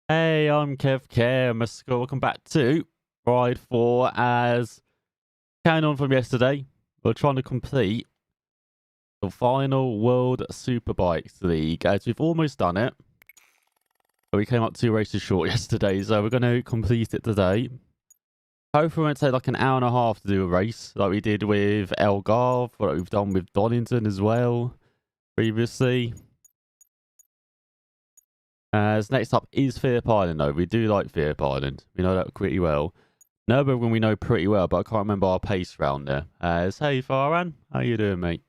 Hey, I'm Kev Care. Welcome back to Ride 4 as carrying on from yesterday. We're trying to complete the final World Superbikes League as we've almost done it. But we came up 2 races short yesterday, so we're going to complete it today. Hopefully it won't take like an hour and a half to do a race like we did with Algarve, what we've done with Donington as well previously. As next up is Fairp Island, though. We do like Fairp Island. We know that pretty well. Nürburgring we know pretty well, but I can't remember our pace round there. Hey Farhan, how you doing, mate?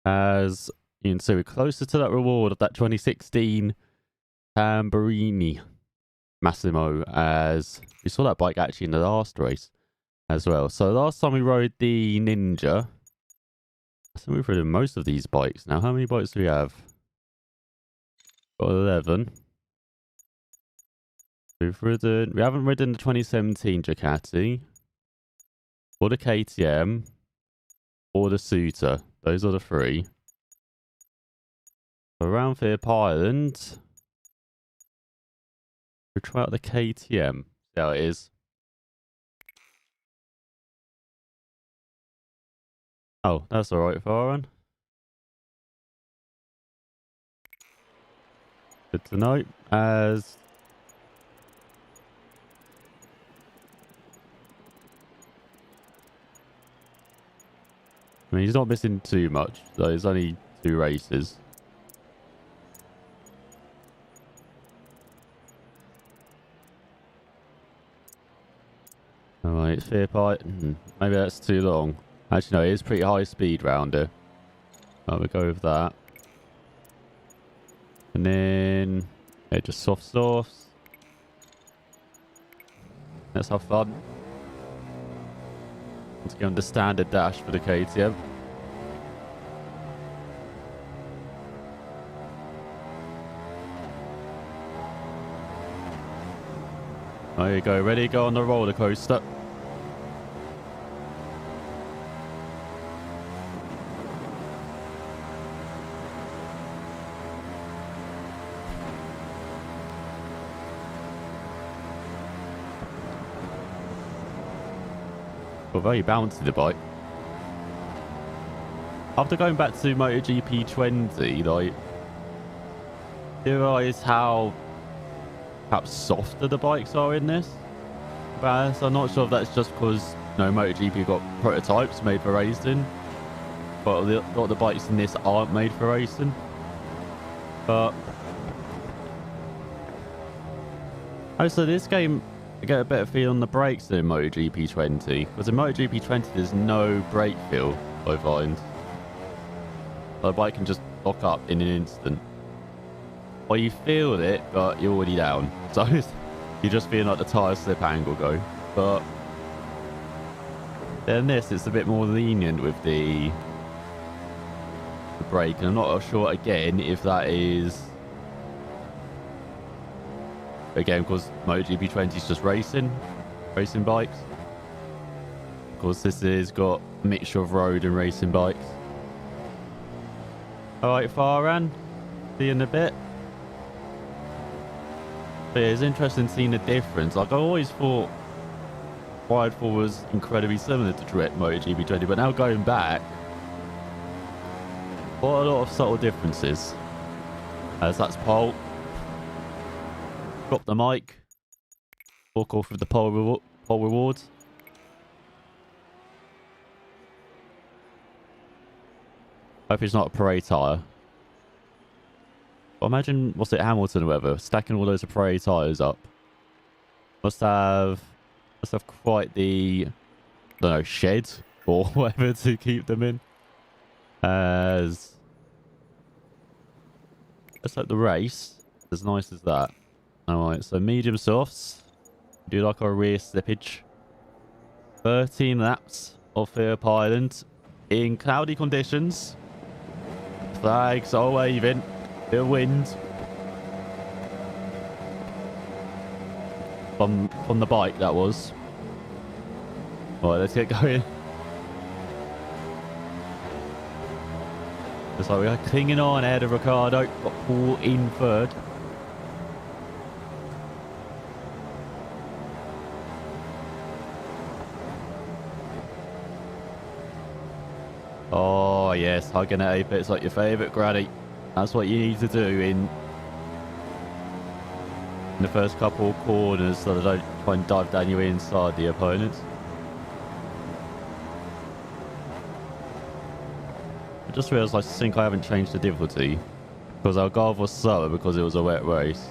As you can see, we're closer to that reward of that 2016 Tamburini Massimo, as we saw that bike actually in the last race as well. So last time we rode the Ninja. I think we've ridden most of these bikes now. How many bikes do we have? Got 11. We haven't ridden the 2017 Ducati, or the KTM, or the Suter. Those are the 3. Around Fairp Island, we'll try out the KTM. See how it is. Oh, that's alright, Farhan. Good to know. As I mean, he's not missing too much, so it's only 2 races. Alright, Fairp Island. Maybe that's too long. Actually, no, it is pretty high speed round here. We'll go with that. And then, yeah, just soft softs. Let's have fun. Let's go on the standard dash for the KTM. There you go, ready? Go on the roller coaster. Well, very bouncy, the bike. After going back to MotoGP 20, like, you realise how perhaps softer the bikes are in this. But I'm not sure if that's just because, MotoGP got prototypes made for racing. But a lot of the bikes in this aren't made for racing. But also, this game, I get a better feel on the brakes than in MotoGP 20. Because in MotoGP 20, there's no brake feel, I find. The bike can just lock up in an instant. Or you feel it, but you're already down. So you're just feeling like the tyre slip angle go. But then this, it's a bit more lenient with the brake. And I'm not sure, again, if that is... Again, because MotoGP 20 is just racing bikes. Of course, this has got a mixture of road and racing bikes. Alright, Farhan, see you in a bit. But yeah, it's interesting seeing the difference. Like, I always thought Ride 4 was incredibly similar to Direct MotoGP 20, but now going back, what a lot of subtle differences. As that's pole. Drop the mic. Walk off with the pole rewards. Hope it's not a parade tyre. But imagine, what's it, Hamilton or whatever, stacking all those parade tyres up. Must have quite the, I don't know, shed or whatever to keep them in. As let's hope the race as nice as that. Alright, so medium softs. Do like our rear slippage. 13 laps of Fairp Island in cloudy conditions. Flags are waving. Bit of wind. From the bike, that was. Alright, let's get going. So we are clinging on ahead of Ricardo. Got Paul in third. yes, hugging at Apex like your favourite granny. That's what you need to do in the first couple of corners so they don't try and dive down you inside the opponent. I just realised I think I haven't changed the difficulty because our Algarve was slower because it was a wet race.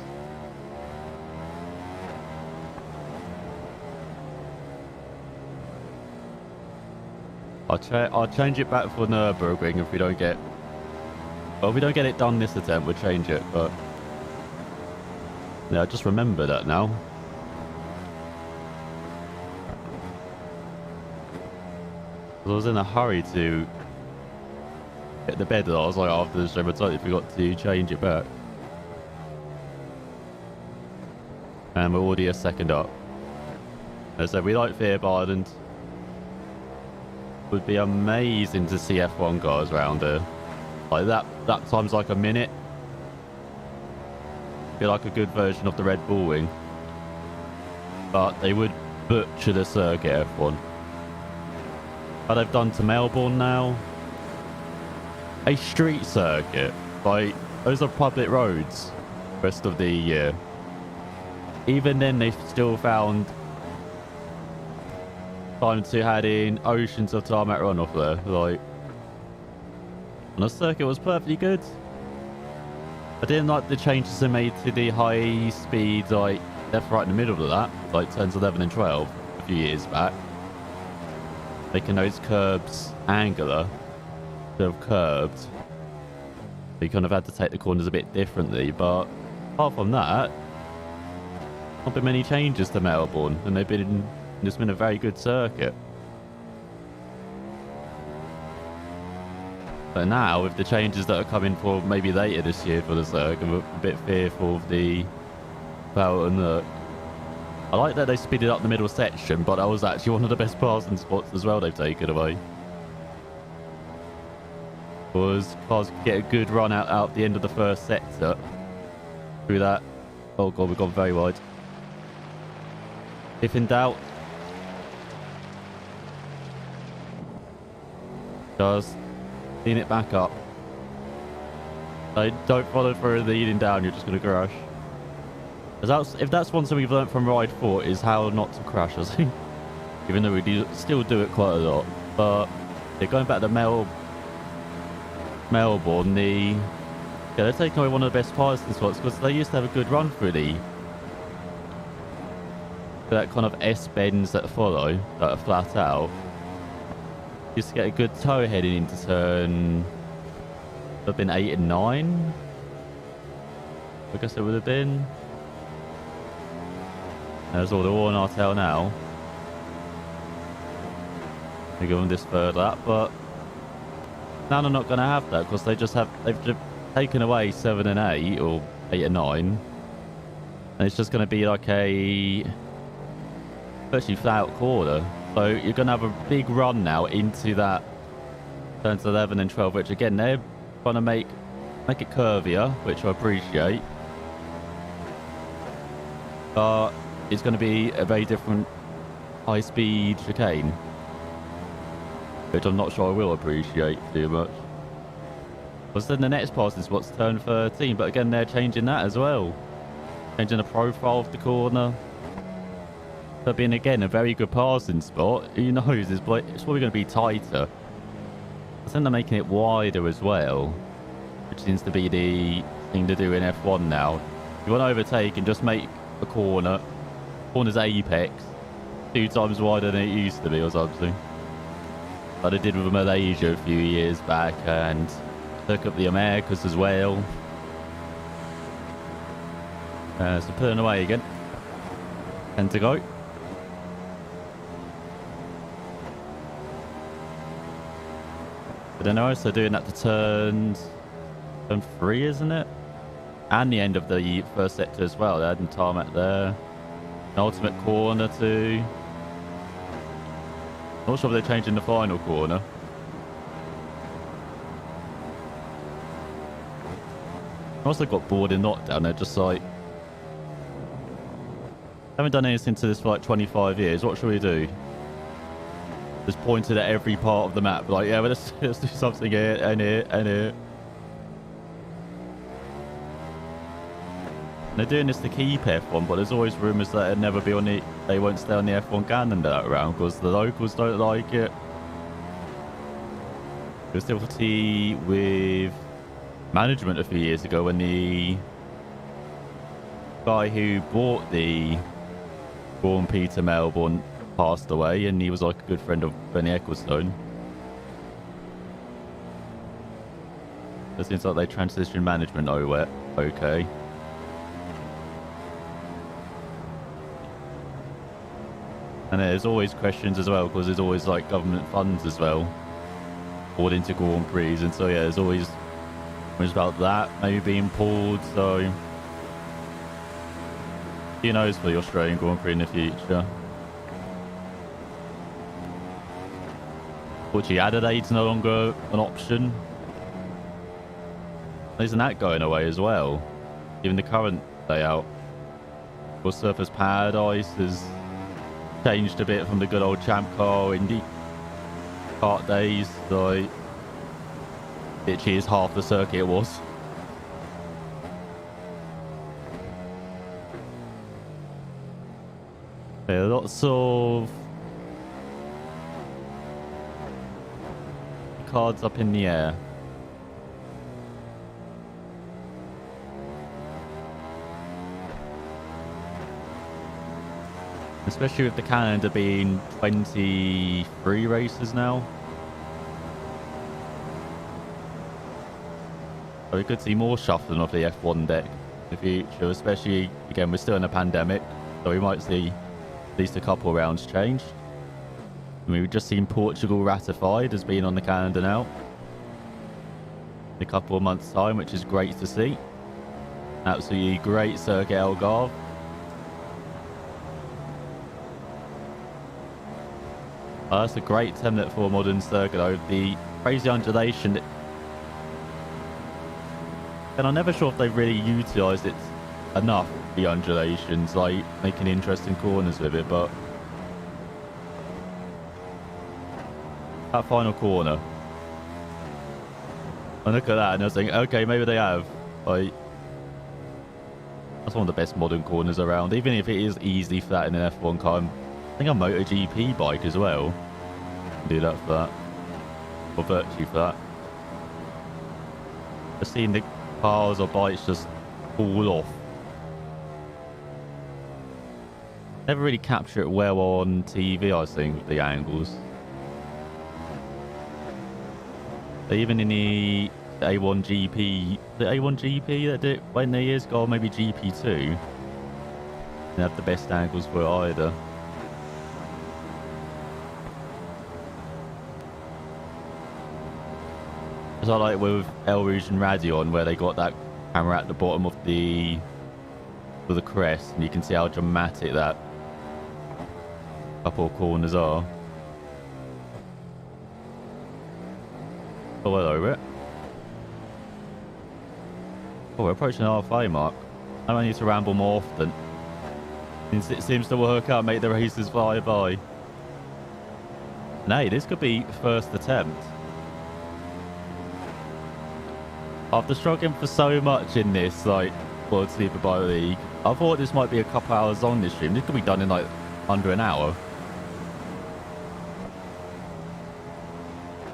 I'll change it back for Nürburgring if we don't get... Well, if we don't get it done this attempt, we'll change it, but... Yeah, I just remember that now. I was in a hurry to get the bed, and I was like, after the stream, I totally forgot to change it back. And we're already a second up. As I said, we like Vierbaden. Would be amazing to see F1 cars around here. Like that time's like a minute. Be like a good version of the Red Bull wing. But they would butcher the circuit F1. But they've done to Melbourne now. A street circuit. Like, those are public roads rest of the year. Even then they've still found time to add in oceans of tarmac runoff there. Like, and the circuit was perfectly good. I didn't like the changes they made to the high speed, like left, right in the middle of that, like turns 11 and 12 a few years back. Making those curbs angular, instead of curved. So you kind of had to take the corners a bit differently, but apart from that, not been many changes to Melbourne, and it's been a very good circuit. But now, with the changes that are coming for maybe later this year for the circuit, I'm a bit fearful of the power and the... I like that they speeded up the middle section, but that was actually one of the best passing spots as well they've taken away. Was cars could get a good run out the end of the first sector. Through that. Oh god, we've gone very wide. If in doubt, just lean it back up. Don't follow through leading down, you're just going to crash. If that's one thing we've learned from Ride 4 is how not to crash, I think. Even though we still do it quite a lot. But yeah, going back to Melbourne, they're taking away one of the best passing spots because they used to have a good run through that kind of S-bends that follow, that are flat out. Used to get a good toe heading into turn... Would have been 8 and 9? I guess it would have been. There's all the war in our tail now. They go on this third lap, but now they're not going to have that because they've just taken away 7 and 8 or 8 and 9, and it's just going to be like a virtually flat out corner. So you're going to have a big run now into that turns 11 and 12, which again they're trying to make it curvier, which I appreciate. But it's going to be a very different high-speed chicane, which I'm not sure I will appreciate too much. Because then the next pass is what's turn 13, but again they're changing that as well. Changing the profile of the corner. But being again a very good passing spot, who knows, it's probably going to be tighter. I think they're making it wider as well, which seems to be the thing to do in F1 now. You want to overtake and just make a corner's apex 2 times wider than it used to be or something. Like they did with Malaysia a few years back, and took up the Americas as well. So pulling away again. 10 to go. But then they're also doing that to turn 3, isn't it? And the end of the first sector as well. They're adding tarmac there. An ultimate corner too. Not sure if they're changing the final corner. I also got bored in knockdown. They're just like, haven't done anything to this for like 25 years. What should we do? Just pointed at every part of the map. Like, yeah, but let's do something here and here and here. And they're doing this to keep F1, but there's always rumours that it'll never be on the... They won't stay on the F1 calendar that round because the locals don't like it. There was difficulty with management a few years ago when the guy who bought the Grand Prix to Melbourne passed away, and he was like a good friend of Bernie Ecclestone. It seems like they transitioned management over. Okay. And there's always questions as well, because there's always like government funds as well poured into Grand Prix, and so yeah, there's always about that maybe being pulled. So who knows for the Australian Grand Prix in the future. Fortunately, Adelaide's no longer an option. Isn't that going away as well? Even the current layout. Well, Surfers Paradise has changed a bit from the good old Champ Car Indy kart days. Like, literally is half the circuit it was. Yeah, lots of cards up in the air. Especially with the calendar being 23 races now. So we could see more shuffling of the F1 deck in the future, especially, again, we're still in a pandemic, so we might see at least a couple of rounds changed. I mean, we've just seen Portugal ratified as being on the calendar now in a couple of months' time, which is great to see. Absolutely great circuit, Algarve. That's a great 10-minute for a modern circuit though. The crazy undulation, and I'm never sure if they've really utilised it enough, the undulations, like making interesting corners with it, but that final corner, I look at that and I was thinking, okay, maybe they have. Like, that's one of the best modern corners around, even if it is easy for that in an F1 car. I think a MotoGP bike as well can do that for that, or virtually for that. Just seeing the cars or bikes just fall off. Never really capture it well on TV, I think, with the angles. But even in the A1GP, the A1GP that did it when they years ago, maybe GP2, didn't have the best angles for it either. As I like with El Rouge and Radion, where they got that camera at the bottom of the crest, and you can see how dramatic that couple of corners are. Oh, hello, Rick. Oh, we're approaching the halfway mark. I don't need to ramble more often. It seems to work out, make the races fly by. And hey, this could be first attempt. After struggling for so much in this, like, World Superbike League, I thought this might be a couple hours long, this stream. This could be done in, like, under an hour.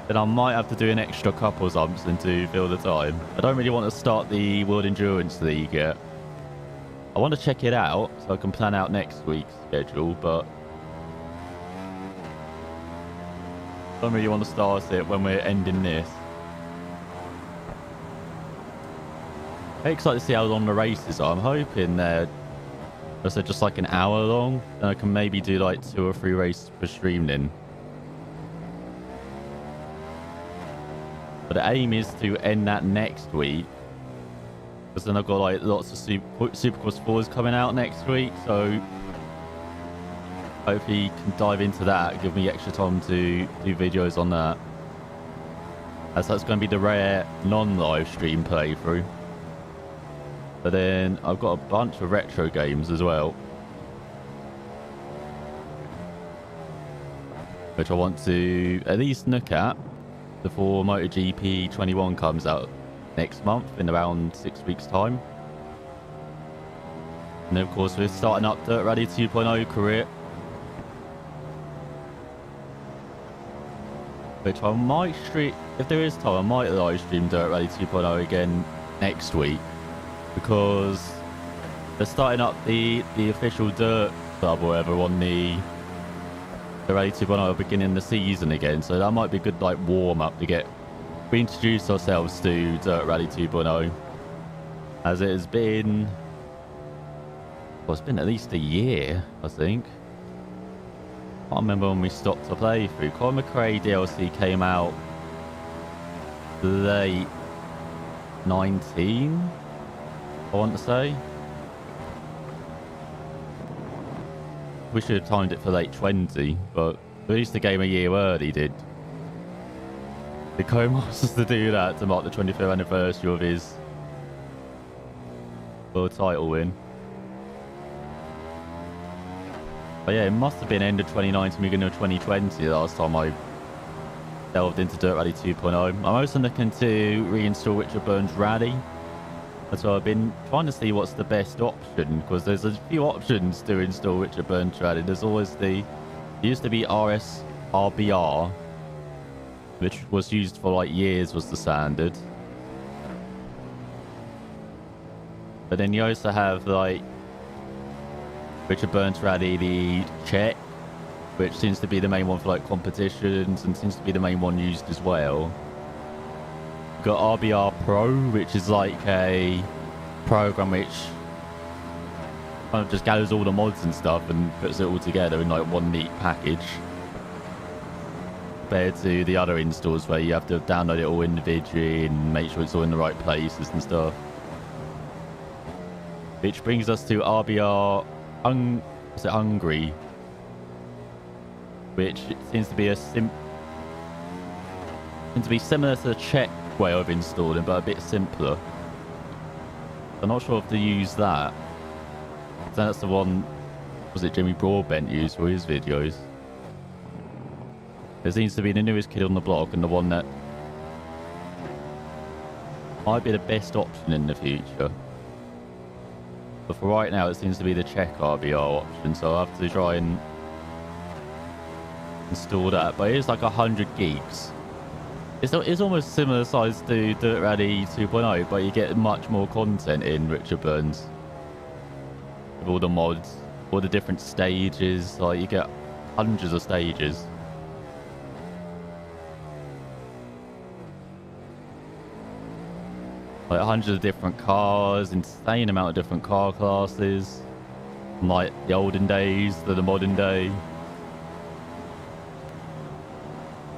Then I might have to do an extra couple something to fill the time. I don't really want to start the World Endurance League yet. I want to check it out so I can plan out next week's schedule, but I don't really want to start it when we're ending this. I'm excited to see how long the races are. I'm hoping they're just like an hour long, and I can maybe do like 2 or 3 races per stream then. But the aim is to end that next week, because then I've got like lots of Supercross 4s coming out next week, so hopefully you can dive into that, give me extra time to do videos on that, as that's going to be the rare non-live stream playthrough. But then I've got a bunch of retro games as well. which I want to at least look at before MotoGP 21 comes out next month in around 6 weeks' time. And then, of course, we're starting up Dirt Rally 2.0 career, which I might stream, if there is time, I might live stream Dirt Rally 2.0 again next week, because they're starting up the official Dirt Club or whatever on the Rally 2.0 beginning of the season again, so that might be a good like warm up to get reintroduce ourselves to Dirt Rally 2.0, as it has been, well, it's been at least a year, I think. I can't remember when we stopped to play through. Colin McRae DLC came out late 19, I want to say. We should have timed it for late 20, but released the game a year early, did the Co-Masters to do that to mark the 25th anniversary of his world title win. But yeah, it must have been end of 2019, beginning of 2020 the last time I delved into Dirt Rally 2.0. I'm also looking to reinstall Richard Burns Rally. So I've been trying to see what's the best option, because there's a few options to install Richard Burns Rally. There's always it used to be RBR, which was used for like years, was the standard. But then you also have like Richard Burns Rally, the Czech, which seems to be the main one for like competitions and seems to be the main one used as well. You've got RBR Pro, which is like a program which kind of just gathers all the mods and stuff and puts it all together in like one neat package, compared to the other installs where you have to download it all individually and make sure it's all in the right places and stuff. Which brings us to RBR Hungary, which seems to be similar to the Czech way of installing, but a bit simpler. I'm not sure if to use that. So that's the one, was it Jimmy Broadbent used for his videos? It seems to be the newest kid on the block and the one that might be the best option in the future. But for right now, it seems to be the Czech RBR option, so I'll have to try and install that. But it is like 100 gigs. It's almost similar size to Dirt Rally 2.0, but you get much more content in Richard Burns. With all the mods, all the different stages, like you get hundreds of stages. Like hundreds of different cars, insane amount of different car classes. From like the olden days to the modern day.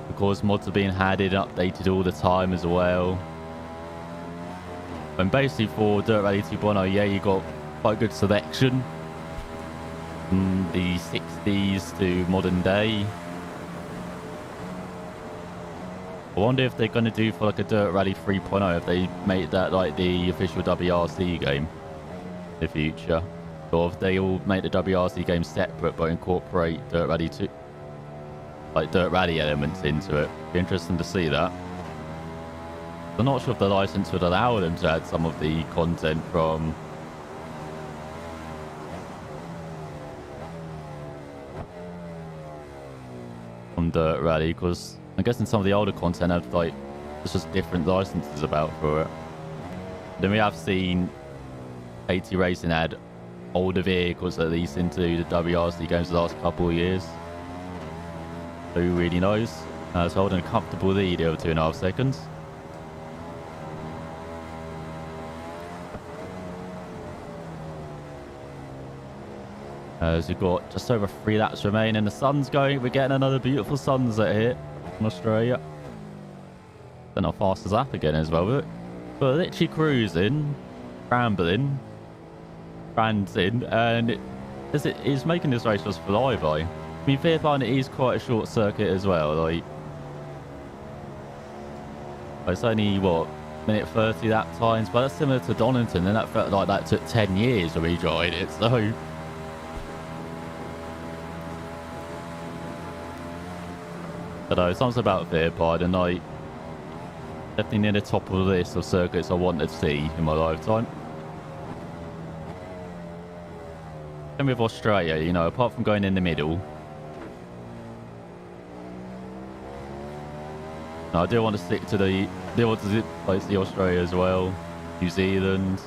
Of course, mods are being added and updated all the time as well. And basically for Dirt Rally 2.0, yeah, you got quite a good selection from the 60s to modern day. I wonder if they're going to do for like a Dirt Rally 3.0, if they make that like the official WRC game in the future. Or if they all make the WRC game separate but incorporate Dirt Rally 2, like Dirt Rally elements into it. Be interesting to see that. I'm not sure if the license would allow them to add some of the content from Dirt Rally, because I'm guessing some of the older content have like there's just different licenses about for it. Then we have seen AT Racing add older vehicles at least into the WRC games the last couple of years. So who really knows? It's holding a comfortable lead over 2.5 seconds. As we've got just over 3 laps remaining. The sun's going. We're getting another beautiful sunset here in Australia. Then our fastest lap again as well. But we're literally cruising, rambling, ranting, and it's making this race just fly by. I mean, fair find it is quite a short circuit as well. Like it's only what, minute 30 lap times, but that's similar to Donington, and that felt like that took 10 years when we tried it. So I don't know, something about Fairpine, and I definitely near the top of the list of circuits I want to see in my lifetime. And with Australia, you know, apart from going in the middle, I do want to stick to the, do want to like see Australia as well, New Zealand.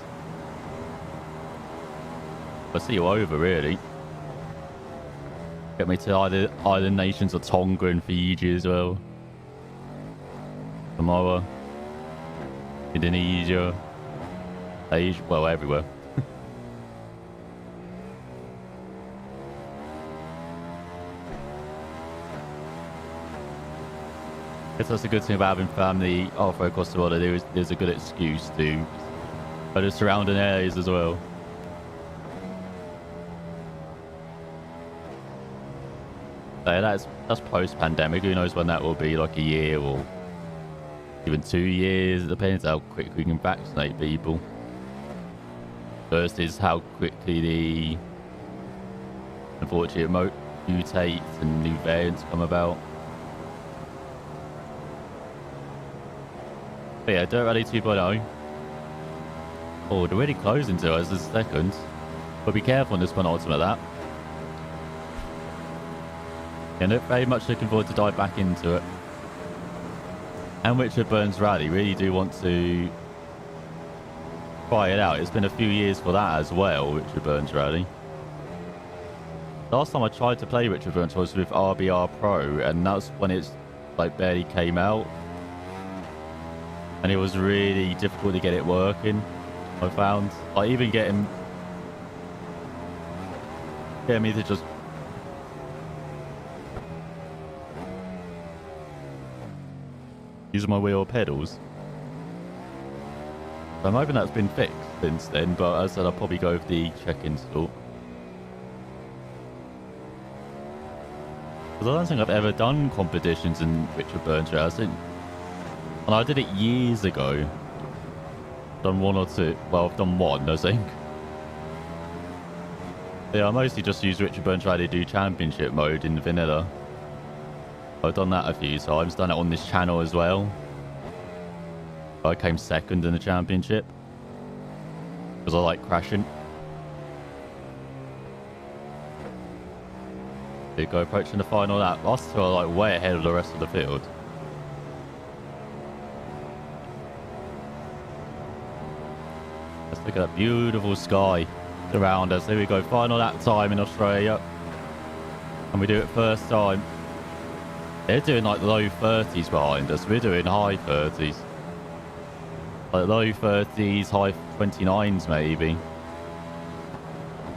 I see you over really. Get me to either island nations of Tonga and Fiji as well. Samoa, Indonesia, Asia, well everywhere. I guess that's a good thing about having family halfway across the border. There's a good excuse to go to surrounding areas as well. So that's post-pandemic. Who knows when that will be? Like a year or even 2 years. It depends how quick we can vaccinate people. First is how quickly the unfortunate mutates and new variants come about. But yeah, Dirt Rally 2.0. Oh, they're really closing to us this second. But be careful on this penultimate lap. Yeah, no, very much looking forward to dive back into it. And Richard Burns Rally, really do want to try it out. It's been a few years for that as well, Richard Burns Rally. Last time I tried to play Richard Burns was with RBR Pro, and that's when it's like barely came out. And it was really difficult to get it working, I found. Like even getting me to just use my wheel pedals. So I'm hoping that's been fixed since then, but as I said, I'll probably go with the check-in store. Because I don't think I've ever done competitions in Richard Burns Rally. And I did it years ago. Done one or two. Well, I've done one, I think. Yeah, I mostly just use Richard Burns Rally to do championship mode in vanilla. I've done that a few times. Done it on this channel as well. I came second in the championship. Because I like crashing. There you go, approaching the final lap. Last two are like way ahead of the rest of the field. Let's look at that beautiful sky around us. There we go, final lap time in Australia. And we do it first time. They're doing like low 30s behind us. We're doing high 30s. Like low 30s, high 29s maybe.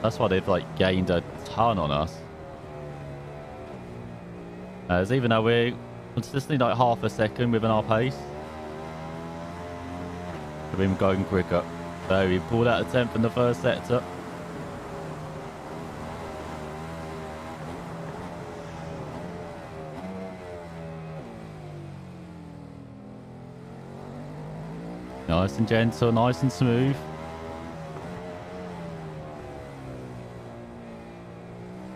That's why they've like gained a ton on us. As even though we're consistently like half a second within our pace. We've been going quicker. So we pulled out a 10th in the first sector. Nice and gentle, nice and smooth.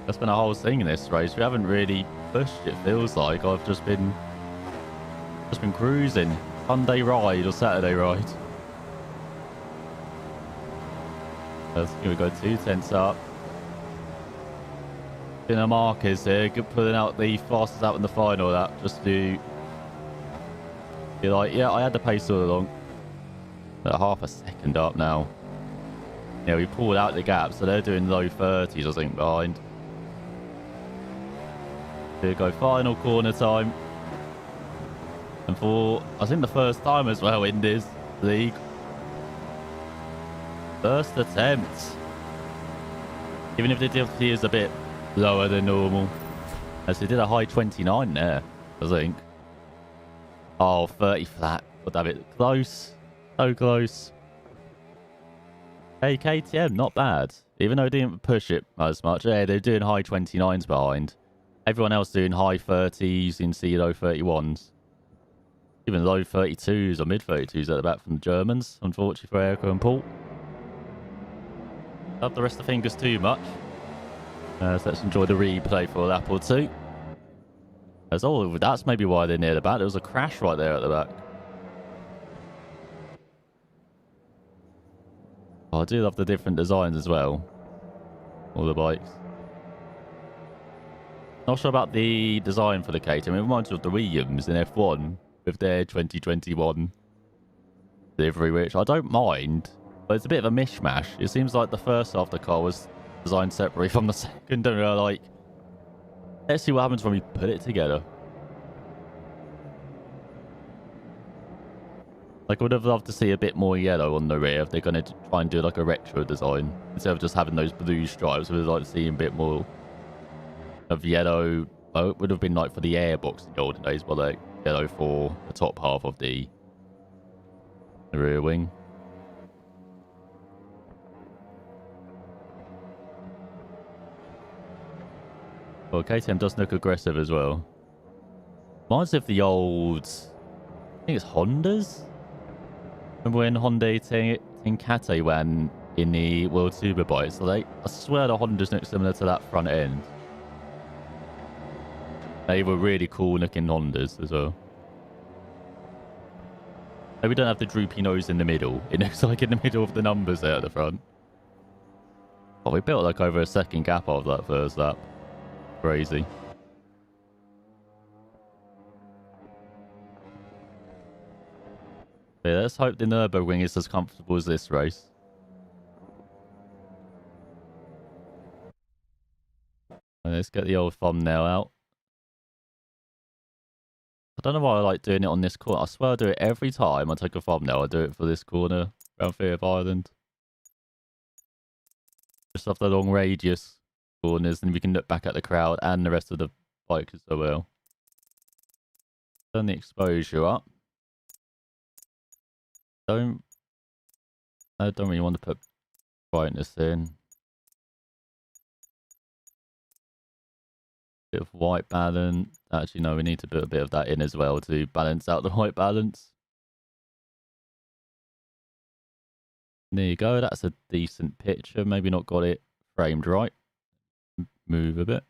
That's been a whole thing in this race. We haven't really pushed, it feels like. I've just been cruising. Sunday ride or Saturday ride. Here we go, 2 tenths up. In the markers here, good pulling out the fastest out in the final lap, just to be like, yeah, I had the pace all along. They're half a second up now. Yeah, we pulled out the gap, so they're doing low 30s, I think, behind. Here we go, final corner time. And for, I think, the first time as well in this league. First attempt. Even if the difficulty is a bit lower than normal. As they did a high 29 there, I think. Oh, 30 flat. But that bit close. So close. Hey, KTM, not bad. Even though they didn't push it as much. Yeah, they're doing high 29s behind. Everyone else doing high 30s, in see low 31s. Even low 32s or mid 32s at the back from the Germans, unfortunately for Erica and Paul. Love the rest of the fingers too much. So let's enjoy the replay for a lap or two. That's maybe why they're near the back. There was a crash right there at the back. Oh, I do love the different designs as well. All the bikes. Not sure about the design for the KTM. It reminds me of the Williams in F1 with their 2021 delivery, which I don't mind, but it's a bit of a mishmash. It seems like the first half of the car was designed separately from the second. Don't know, like, let's see what happens when we put it together. Like, I would have loved to see a bit more yellow on the rear if they're going to try and do like a retro design instead of just having those blue stripes. We'd like to see a bit more of yellow. Oh, it would have been like for the airbox in the olden days, but like yellow for the top half of the rear wing. Well, KTM does look aggressive as well. Reminds me of the old, I think it's Hondas. Remember when Honda Tenkate ran in the World Superbike? So I swear the Hondas look similar to that front end. They were really cool looking Hondas as well. Maybe we don't have the droopy nose in the middle. It looks like in the middle of the numbers there at the front. Oh, we built like over a second gap of that first lap. Crazy. Yeah, let's hope the Nürburgring is as comfortable as this race. And let's get the old thumbnail out. I don't know why I like doing it on this corner. I swear I do it every time I take a thumbnail. I do it for this corner around Phillip Island. Just off the long radius corners, and we can look back at the crowd and the rest of the bikers as well. Turn the exposure up. I don't really want to put brightness in. Bit of white balance. Actually, no, we need to put a bit of that in as well to balance out the white balance. There you go. That's a decent picture. Maybe not got it framed right. Move a bit.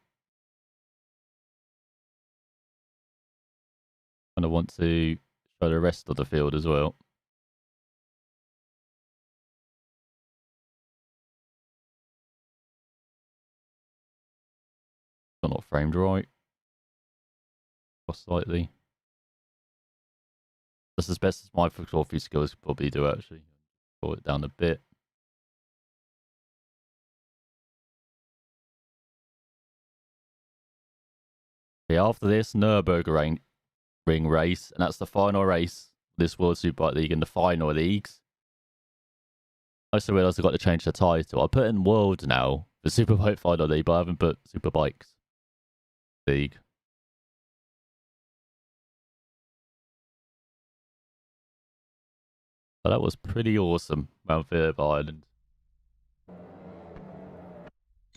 And I want to show the rest of the field as well. Still not framed right. Cross slightly. That's as best as my photography skills could probably do, actually. Pull it down a bit. Yeah, after this, Nürburgring race, and that's the final race of this World Superbike League in the final leagues. I also realised I've got to change the title. I put in World now, the Superbike Final League, but I haven't put Superbikes League. But that was pretty awesome around Phillip Island.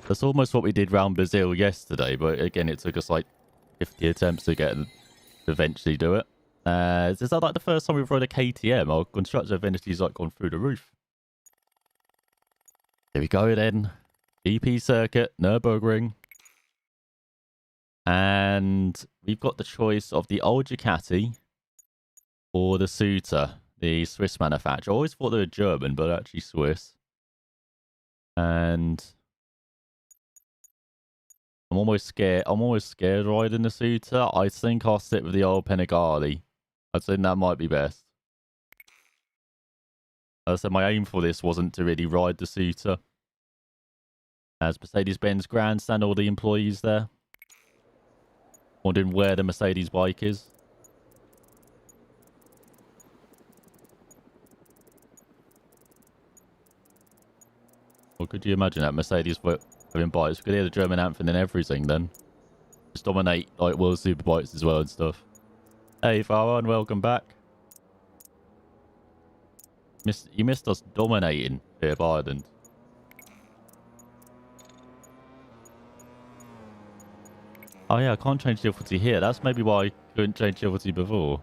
That's almost what we did round Brazil yesterday, but again, it took us like 50 attempts to get to eventually do it. Is that like the first time we've rode a KTM? Our constructor ability's like gone through the roof. Here we go then. GP circuit, Nürburgring. And we've got the choice of the old Ducati or the Suter, the Swiss manufacturer. I always thought they were German, but actually Swiss. And I'm almost scared. I'm almost scared riding the Suter. I think I'll stick with the old Panigale. I think that might be best. As I said, my aim for this wasn't to really ride the Suter. As Mercedes-Benz grandstand, all the employees there. Wondering where the Mercedes bike is. Well, could you imagine that Mercedes having bikes? We could hear the German anthem and everything then. Just dominate like World Superbikes as well and stuff. Hey Farhan, welcome back. You missed us dominating Phillip Island. Oh yeah, I can't change difficulty here. That's maybe why I couldn't change difficulty before.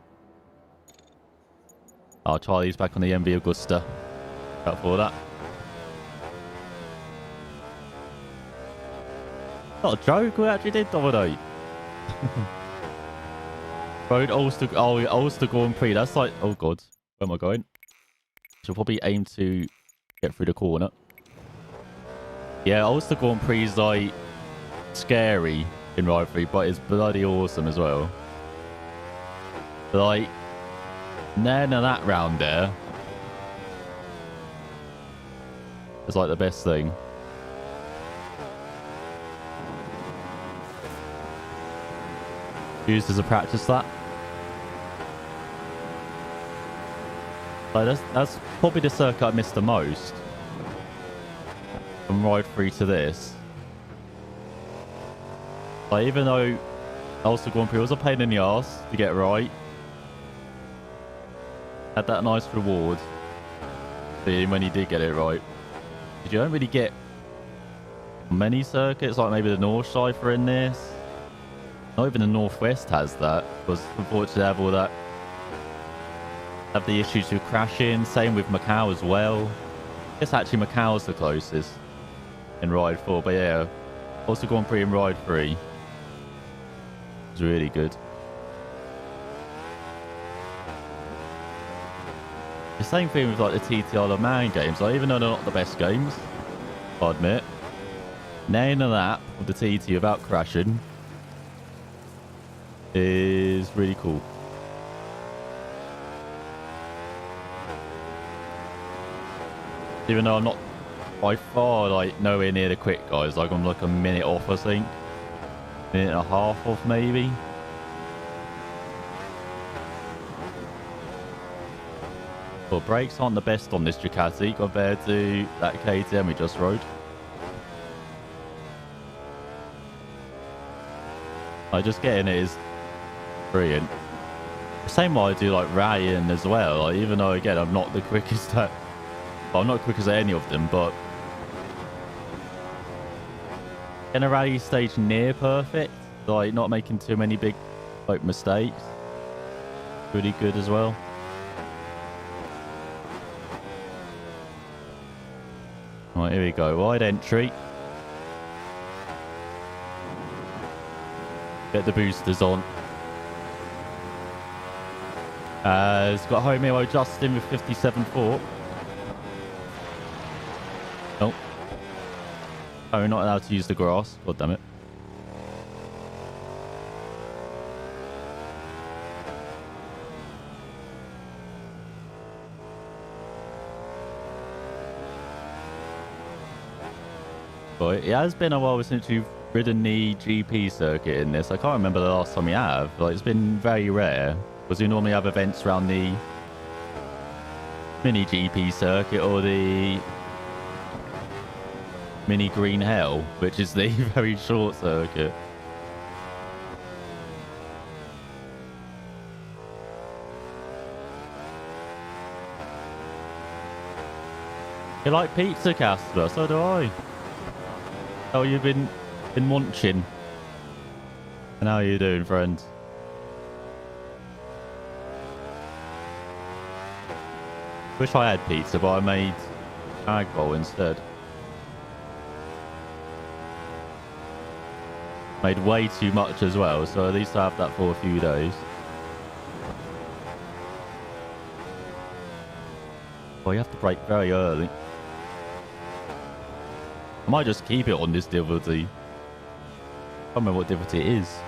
Oh, Charlie's back on the MV Augusta. Up for that. Not a joke, we actually did dominate. Road Ulster. Oh, Ulster Grand Prix. That's like, oh god, where am I going? She'll probably aim to get through the corner. Yeah, Ulster Grand Prix is like scary in Ride 3, but it's bloody awesome as well. Like, none of that round there. It's like the best thing. Used as a practice lap. Like that's probably the circuit I missed the most. From Ride 3 to this. Like, even though Ulster Grand Prix was a pain in the arse to get right, had that nice reward when you did get it right. You don't really get many circuits, like maybe the North side for in this. Not even the Northwest has that, because unfortunately they have all that. Have the issues with crashing. Same with Macau as well. I guess actually Macau's the closest in Ride 4, but yeah, also Grand Prix in Ride 3. It's really good. The same thing with like the TTR Le Mans games. Like, even though they're not the best games, I admit, nailing a lap with the TT without crashing is really cool. Even though I'm not by far like nowhere near the quick guys, like I'm like a minute off, I think. Minute and a half off maybe. Well, brakes aren't the best on this Ducati compared to that KTM we just rode. Like, just getting it is brilliant. Same way I do like rallying as well. Like, even though again I'm not the quickest at, well, I'm not quick as any of them, but in a rally stage near perfect, like not making too many big like mistakes, really good as well. Right, here we go. Wide entry. Get the boosters on. It's got home hero Justin with 57.4. Nope. Oh, we're not allowed to use the grass. God damn it. But it has been a while since we've ridden the GP circuit in this. I can't remember the last time we have. Like, it's been very rare. Because we normally have events around the mini GP circuit or the mini Green Hell, which is the very short circuit. You like pizza, Casper? So do I. How you been munching? And how are you doing, friend? Wish I had pizza, but I made egg bowl instead. Made way too much as well, so at least I have that for a few days. Well, you have to break very early. I might just keep it on this difficulty. I can't remember what difficulty it is.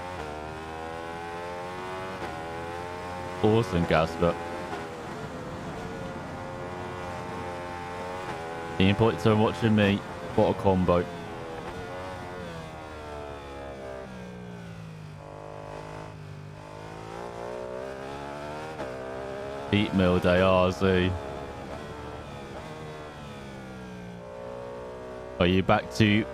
Awesome, Casper. The input to watching me. What a combo. Heat meal day, RZ. Are you back to...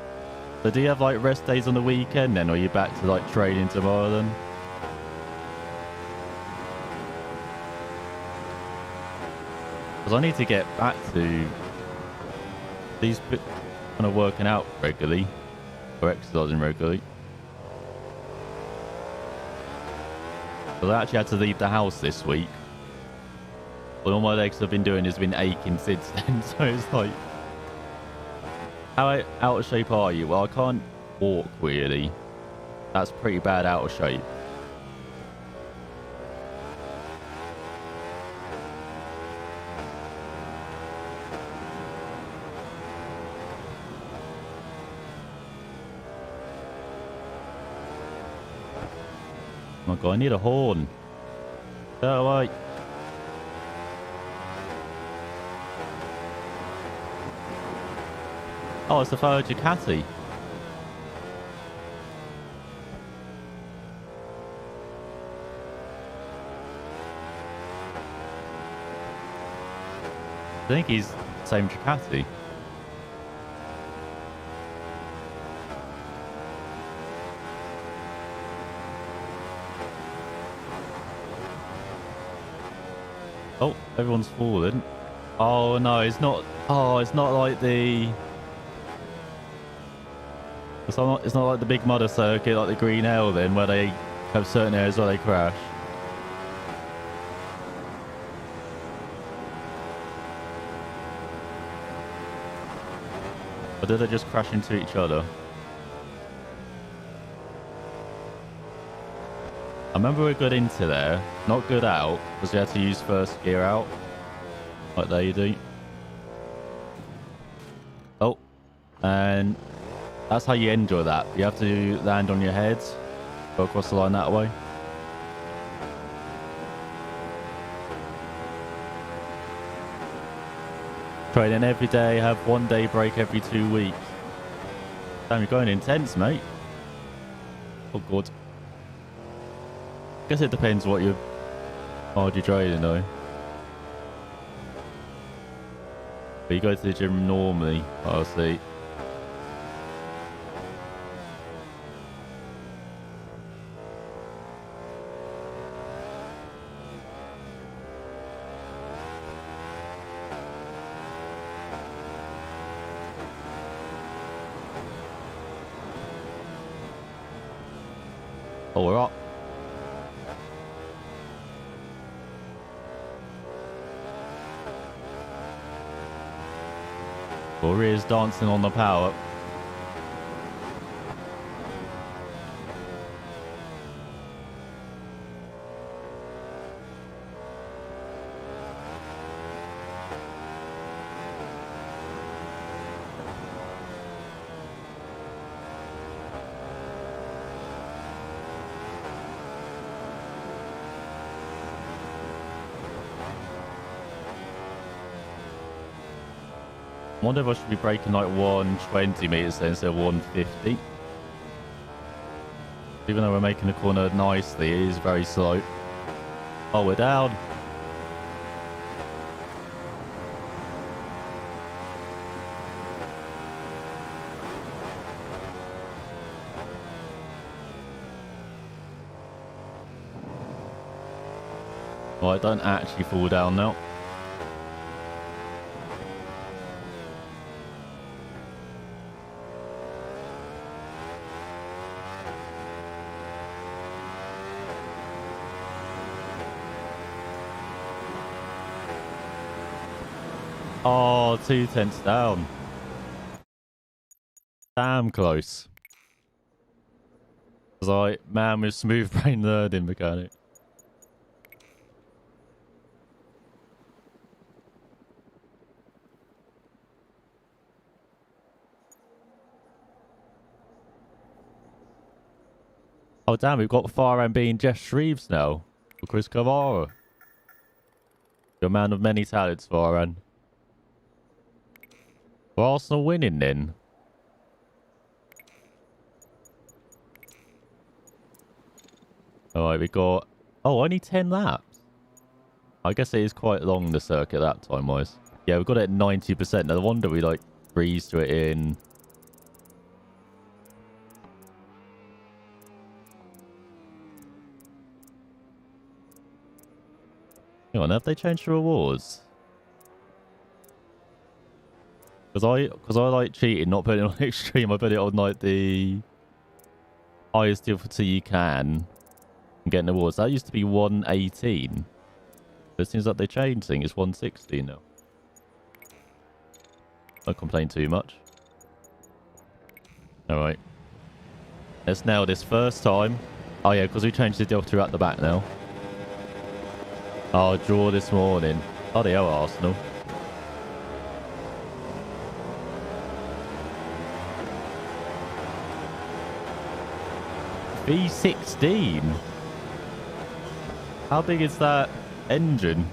So do you have like rest days on the weekend then? Or are you back to like training tomorrow then? Because I need to get back to these kind of working out regularly. Or exercising regularly. Because I actually had to leave the house this week. But all my legs have been doing has been aching since then. So it's like... How out of shape are you? Well, I can't walk really. That's pretty bad out of shape. Oh my god, I need a horn. Get away. Oh, it's the fellow Ducati. I think he's the same Ducati. Oh, everyone's fallen. Oh no, it's not. Oh, it's not like the. It's not like the big mudder circuit, like the Green Hell, then, where they have certain areas where they crash. Or did they just crash into each other? I remember we got into there, not good out, because we had to use first gear out, like they do. Oh, and that's how you enjoy that. You have to land on your head, go across the line that way. Training every day, have 1 day break every 2 weeks. Damn, you're going intense, mate. Oh, God. Guess it depends what you're hard you're training, though. But you go to the gym normally, I'll see. Oh, we're up. Warriors dancing on the power. I wonder if I should be braking like 120 meters then instead of 150. Even though we're making the corner nicely, it is very slow. Oh, we're down. Well, I don't actually fall down now. Oh, 2 tenths down. Damn close. I was like, man with smooth brain learning mechanic. Oh damn, we've got Farhan being Jeff Shreves now. For Chris Cavara. You're a man of many talents, Farhan. We're Arsenal winning then. Alright, we got... Oh, only 10 laps. I guess it is quite long, the circuit, that time-wise. Yeah, we've got it at 90%. No wonder we, like, breezed to it in... Hang on, have they changed the rewards? Because I like cheating, not putting it on extreme. I put it on, like, the highest difficulty you can and getting awards. That used to be 118. But it seems like they changed things. It's 160 now. Don't complain too much. Alright. Let's nail this first time. Oh yeah, because we changed the Delta at the back now. Oh, draw this morning. Oh, the hell, Arsenal. B16. How big is that engine?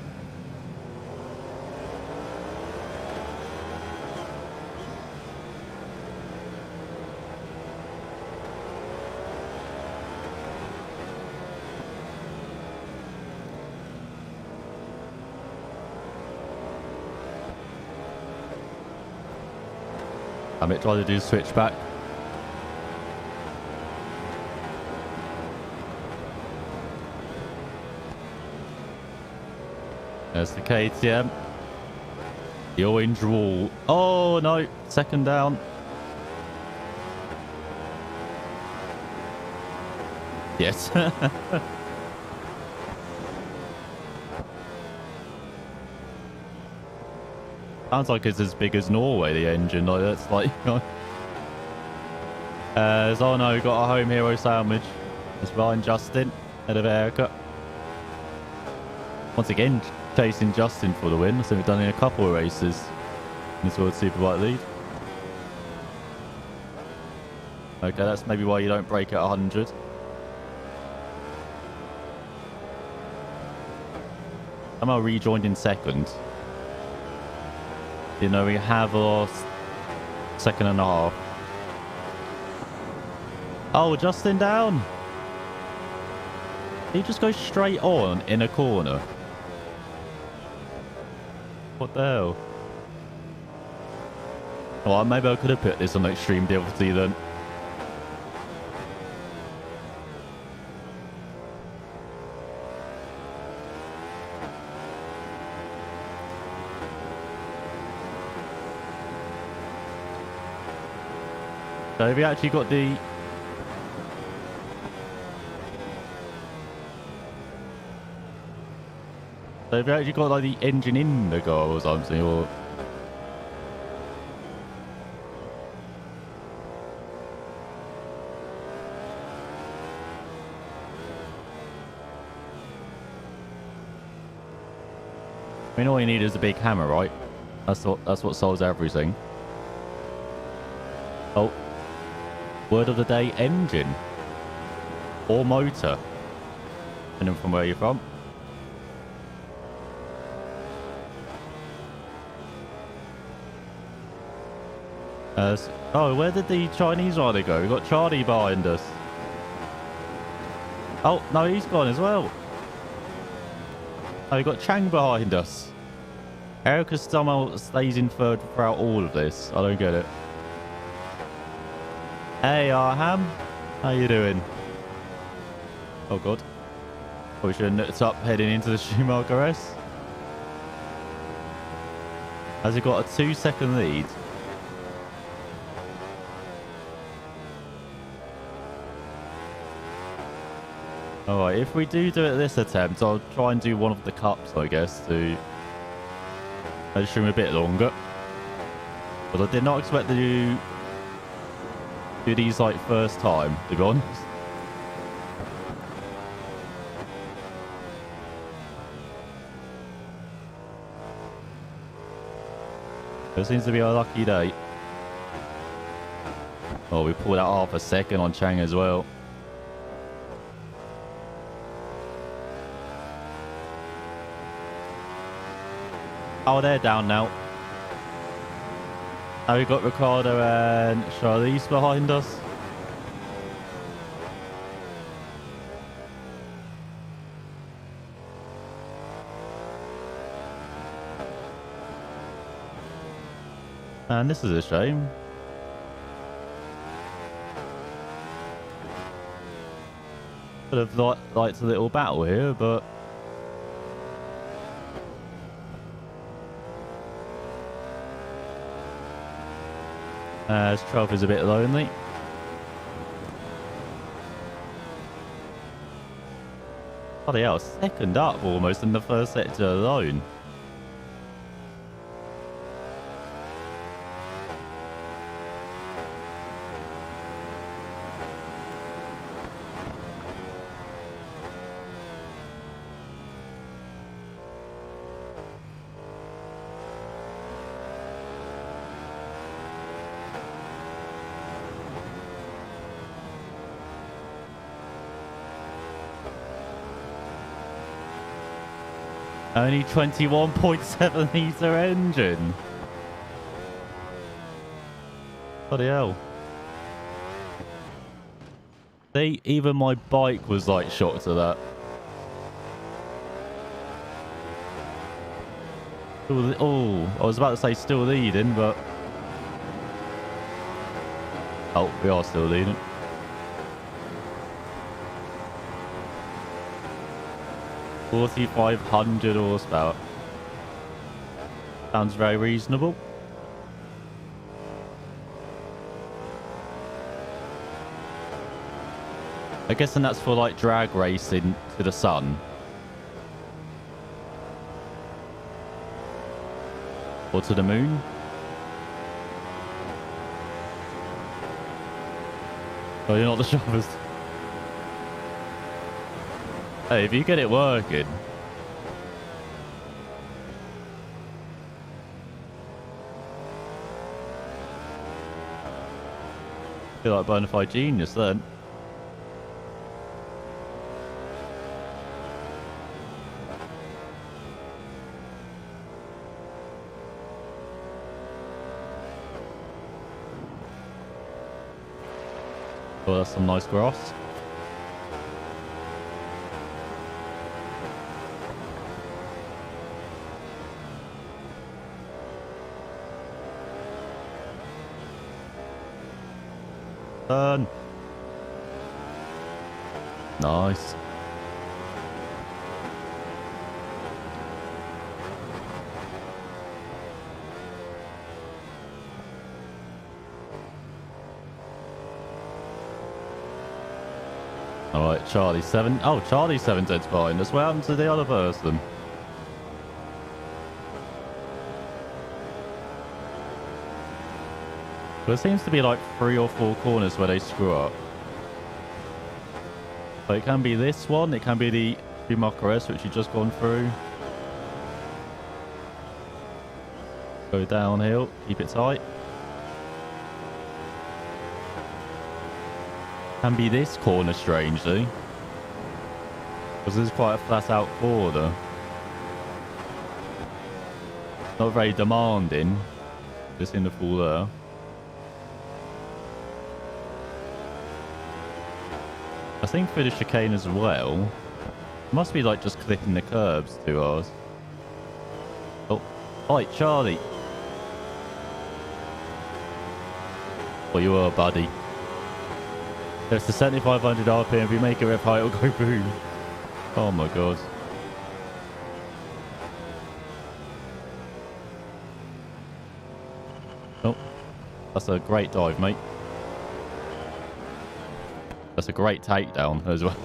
I'm trying to do switchback. There's the KTM. The orange wall. Oh no, second down. Yes. Sounds like it's as big as Norway, the engine. Like that's like. Oh no, got a home hero sandwich. It's behind Justin, head of haircut. Once again, chasing Justin for the win. So we've done it in a couple of races in this World Superbike lead. Okay, that's maybe why you don't break at 100. Somehow rejoined in second. You know, we have lost second and a half. Oh, Justin down. He just goes straight on in a corner. What the hell? Oh, maybe I could have put this on extreme difficulty then. So have you actually got the... So have you actually got like the engine in the car or something, or... I mean, all you need is a big hammer, right? That's what solves everything. Oh. Word of the day, engine. Or motor. Depending from where you're from. Oh, where did the Chinese rider go? We've got Charlie behind us. Oh, no, he's gone as well. Oh, we've got Chang behind us. Erica somehow stays in third throughout all of this. I don't get it. Hey, Arham. How you doing? Oh, God. Probably should have nipped up heading into the Schumacher S. Has he got a 2-second lead? Alright, if we do it this attempt, I'll try and do one of the cups, I guess, to make him a bit longer. But I did not expect to do these like first time, to be honest. It seems to be a lucky day. Oh, we pulled out half a second on Chang as well. Oh, they're down now. Now we've got Ricardo and Charlize behind us. And this is a shame. Could have liked a little battle here, but... His trophy's a bit lonely. Bloody hell, second up almost in the first sector alone. Only 21.7 litre engine. Bloody hell. See, even my bike was like shocked to that. Oh, I was about to say still leading, but... Oh, we are still leading. $4,500 horsepower. Sounds very reasonable. I guess and that's for like drag racing to the sun. Or to the moon. Oh, you're not the shoppers. Hey, if you get it working. Feel like bona fide genius then. Oh, that's some nice grass. Turn. Nice. Alright, Charlie 7. Oh, Charlie 7's behind us. What happened to the other person? There seems to be like 3 or 4 corners where they screw up. So it can be this one, it can be the Bucharest, which you've just gone through. Go downhill, keep it tight. Can be this corner, strangely. Because this is quite a flat out corner. Not very demanding. Just in the full there. I think for the chicane as well. It must be like just clipping the curbs to ours. Oh, hi Charlie. Well, you are, buddy. There's the 7500 RPM. If we make it rev high, it'll go boom. Oh my god. Oh, that's a great dive, mate. That's a great takedown as well.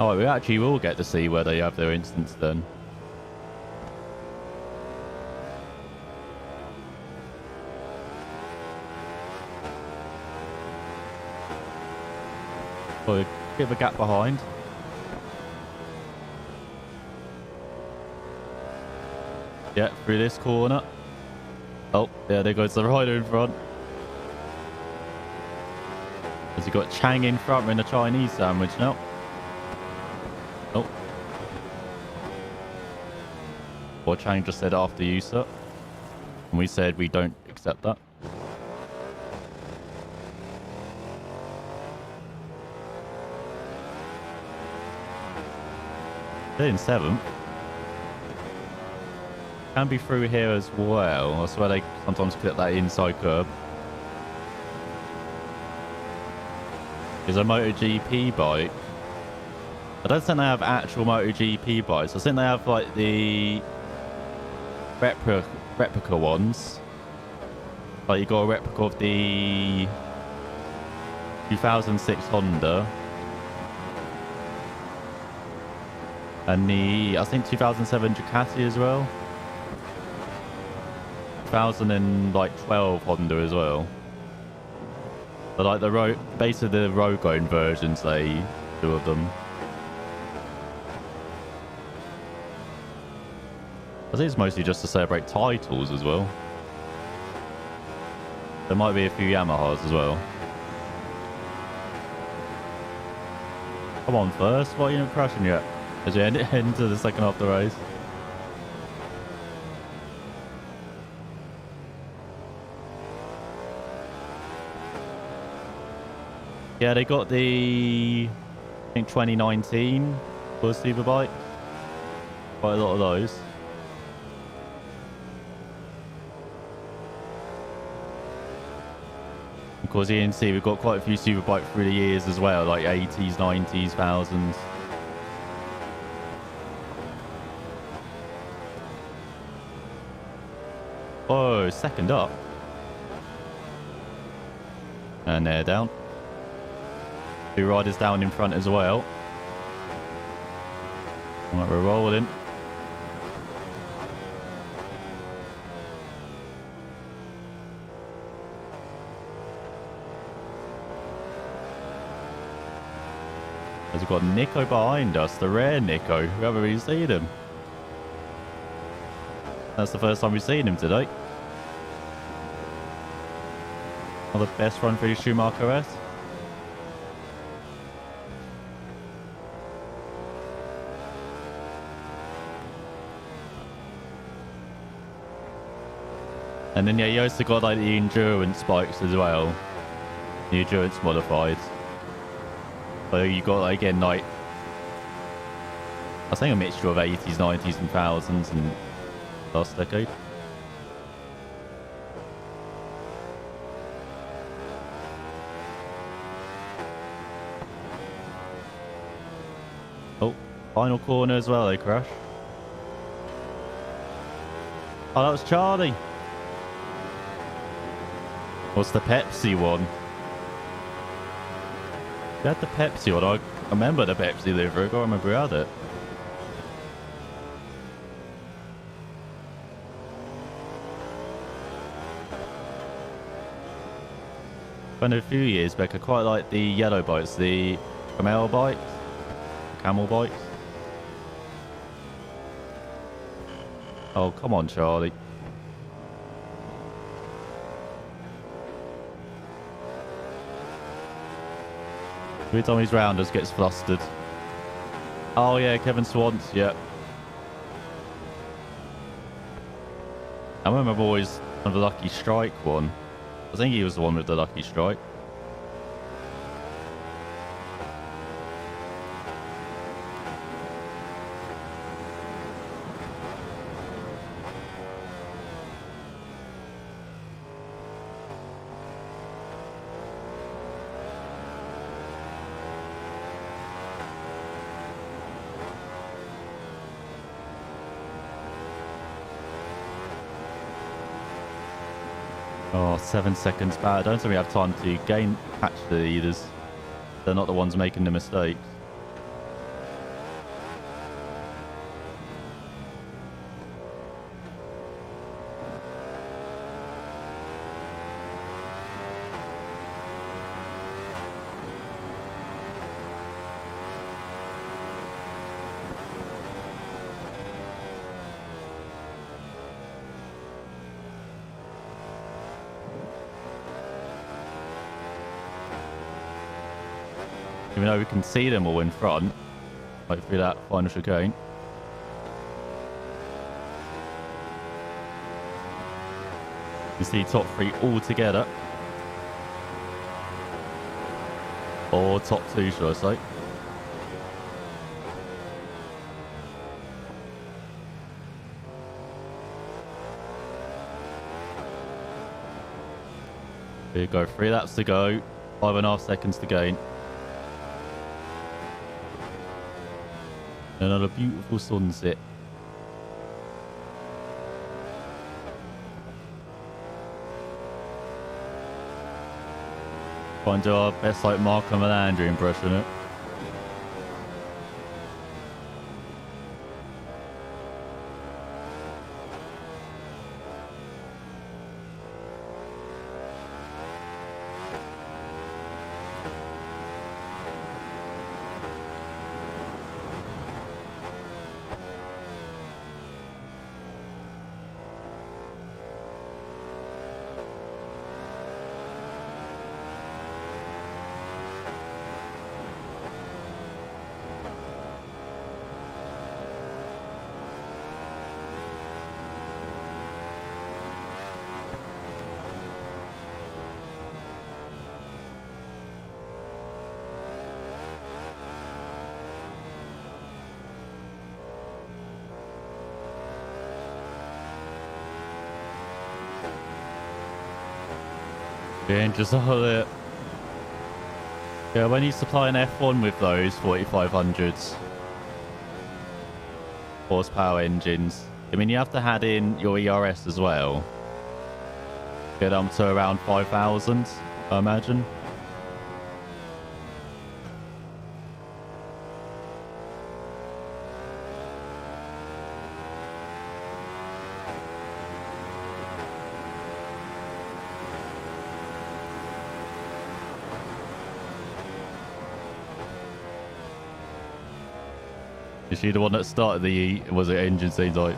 Oh, we actually will get to see where they have their instance then. Oh, a bit of a gap behind. Yeah, through this corner. Oh, yeah, there goes the rider in front. Has he got Chang in front? We're in a Chinese sandwich now. Oh. Well, Chang just said after you, sir. And we said we don't accept that. They're in 7th. Can be through here as well. That's where they sometimes clip that inside curb. There's a MotoGP bike. I don't think they have actual MotoGP bikes. I think they have like the replica ones. Like you got a replica of the 2006 Honda. And the, I think 2007 Ducati as well. 2012 Honda as well. But like the basically the road going versions, they do of them. I think it's mostly just to celebrate titles as well. There might be a few Yamahas as well. Come on, first. Why are you not crashing yet? As you head into the second half of the race. Yeah, they got the, I think 2019 for Superbike. Quite a lot of those. Of course, you can see we've got quite a few Superbike through the years as well, like 80s, 90s, 1000s. Oh, second up. And they're down. Two riders down in front as well. Right, we're rolling. As we've got Nico behind us, the rare Nico. We haven't really seen him. That's the first time we've seen him today. Not the best run for his Schumacher S. And then yeah, you also got like the endurance bikes as well. The endurance modified. So you got like, again like, I think a mixture of 80s, 90s and 1000s and last decade. Oh, final corner as well, they crash. Oh, that was Charlie. What's the Pepsi one? You had the Pepsi one. I remember the Pepsi livery. I can't remember who had it. Spent a few years back. I quite like the yellow bikes, the camel bikes, camel bikes. Oh, come on, Charlie. Every time he's round us, gets flustered. Oh yeah, Kevin Swans, yeah. I remember always on the Lucky Strike one. I think he was the one with the Lucky Strike. Oh, 7 seconds back. I don't think we have time to catch the leaders. They're not the ones making the mistakes. Even though we can see them all in front, like through that final chicane. You see top three all together. Or top two, should I say. Here you go, 3 laps to go, 5.5 seconds to gain. Another beautiful sunset. Try and do our best like Marco Melandri impression. It. Yeah, just all it. Yeah, when you supply an F1 with those 4500s horsepower engines, I mean, you have to add in your ERS as well. Get them to around 5,000, I imagine. Is she the one that started the, was it engine seems like?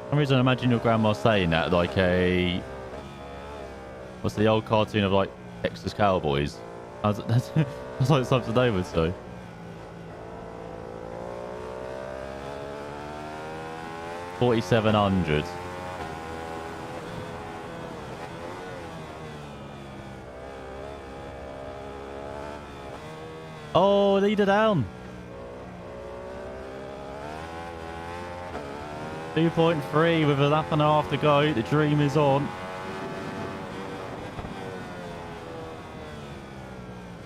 For some reason I imagine your grandma saying that like a, what's the old cartoon of like Texas Cowboys? That's like something they would say. $4,700. Oh, leader down. 2.3 with a lap and a half to go. The dream is on.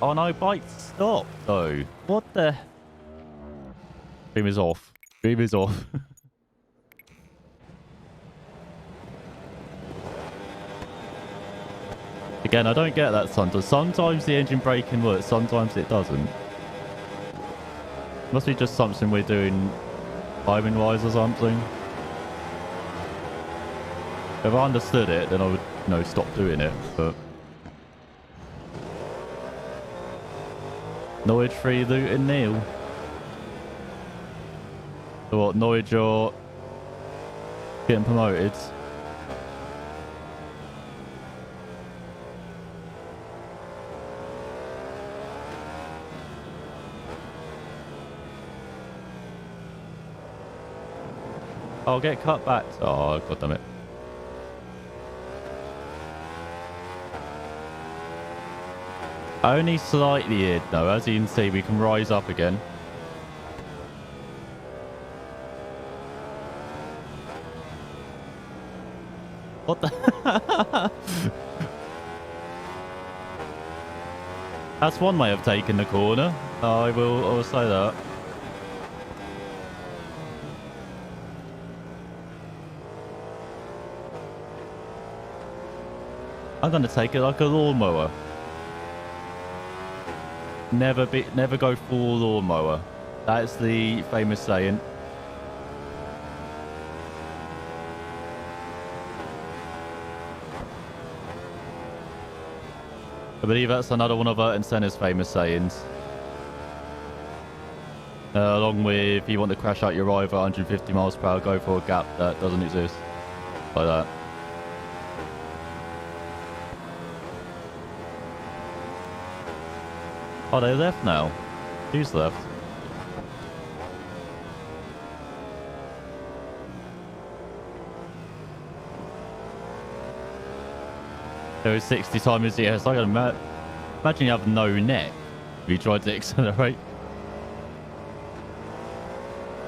Oh no, bike stop though. What the? Dream is off. Dream is off. Again, I don't get that sometimes. Sometimes the engine braking works, sometimes it doesn't. Must be just something we're doing timing wise or something. If I understood it, then I would, you know, stop doing it, but... Norwich 3, Luton nil. So what, Norwich are getting promoted? I'll get cut back. Oh, god damn it. Only slightly in though. As you can see, we can rise up again. What the? That's one way of taking the corner. I will say that. I'm gonna take it like a lawnmower. Never go full lawnmower. That's the famous saying. I believe that's another one of Ayrton Senna's famous sayings. Along with, if you want to crash out your rival at 150 miles per hour, go for a gap that doesn't exist. Like that. Oh, they left now. Who's left? There was 60 times the ES. I can imagine you have no neck if you tried to accelerate.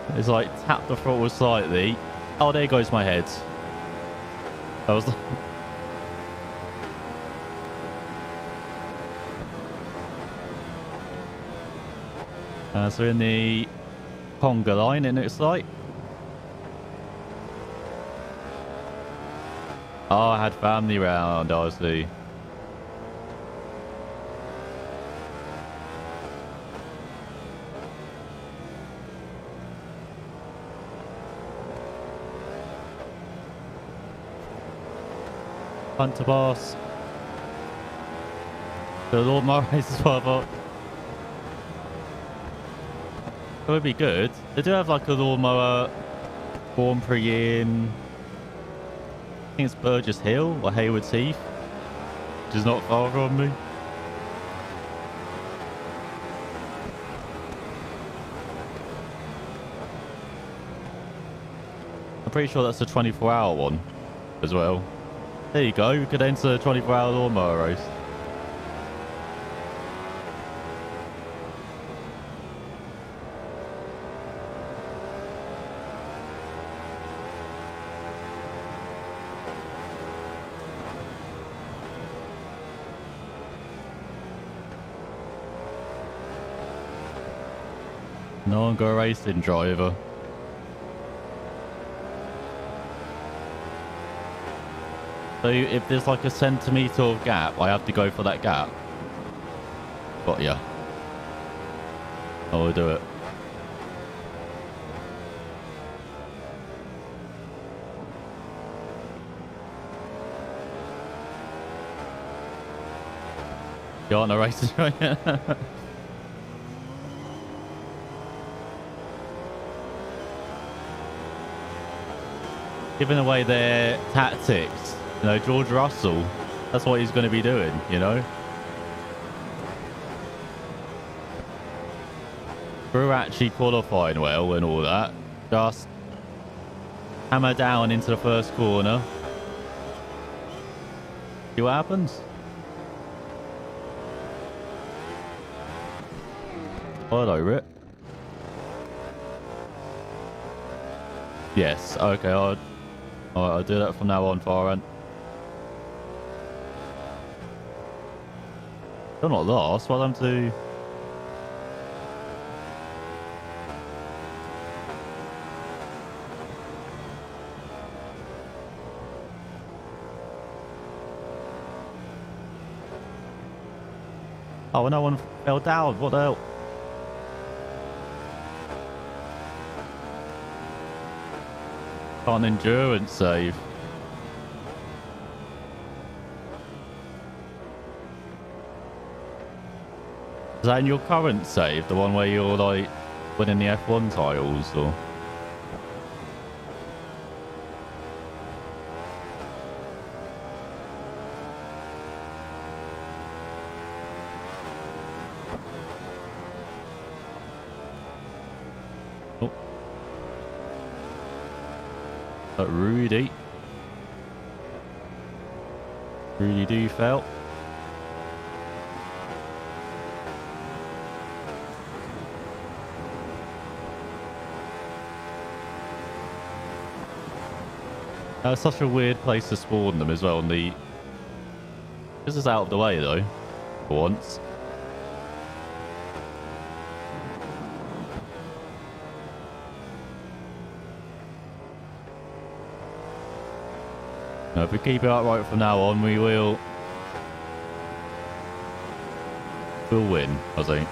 It's like tap the throttle slightly. Oh, there goes my head. That was. So we're in the conga line, it looks like. Oh, I had family round, I see. Hunt to pass. The Lord Morris as well, but it would be good. They do have like a lawnmower Grand Prix in, I think it's Burgess Hill or Haywards Heath, which is not far from me. I'm pretty sure that's a 24-hour one as well. There you go, you could enter a 24-hour lawnmower race. No longer a racing driver. So if there's like a centimetre of gap, I have to go for that gap. But yeah. I will do it. You aren't a racing driver. Giving away their tactics. You know, George Russell, that's what he's going to be doing, you know? We're actually qualifying well and all that. Just hammer down into the first corner. See what happens. Hello, Rip. Yes, okay, I'll do that from now on, Farhan. Still not lost, well, I'm to... Oh, no one fell down, what the hell? Can't endurance save. Is that in your current save? The one where you're like winning the F1 titles or? Oh. Rudy. Rudy do fell. It's such a weird place to spawn them as well. And this is out of the way though, for once. Now, if we keep it upright from now on, we'll win, I think.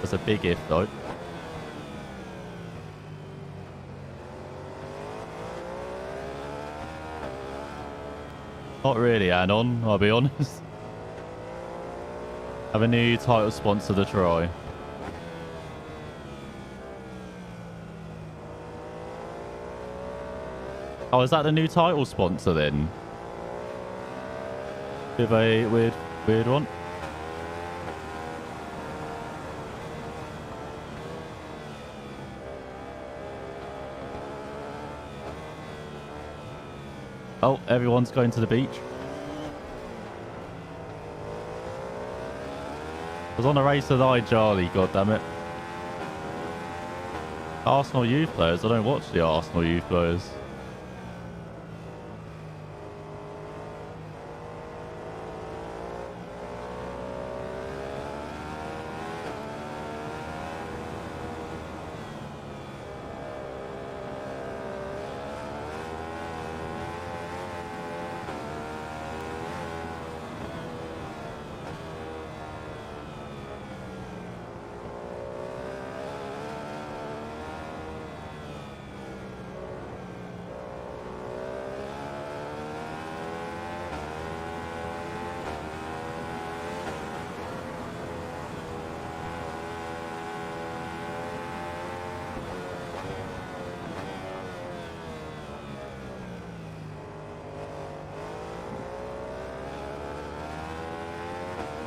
That's a big if though. Not really, Anon, I'll be honest. Have a new title sponsor to try. Oh, is that the new title sponsor then? Bit of a weird one. Oh, everyone's going to the beach. I was on a race with Charlie, goddammit. Arsenal youth players? I don't watch the Arsenal youth players.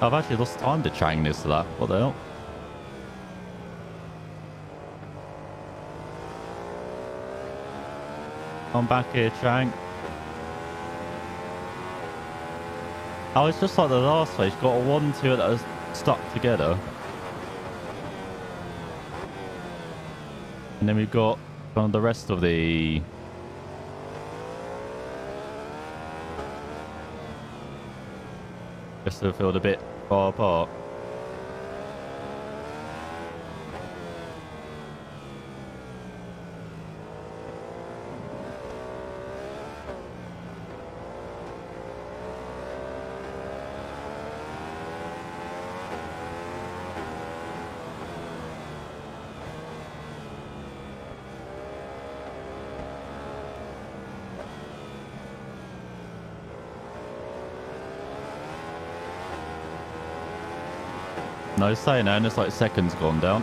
I've actually lost time to Chang this to that. What the hell? I'm back here, Chang. Oh, it's just like the last race. Got a 1-2 that was stuck together. And then we've got kind of the rest of the... Rest of the field a bit far apart. No, saying that, and it's like seconds gone down.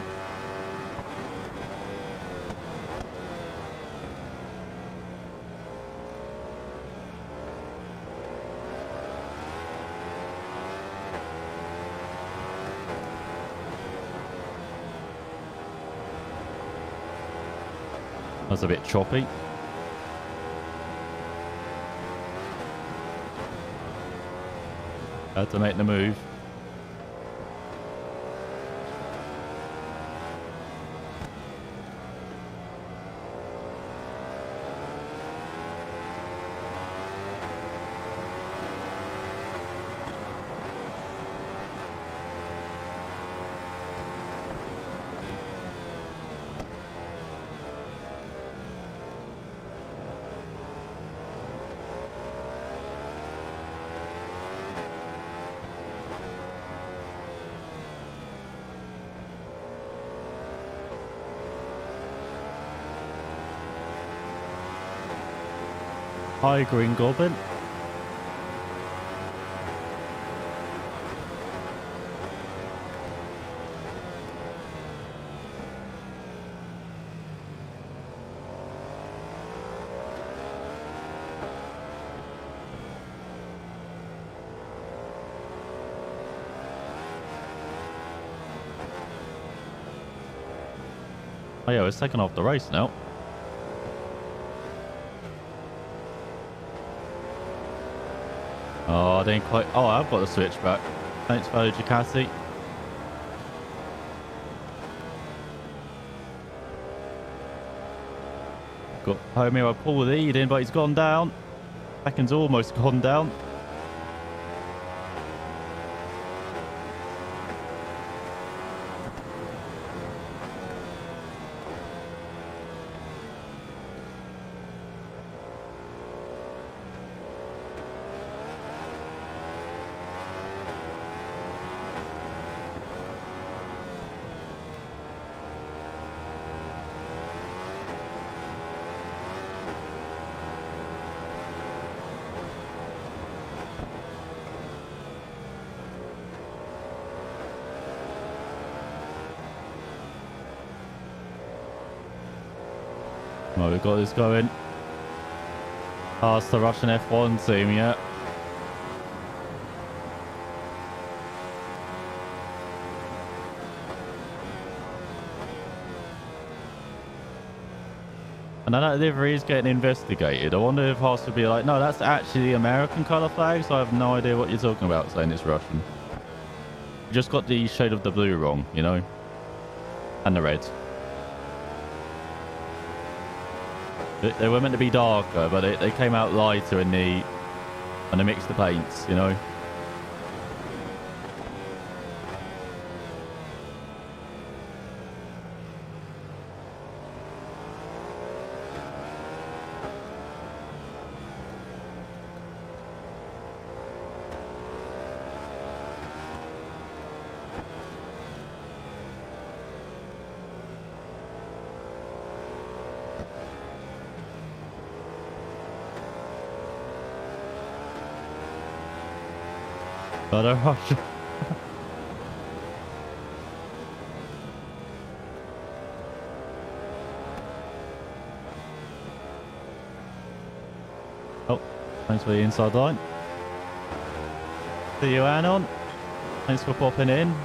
That's a bit choppy. Had to make the move. Hi, Green Goblin. Oh yeah, we're second off the race now. Oh, I didn't quite... Oh, I've got the switchback. Thanks, fellow Ducati. Got Homero Paul leading, but he's gone down. Seconds almost gone down. Well, we've got this going. Past the Russian F1 team, yeah. And I know the livery is getting investigated. I wonder if Haas would be like, no, that's actually the American colour flag, so I have no idea what you're talking about saying it's Russian. You just got the shade of the blue wrong, you know? And the red. They were meant to be darker, but they came out lighter in the... And they mixed the paints, you know? But a Russian... Oh, thanks for the inside line. See you, Anon. Thanks for popping in.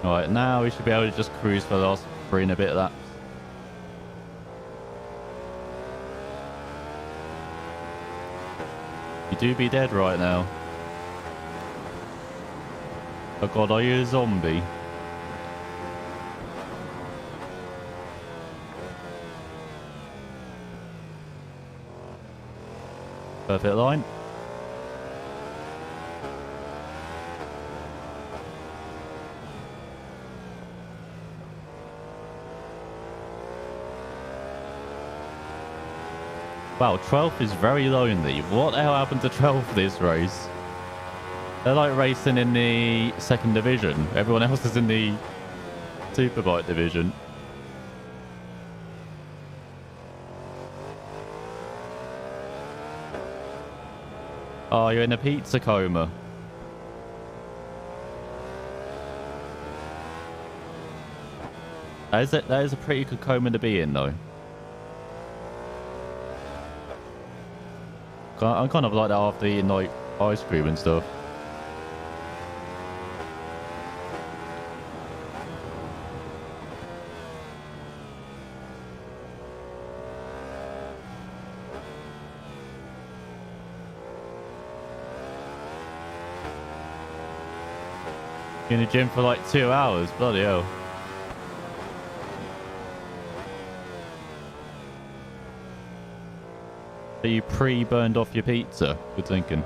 Alright, now we should be able to just cruise for the last 3 and a bit of that. You do be dead right now. Oh god, are you a zombie? Perfect line. Wow, 12th is very lonely. What the hell happened to 12th this race? They're like racing in the second division. Everyone else is in the Superbike division. Oh, you're in a pizza coma. That is a pretty good coma to be in, though. I'm kind of like that after eating like ice cream and stuff. In the gym for like 2 hours, bloody hell. So you pre-burned off your pizza? Good thinking.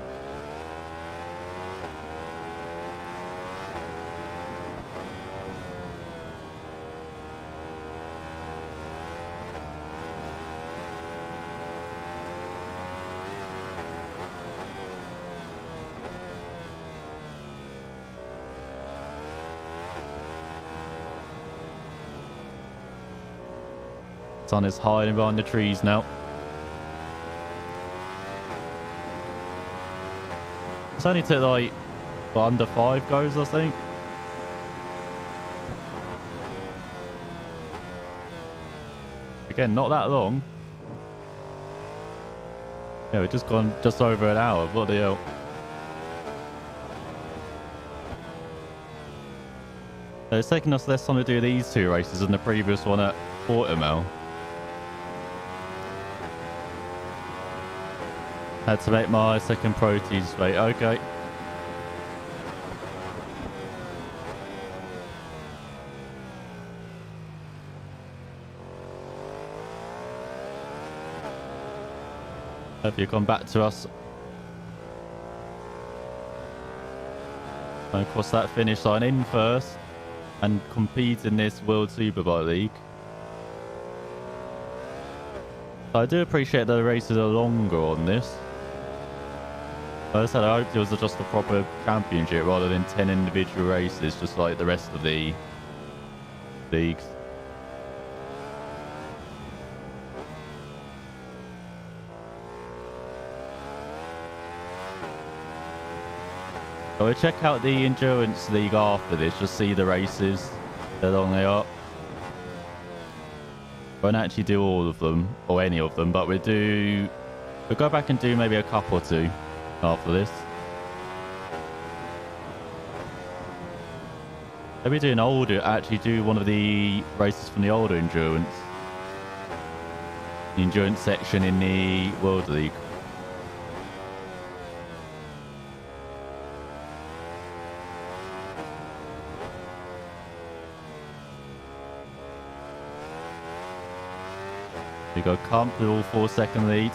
Sun is hiding behind the trees now. It's only took like under 5 goes, I think. Again, not that long. Yeah, we've just gone just over an hour. What the hell? It's taking us less time to do these 2 races than the previous one at Portimao. Had to make my second protein straight. Okay. Have you come back to us? And cross that finish line in first and compete in this World Superbike League. I do appreciate that the races are longer on this. As I said, I hoped it was just a proper championship rather than 10 individual races, just like the rest of the leagues. So we'll check out the Endurance League after this, just see the races, how long they are. Won't actually do all of them, or any of them, but we'll go back and do maybe a couple or 2 after this. Maybe actually do one of the races from the older Endurance. The Endurance section in the World League. We go comfortable 4-second lead.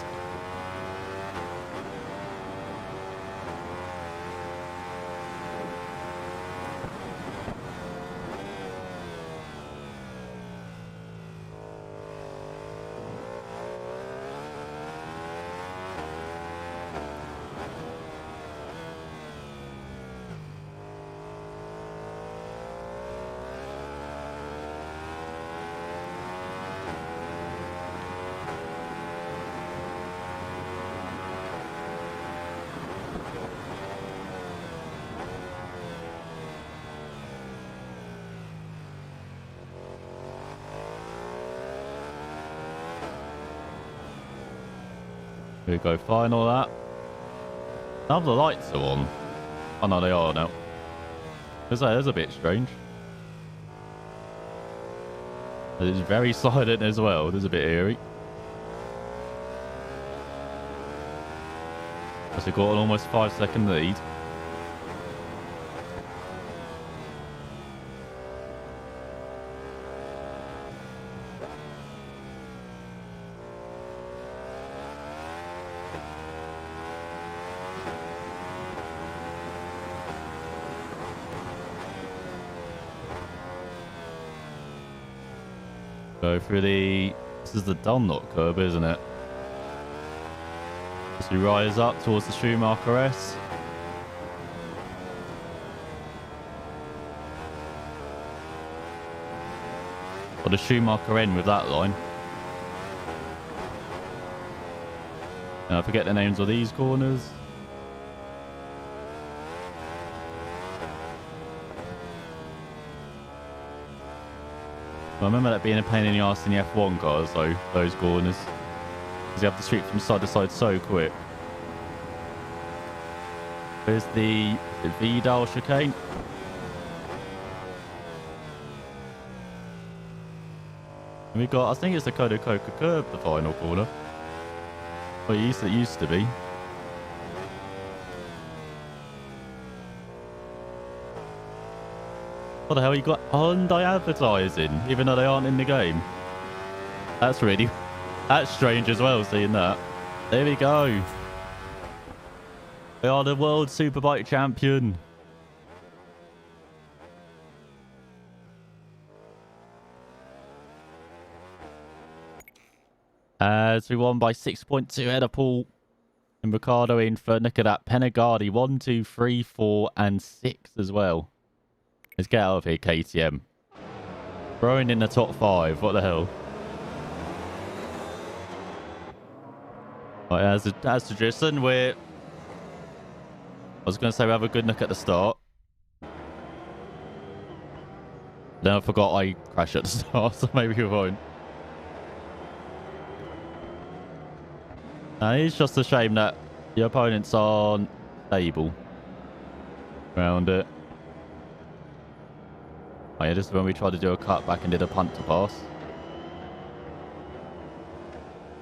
Here we go, final lap. Now the lights are on. Oh no, they are now. That's a bit strange. It's very silent as well. It's a bit eerie. So we've got an almost 5-second lead. Go through this is the Dunlop curve, isn't it? As we rise up towards the Schumacher S. Or the Schumacher N with that line. I forget the names of these corners. I remember that being a pain in the arse in the F1 cars, though, those corners. Because you have to sweep from side to side so quick. There's the Vidal chicane. And we got, I think it's the Coda Coca curb, the final corner. Well, it used to be. What the hell, you got Hyundai advertising, even though they aren't in the game? That's strange as well, seeing that. There we go. We are the World Superbike champion. As we won by 6.2 head of Paul and Ricardo in third. Look at that. Penegadi 1, 2, 3, 4, and 6 as well. Let's get out of here, KTM. Throwing in the top 5. What the hell? Right, as tradition, I was going to say we have a good look at the start. Then I forgot I crashed at the start, so maybe we won't. It's just a shame that the opponents aren't stable around it. Oh yeah, this is when we tried to do a cutback and did a punt to pass.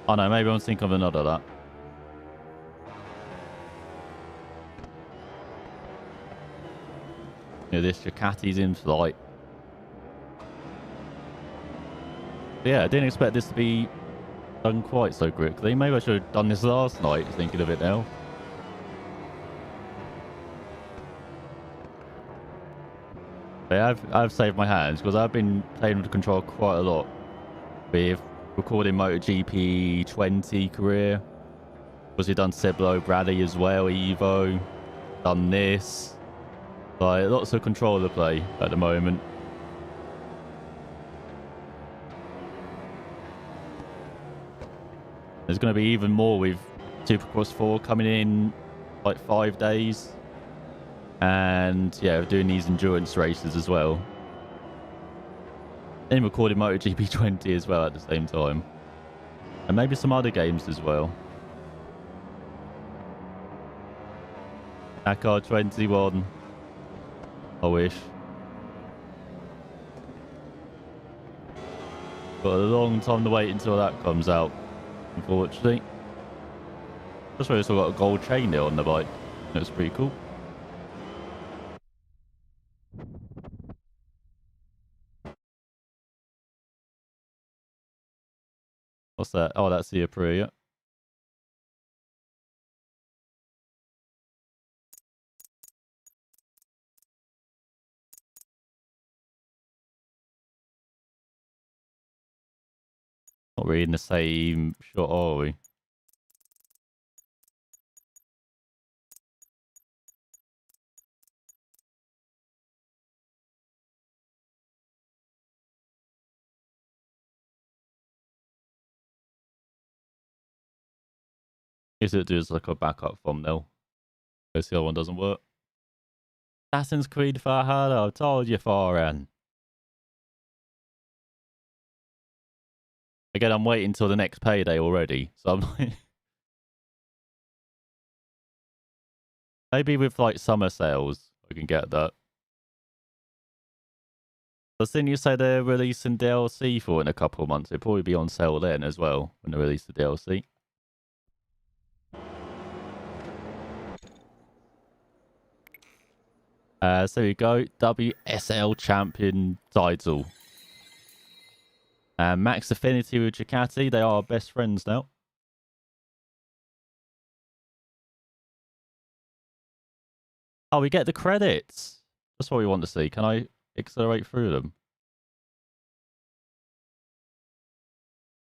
Oh no, maybe I'm thinking of another that. Yeah, this Ducati's in flight. But yeah, I didn't expect this to be done quite so quickly. Maybe I should have done this last night, thinking of it now. But I've saved my hands because I've been playing with the control quite a lot. With recording MotoGP 20 career. Because we've done Seblo, Bradley as well, Evo. Done this. Like, lots of controller play at the moment. There's going to be even more with Supercross 4 coming in like 5 days. And yeah, we're doing these endurance races as well. And recording MotoGP 20 as well at the same time. And maybe some other games as well. Dakar 21. I wish. Got a long time to wait until that comes out, unfortunately. That's why we still got a gold chain there on the bike. That's pretty cool. What's that? Oh, that's the Aprilia. Not really in the same shot, are we? Guess it does like a backup thumbnail. Guess the other one doesn't work. Assassin's Creed Valhalla, I told you, Faran. Again, I'm waiting till the next payday already, so I'm like... Maybe with like summer sales, I can get that. But then you say they're releasing DLC for in a couple of months. It'll probably be on sale then as well when they release the DLC. So there you go. WSL champion title. Max affinity with Ducati. They are best friends now. Oh, we get the credits. That's what we want to see. Can I accelerate through them?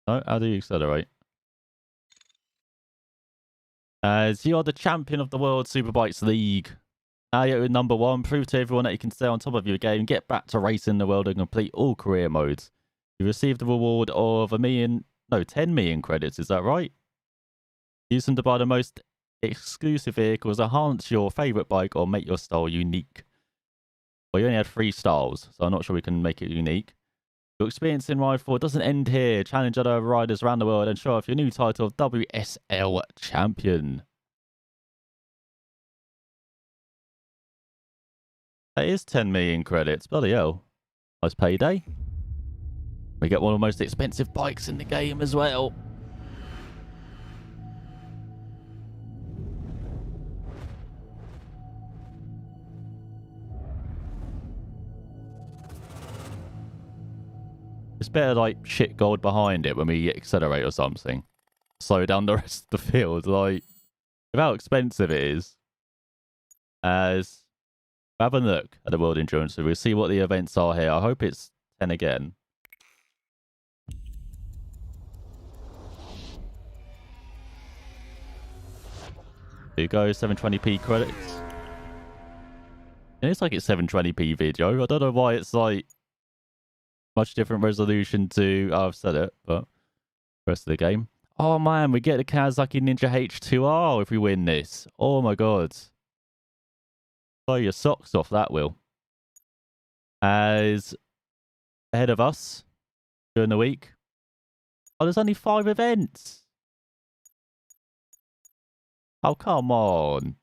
No? How do you accelerate? As you are the champion of the World Superbikes League. Now you're at number 1. Prove to everyone that you can stay on top of your game. Get back to racing the world and complete all career modes. You received the reward of 10 million credits. Is that right? Use them to buy the most exclusive vehicles, enhance your favourite bike, or make your style unique. Well, you only had 3 styles, so I'm not sure we can make it unique. Your experience in Ride 4 doesn't end here. Challenge other riders around the world and show off your new title of WSL Champion. That is 10 million credits. Bloody hell. Nice payday. We get one of the most expensive bikes in the game as well. It's better like shit gold behind it when we accelerate or something. Slow down the rest of the field. Like, with how expensive it is. As have a look at the World Endurance. So we'll see what the events are here. I hope it's 10 again. There you go, 720p credits. And it's like it's 720p video. I don't know why it's like much different resolution to I've said it, but the rest of the game. Oh man, we get the Kawasaki Ninja H2R if we win this. Oh my god. Blow your socks off, that will. As ahead of us during the week. Oh, there's only 5 events. Oh, come on.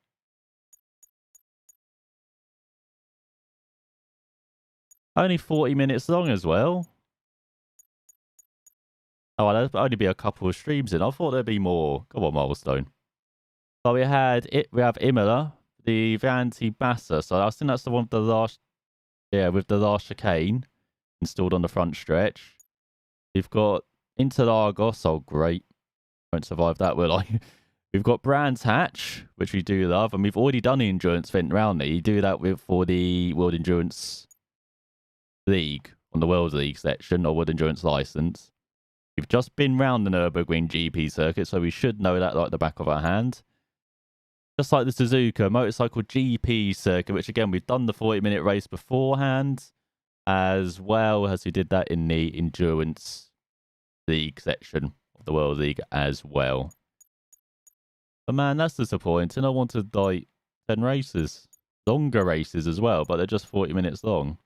Only 40 minutes long as well. Oh, well, there'll only be a couple of streams in. I thought there'd be more. Come on, Milestone. But we have Imola, the Vanti Bassa. So I think that's the one with the last, with the last chicane installed on the front stretch. We've got Interlagos. Oh, great. Won't survive that, will I? We've got Brands Hatch, which we do love, and we've already done the endurance event round there. You do that for the World Endurance League, on the World League section, or World Endurance License. We've just been round the Nürburgring GP circuit, so we should know that like the back of our hand. Just like the Suzuka Motorcycle GP circuit, which again, we've done the 40-minute race beforehand, as well as we did that in the Endurance League section of the World League as well. But man, that's disappointing. I wanted like 10 races. Longer races as well, but they're just 40 minutes long.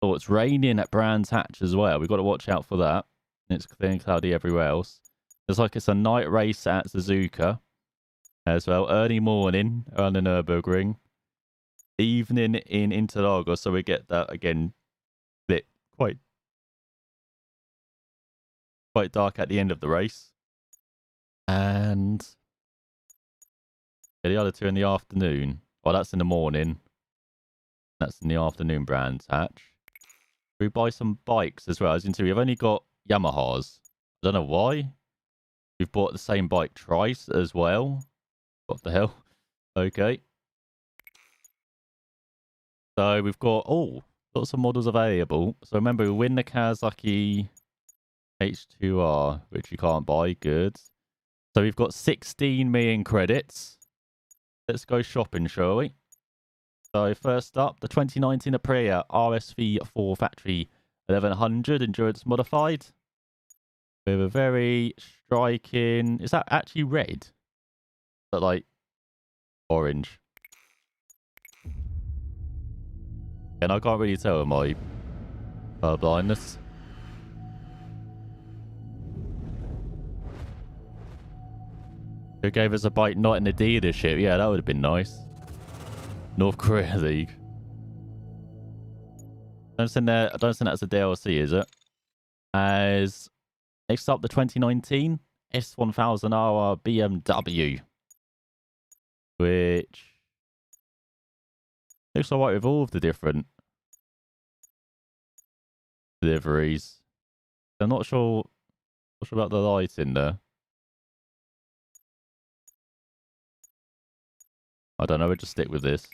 Oh, it's raining at Brands Hatch as well. We've got to watch out for that. It's clear and cloudy everywhere else. It's like it's a night race at Suzuka as well. Early morning around the Nürburgring. Evening in Interlagos, so we get that again lit quite dark at the end of the race. And the other 2 in the afternoon. Well, that's in the morning. That's in the afternoon, Brands Hatch. We buy some bikes as well. As you can see, we've only got Yamahas. I don't know why. We've bought the same bike twice as well. What the hell? Okay. So we've got, lots of models available. So remember, we win the Kawasaki H2R, which you can't buy. Good. So we've got 16 million credits. Let's go shopping, shall we? So first up, the 2019 Aprilia RSV4 Factory 1100 Endurance Modified. With a very striking... Is that actually red? But like orange. And I can't really tell with my blindness. Who gave us a bike not in the dealership? Yeah, that would have been nice. North Korea League. I don't think that's a DLC, is it? As next up, the 2019 S1000R BMW, which looks alright with all of the different deliveries. I'm not sure about the light in there. I don't know, we'll just stick with this.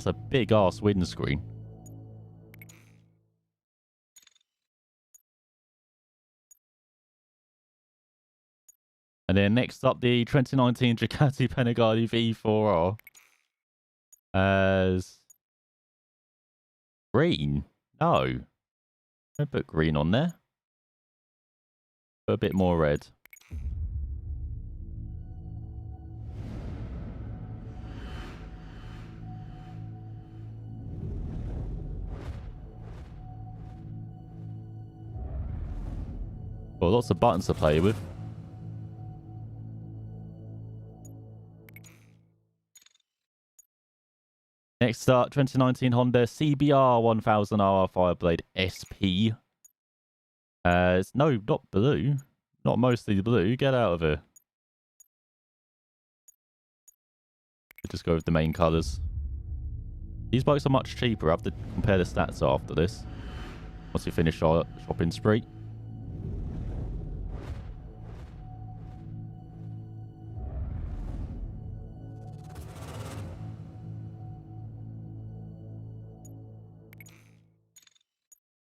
a big ass windscreen. And then next up, the 2019 Ducati Panigale V4R as green. No, don't put green on there. Put a bit more red. Well, lots of buttons to play with. Next up, 2019 Honda CBR 1000R Fireblade SP. No, not blue. Not mostly blue. Get out of here. Just go with the main colours. These bikes are much cheaper. I have to compare the stats after this. Once we finish our shopping spree.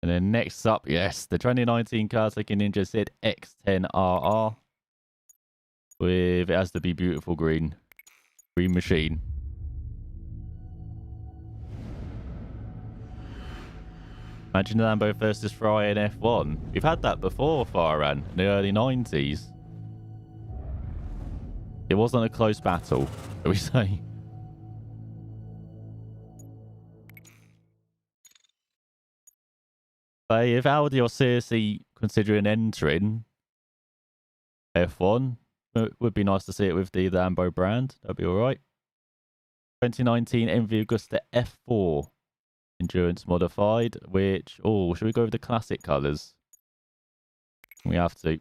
And then next up, yes, the 2019 Kawasaki Ninja Sid X10RR. With, it has to be beautiful green. Green machine. Imagine Lambo versus Ferrari in F1. We've had that before, Farhan, in the early 90s. It wasn't a close battle, shall we say. But if Audi are seriously considering entering F1, it would be nice to see it with the Lambo brand. That'd be alright. 2019 MV Agusta F4 Endurance Modified, which, oh, should we go with the classic colours? We have to.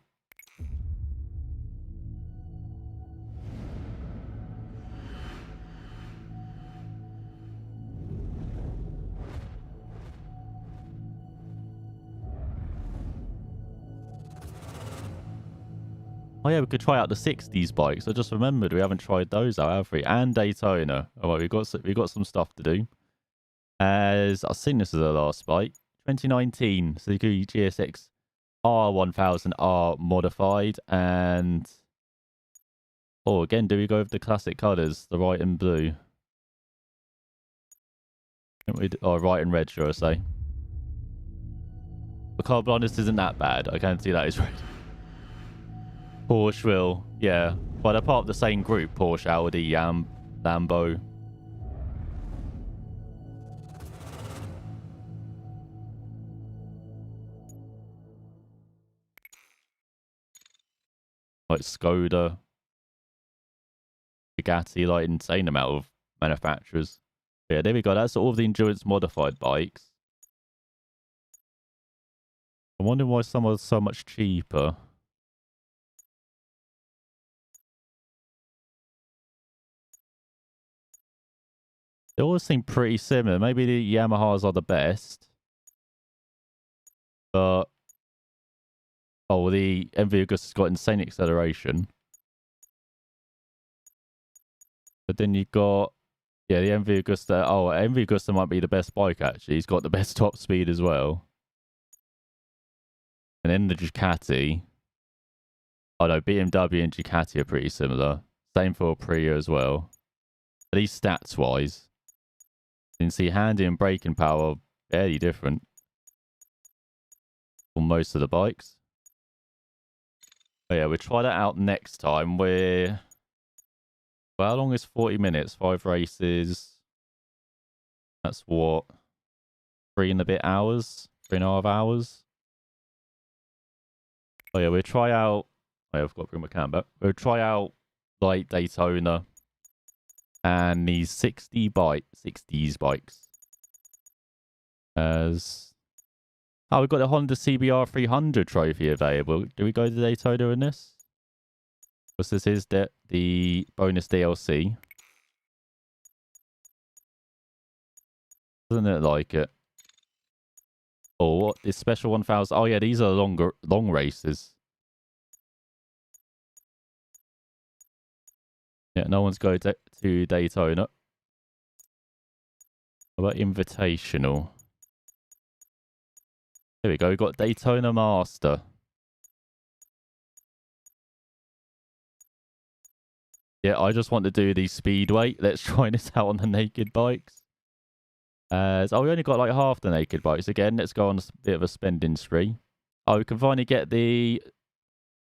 Oh yeah, we could try out the 60s bikes. I just remembered we haven't tried those out, have we? And Daytona. Oh well, we've got some stuff to do. As I think this is the last bike. 2019 Suzuki GSX R1000R modified, and oh, again, do we go with the classic colours, the white and blue? Oh, white and red, should I say? The car blindness isn't that bad. I can see that is red. Porsche will, yeah. But they're part of the same group. Porsche, Audi, Lambo. Like Skoda. Bugatti, like insane amount of manufacturers. Yeah, there we go. That's all of the endurance modified bikes. I'm wondering why some are so much cheaper. They all seem pretty similar. Maybe the Yamahas are the best. But oh, the MV Agusta's got insane acceleration. But then you've got, yeah, the MV Agusta. Oh, MV Agusta might be the best bike, actually. He's got the best top speed as well. And then the Ducati. Oh no, BMW and Ducati are pretty similar. Same for Aprilia as well. At least stats-wise. You can see handling and braking power are fairly different for most of the bikes. But yeah, we'll try that out next time. Well, how long is 40 minutes? 5 races. That's what? 3 and a bit hours? 3.5 hours? Oh yeah, we'll try out... Oh, yeah, I've got to bring my cam back. We'll try out like Daytona and these 60s bikes. As... Oh, we've got the Honda CBR 300 trophy available. Do we go to Daytona in this? Because this is the bonus DLC. Doesn't it like it? Oh, what? This special 1000. Oh, yeah, these are long races. Yeah, no one's going to Daytona. What about Invitational? There we go. We've got Daytona Master. Yeah, I just want to do the Speedway. Let's try this out on the naked bikes. So we only got like half the naked bikes. Again, let's go on a bit of a spending spree. Oh, we can finally get the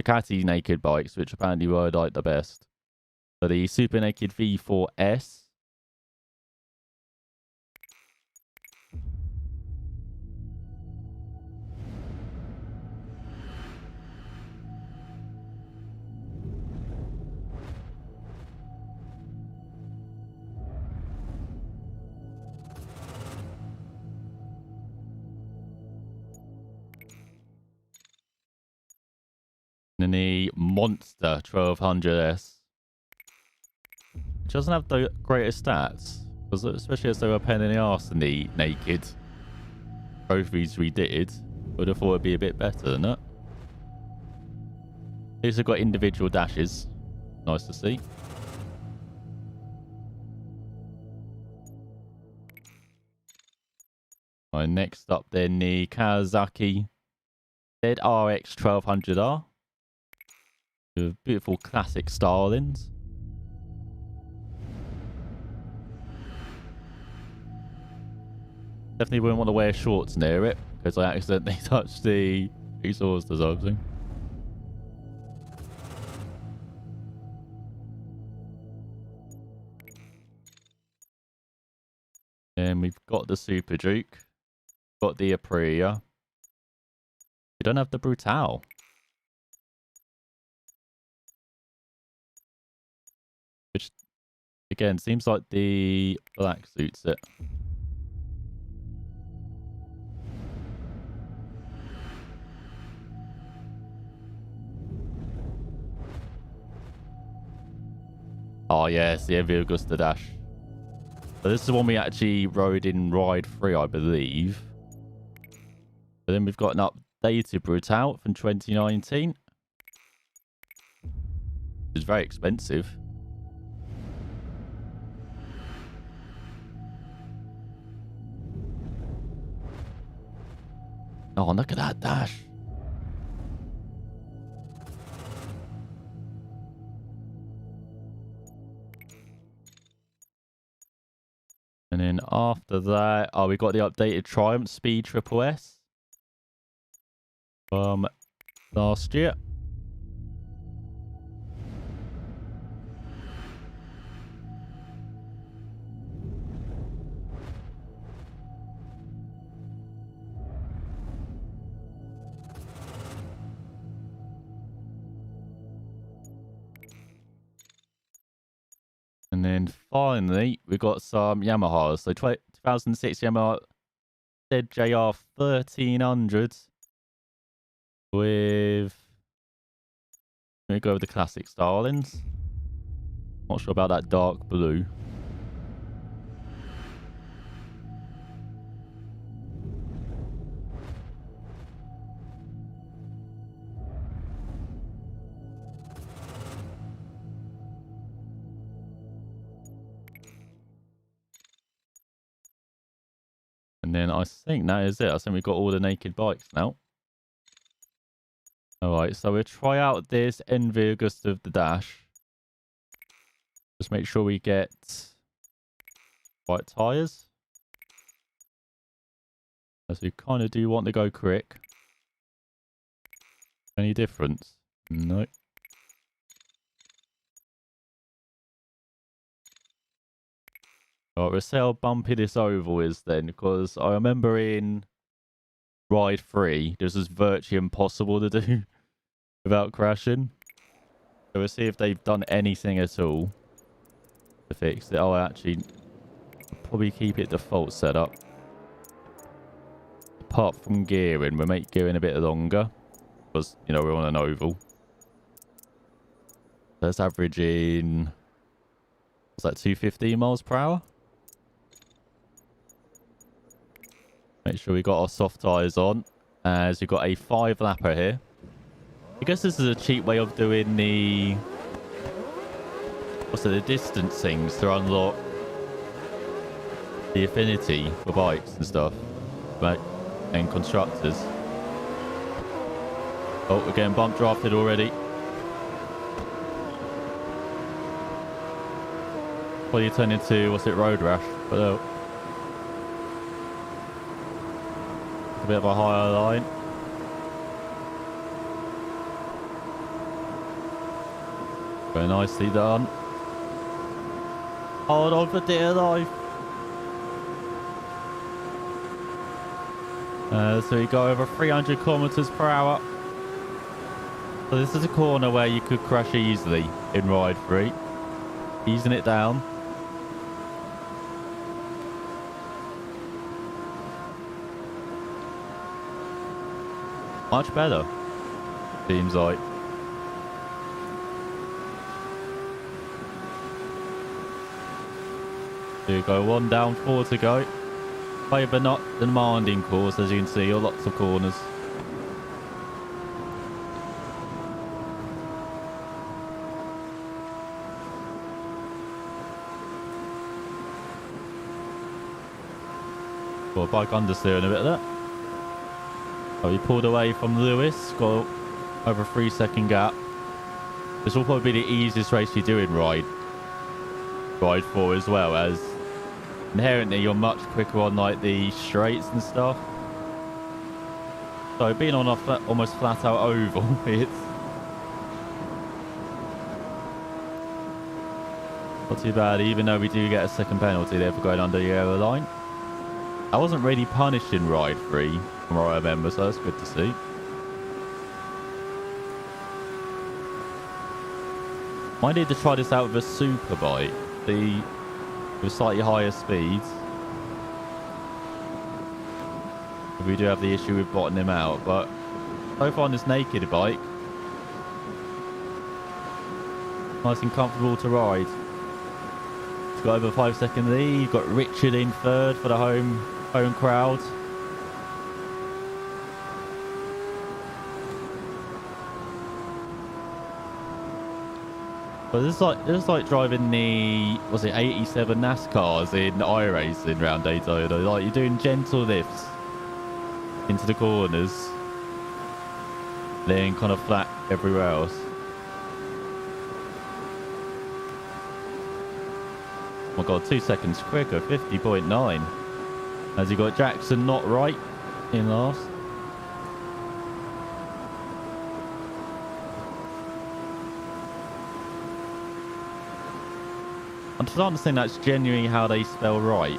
Ducati naked bikes, which apparently were like the best. So the Super Naked V4S. And the Monster 1200S. Which doesn't have the greatest stats. Because especially as they were a pain in the arse in the naked trophies we did. Would have thought it'd be a bit better than that. These have got individual dashes. Nice to see. Right, next up then the Kawasaki ZRX 1200R. With beautiful classic stylings. Definitely wouldn't want to wear shorts near it because I accidentally touched the exhaust or something. And we've got the Super Duke. Got the Aprilia. We don't have the Brutal. Which, again, seems like the black suits it. Oh, yes, the Envy Augusta Dash. So this is the one we actually rode in Ride 3, I believe. But then we've got an updated Brutal from 2019. It's very expensive. Oh, look at that dash. And then after that, oh, we got the updated Triumph Speed Triple S from last year. And then finally, we got some Yamahas. So 2006 Yamaha ZJR 1300 with... Let me go with the classic stylings. Not sure about that dark blue. And then I think that is it. I think we've got all the naked bikes now. Alright, so we'll try out this Envy Augusta of the Dash. Just make sure we get white tyres. As we kind of do want to go quick. Any difference? No. Alright, we'll see how bumpy this oval is then, because I remember in Ride 3, this was virtually impossible to do without crashing. So we'll see if they've done anything at all to fix it. Oh, actually, I'll probably keep it default setup. Apart from gearing, we'll make gearing a bit longer, because, you know, we're on an oval. So it's averaging, what's that, 215 miles per hour? Make sure we got our soft tyres on, as we've got a 5-lapper here. I guess this is a cheap way of doing the... What's it, the distance things to unlock the affinity for bikes and stuff, right? And constructors. Oh, we're getting bump drafted already. Well, you turn into, what's it, road rash? But a bit of a higher line. Very nicely done. Hold on for dear life. So we go over 300 kilometers per hour. So this is a corner where you could crash easily in Ride 3. Easing it down. Much better, seems like. Here we go, 1 down, 4 to go. High but not demanding course, as you can see, lots of corners. Well, bike understeering a bit there. Oh, he pulled away from Lewis, got over a 3-second gap. This will probably be the easiest race you do in Ride 4 as well, as inherently you're much quicker on like the straights and stuff. So being on a almost flat out oval, it's not too bad, even though we do get a second penalty there for going under the yellow line. I wasn't really punished in Ride 3 from what I remember, so that's good to see. Might need to try this out with a Superbike, with slightly higher speeds. We do have the issue with bottoming him out, but so far on this naked bike, nice and comfortable to ride. It's got over a 5-second lead. You've got Richard in third for the home crowd. But this is like driving the, was it 87 NASCARs in iRacing round Daytona. Like, you're doing gentle lifts into the corners, then kind of flat everywhere else. Oh my god, 2 seconds quicker, 50.9. As you got Jackson not right in last. I'm starting to think that's genuinely how they spell right.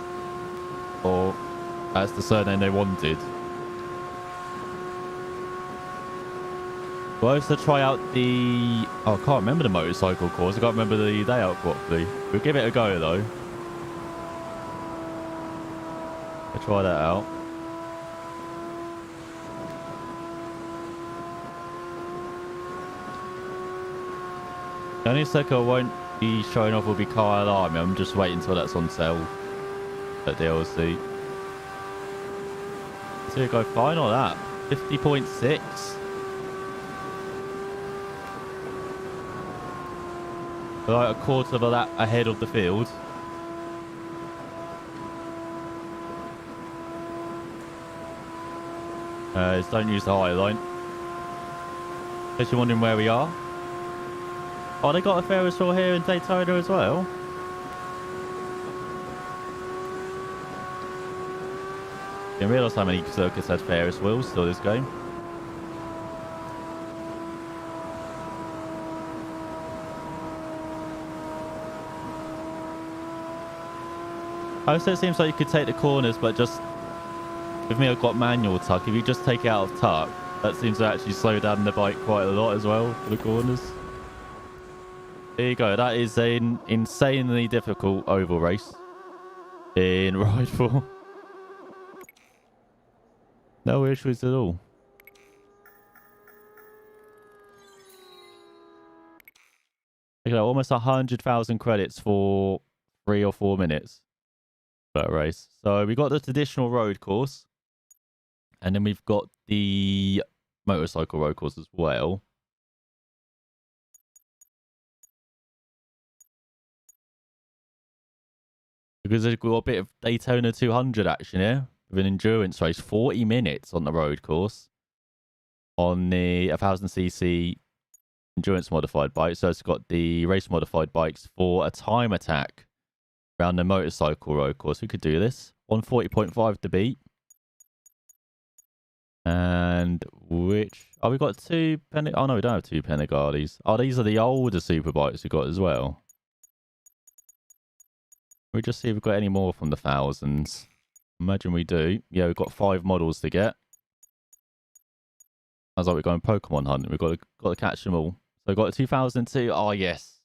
Or that's the surname they wanted. We'll also try out the... Oh, I can't remember the motorcycle course. I can't remember the layout properly. We'll give it a go though. We'll try that out. The only circle I won't be showing off will be Kyle Army. I'm just waiting until that's on sale at DLC. So you go final that. 50.6. Like a quarter of a lap ahead of the field. Just don't use the high line. In case you're wondering where we are. Oh, they got a Ferris wheel here in Daytona as well. Didn't realise how many circuits had Ferris wheels still this game. Also, it seems like you could take the corners, but just with me, I've got manual tuck. If you just take it out of tuck, that seems to actually slow down the bike quite a lot as well for the corners. There you go. That is an insanely difficult oval race in Ride 4. No issues at all. Look at that, almost 100,000 credits for 3 or 4 minutes. That race. So we got the traditional road course, and then we've got the motorcycle road course as well. Because we've got a bit of Daytona 200 action here with an endurance race, 40 minutes on the road course on the 1000cc endurance modified bike. So it's got the race modified bikes for a time attack around the motorcycle road course. We could do this. 140.5 to beat. And which... Oh, we got two... Oh, no, we don't have two Panigales. Oh, these are the older Superbikes we got as well. We'll just see if we've got any more from the thousands. Imagine we do. Yeah, we've got 5 models to get. Sounds like we're going Pokemon hunting. We've got to catch them all. So we've got a 2002. Oh, yes.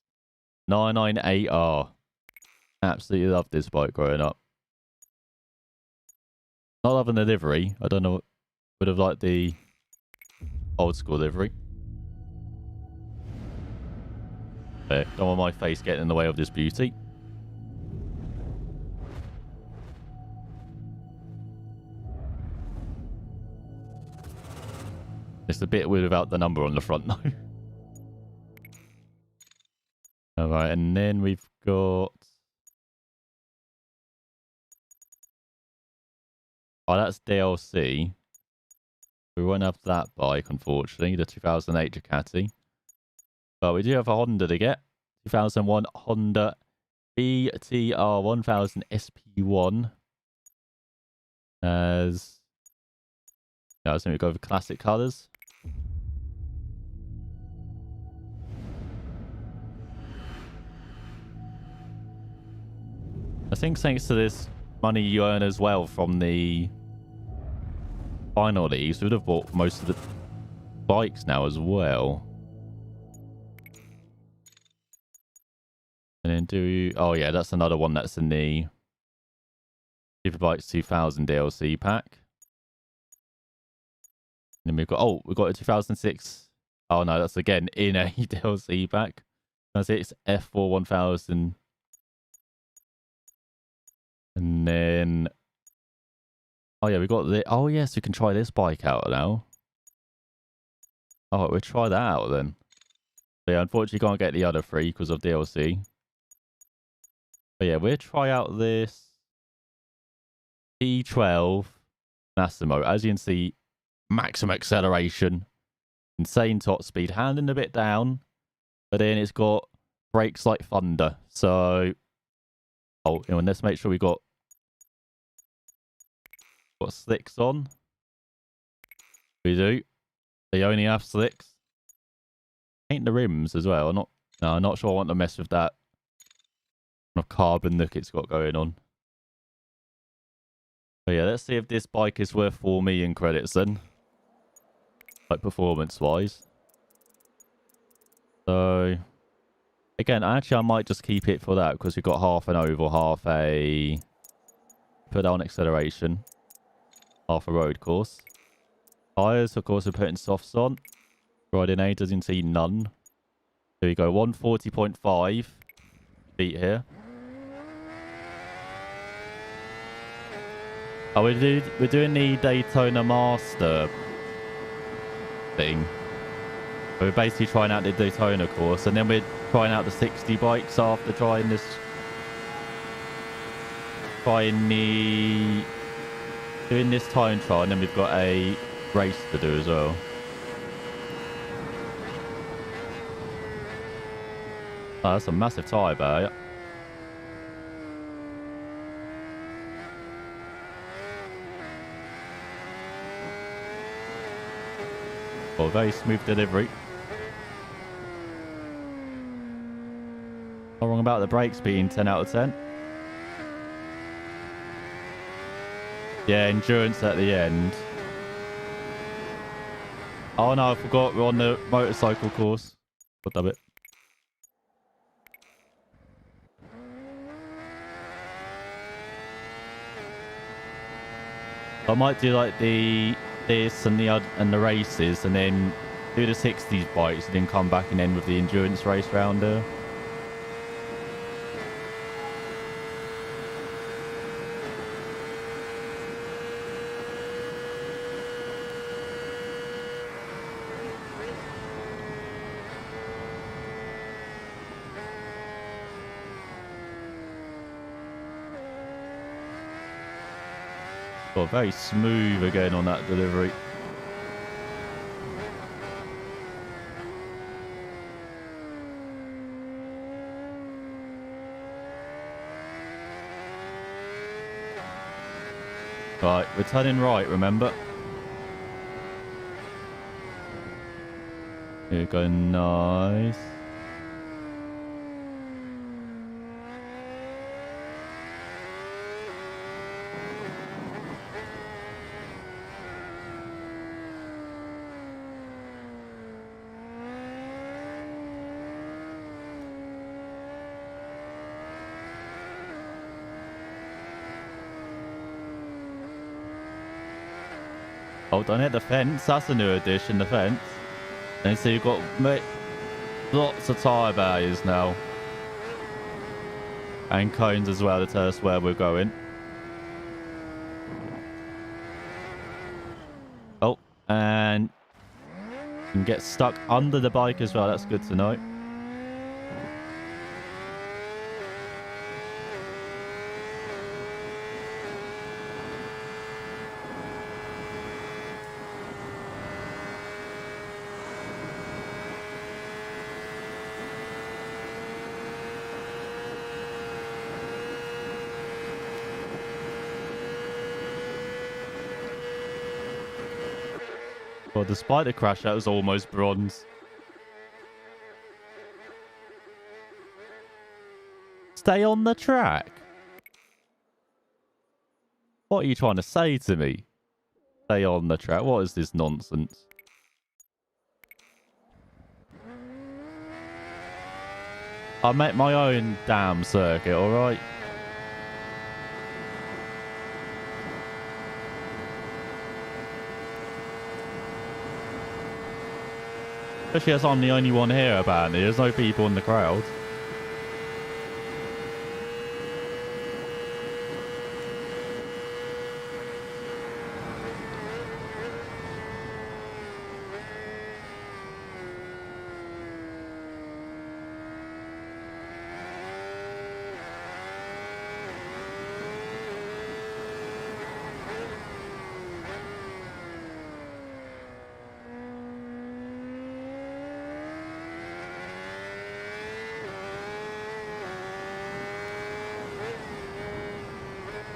998R. Absolutely loved this bike growing up. Not loving the livery. I don't know. Would have liked the old school livery. But don't want my face getting in the way of this beauty. It's a bit weird without the number on the front though. Alright, and then we've got... Oh, that's DLC. We won't have that bike, unfortunately, the 2008 Ducati. But we do have a Honda to get. 2001 Honda BTR 1000 SP1. As... Yeah, I think we go with classic colours. I think thanks to this money you earn as well from the final leagues, we would have bought most of the bikes now as well. And then do... Oh yeah, that's another one that's in the Superbikes 2000 DLC pack. And then we've got... Oh, we've got a 2006... Oh no, that's again in a DLC pack. That's it, it's F4 1000... And then... Oh, yeah, we got the... Oh, yes, we can try this bike out now. Oh, we'll try that out then. But yeah, unfortunately, can't get the other 3 because of DLC. But yeah, we'll try out this T12 Massimo. As you can see, maximum acceleration. Insane top speed. Handing a bit down. But then it's got brakes like thunder. So... Oh, and let's make sure we got slicks on. We do. They only have slicks. Paint the rims as well. No, I'm not sure I want to mess with that kind of carbon look it's got going on. But yeah, let's see if this bike is worth 4 million credits then. Like performance-wise. So... Again, actually, I might just keep it for that because we've got half an oval, half a put down acceleration, half a road course. Tyres, of course, we're putting softs on. Riding A doesn't see none. There we go, 140.5 feet here. Oh, we're doing the Daytona Master thing. We're basically trying out the Daytona course, and then we're trying out the 60 bikes after trying this. Doing this time trial, and then we've got a race to do as well. Oh, that's a massive tyre barrier. Oh, very smooth delivery. Not wrong about the brakes being 10 out of 10. Yeah, endurance at the end. Oh no, I forgot we're on the motorcycle course. God damn it. I might do like this and the races, and then do the 60s bikes, and then come back and end with the endurance race rounder. Oh, very smooth again on that delivery. Right, we're turning right, remember? Here we go, nice. Oh, don't hit the fence. That's a new addition, the fence. And so you've got lots of tyre barriers now. And cones as well to tell us where we're going. Oh, and you can get stuck under the bike as well. That's good to know. Well, despite the crash, that was almost bronze. Stay on the track. What are you trying to say to me? Stay on the track. What is this nonsense? I make my own damn circuit, alright? Especially as I'm the only one here, apparently. There's no people in the crowd.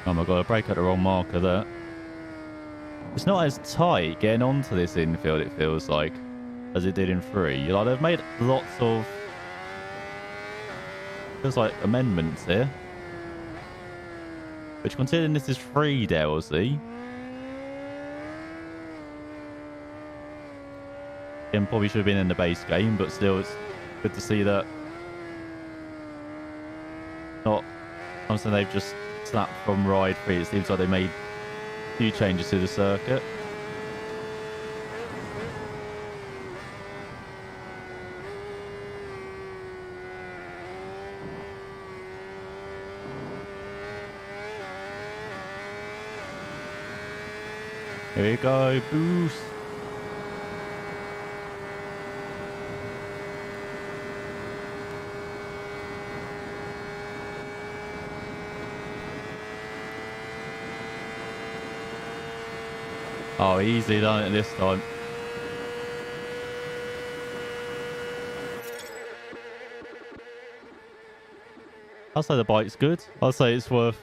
Oh my god, I break at the wrong marker there. It's not as tight getting onto this infield, it feels like, as it did in 3. Like, they've made lots of... feels like amendments here. Which, considering this is free DLC... and probably should have been in the base game, but still, it's good to see that... not something they've just snapped from Ride 3. It seems like they made a few changes to the circuit. Here we go, boost. Oh, easy done it this time. I'll say the bike's good. I'll say it's worth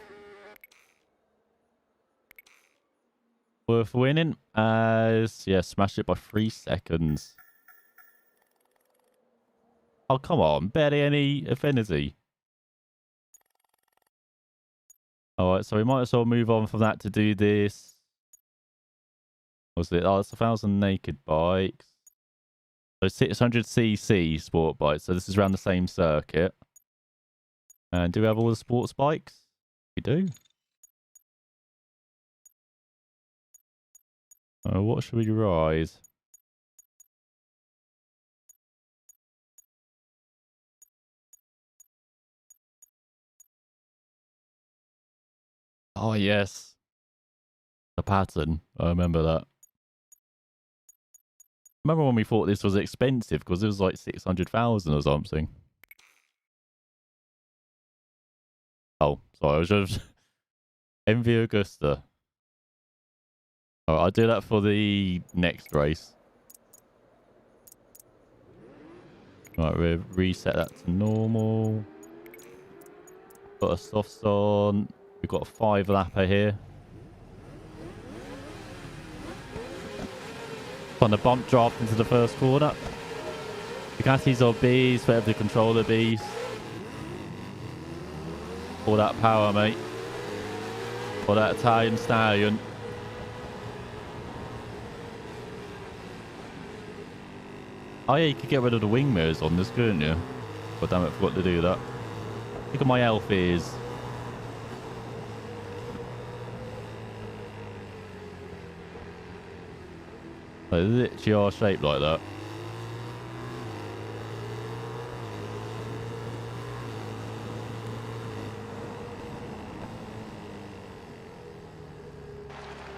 winning. As yeah, smash it by 3 seconds. Oh come on, barely any affinity. Alright, so we might as well move on from that to do this. What's it? Oh, it's 1,000 naked bikes. So 600cc sport bikes. So this is around the same circuit. And do we have all the sports bikes? We do. What should we ride? Oh, yes. The pattern. I remember that. Remember when we thought this was expensive because it was like 600,000 or something. Oh, sorry, I was just... MV Augusta. All right, I'll do that for the next race. All right, we'll reset that to normal. Got a softs on. We've got a 5 lapper here. On the bump draft into the first corner. Bugattis are bees, whatever the controller bees. All that power, mate. All that Italian stallion. Oh yeah, you could get rid of the wing mirrors on this, couldn't you? God damn it, I forgot to do that. Look at my elf ears. They literally are shaped like that.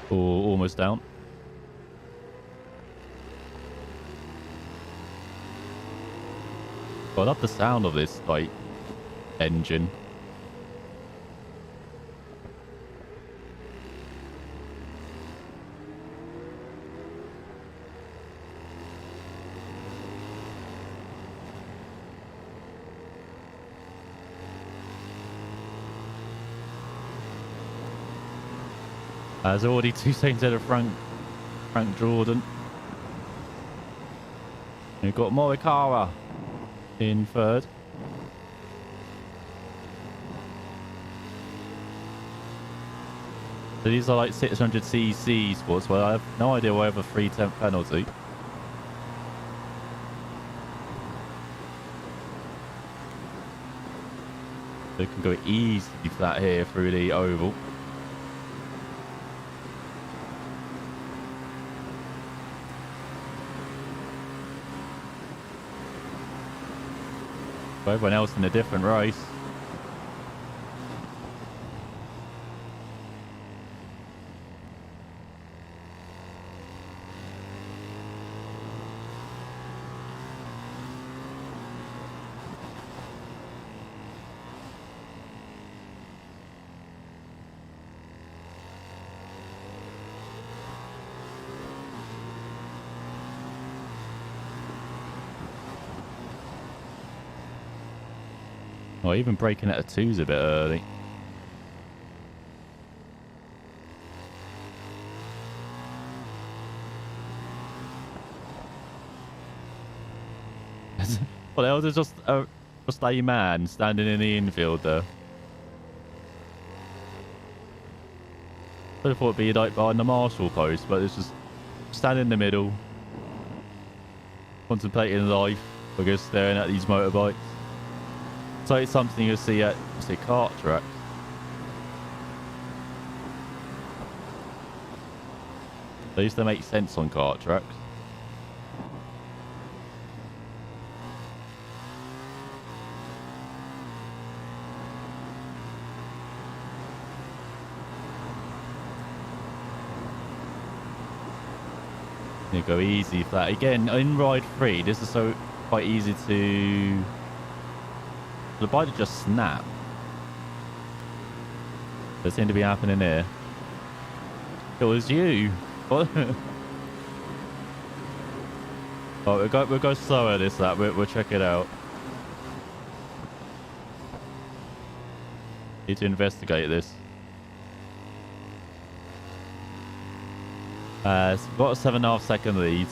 Oh, almost down. I love the sound of this, like, engine. There's already 2 seconds ahead of Frank Jordan. We've got Morikawa in third. So these are like 600cc sports, but I have no idea why I have a 3/10 penalty. They can go easily flat here through the oval. But everyone else in a different race. Or even breaking at a 2's a bit early. Well, there's just a man standing in the infield there. I thought it'd be like behind the marshal post, but it's just standing in the middle, contemplating life, or just staring at these motorbikes. So it's something you'll see at, say, kart tracks. They used to make sense on kart tracks. You go easy flat. Again, in ride 3, this is so quite easy to... The bike to just snap. That seemed to be happening here. It was you. What? Oh, we'll go slower this lap. We'll check it out. Need to investigate this. So we've got a 7.5 second lead.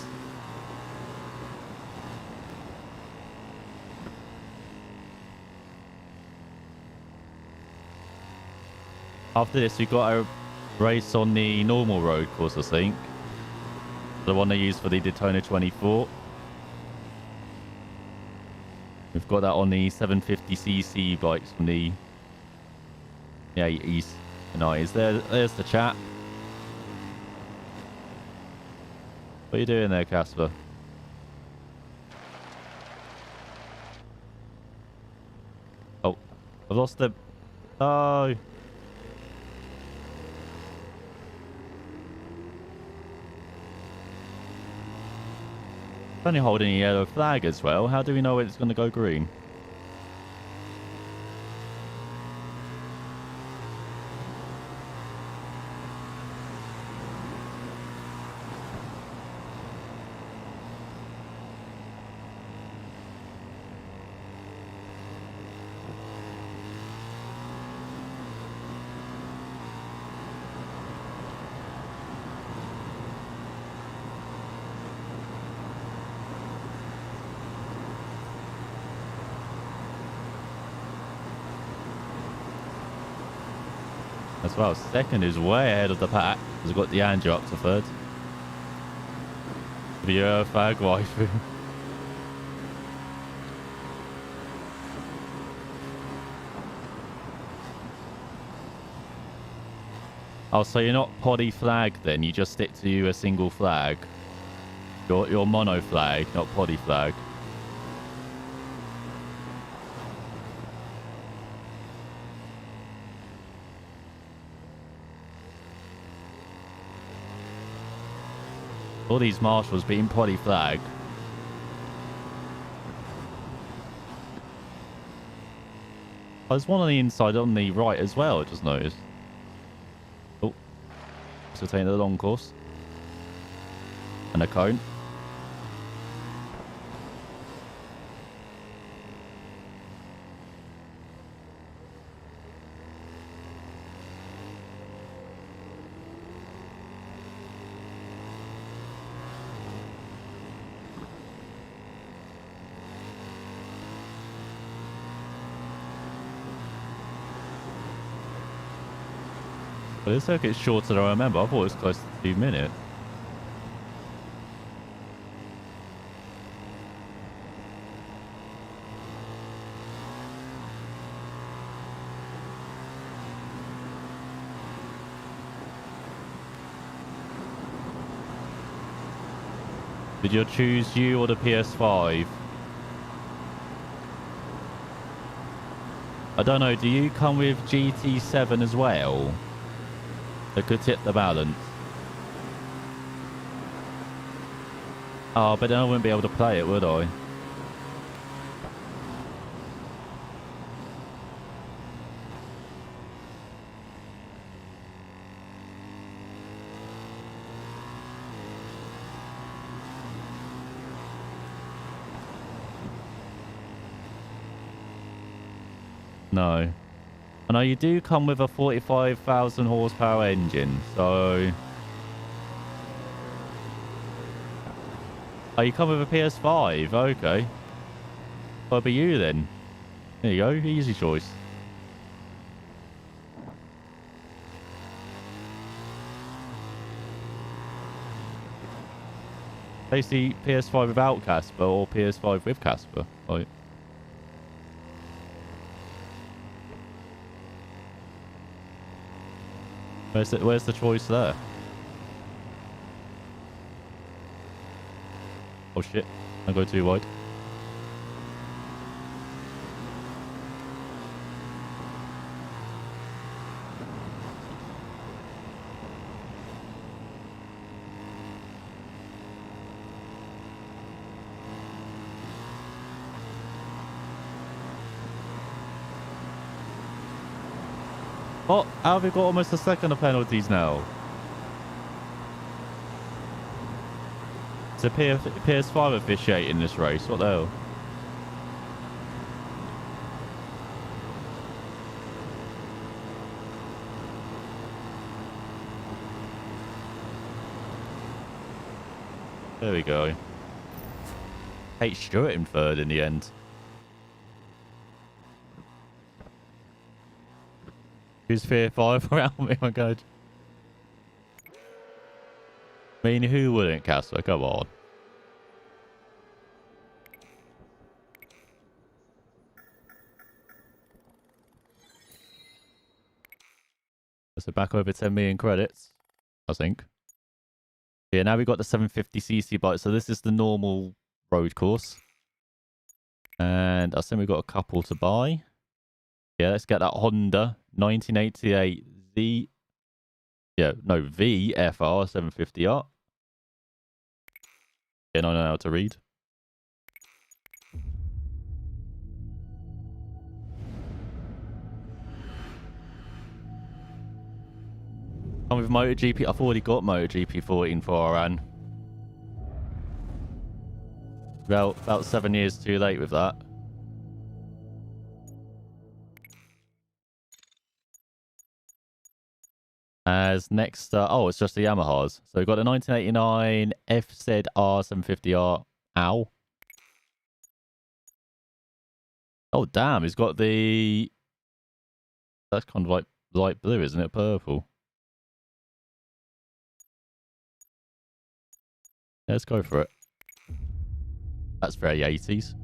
After this, we've got a race on the normal road course, I think. The one they use for the Daytona 24. We've got that on the 750cc bikes from the 80s and 90s. There's the chat. What are you doing there, Casper? Oh, I've lost the... Oh. It's only holding a yellow flag as well. How do we know it's going to go green? As well. Second is way ahead of the pack. He's got the Andrew up to third. The fag waifu. Oh, so you're not poddy flag then? You just stick to a single flag? Your mono flag, not poddy flag. All these marshals being poddy flag. There's one on the inside on the right as well, I just noticed. Oh. So taking the long course. And a cone. But this circuit's shorter than I remember. I thought it was close to 2 minutes. Did you choose you or the PS5? I don't know. Do you come with GT7 as well? That could tip the balance. Oh, but then I wouldn't be able to play it, would I? No. I know you do come with a 45,000 horsepower engine, so... Oh, you come with a PS5? Okay. Well, it'll be you then. There you go, easy choice. Basically, PS5 without Casper or PS5 with Casper. Right. Where's the choice there? Oh shit, I go too wide. What? How have we got almost a second of penalties now? It's a PS5 officiating this race. What the hell? There we go. Kate Stewart in third in the end. Who's Fear 5 around me? Oh my god. I mean, who wouldn't, Casper? Come on. So back over 10 million credits, I think. Yeah, now we've got the 750cc bike. So this is the normal road course. And I think we've got a couple to buy. Yeah, let's get that Honda 1988 VFR 750R. Yeah, I don't know how to read. I'm with MotoGP. I've already got MotoGP 14 for Aran. About 7 years too late with that. As next, oh, it's just the Yamahas. So we've got a 1989 FZR 750R. Ow. Oh, damn. He's got the... That's kind of like light blue, isn't it? Purple. Let's go for it. That's very 80s.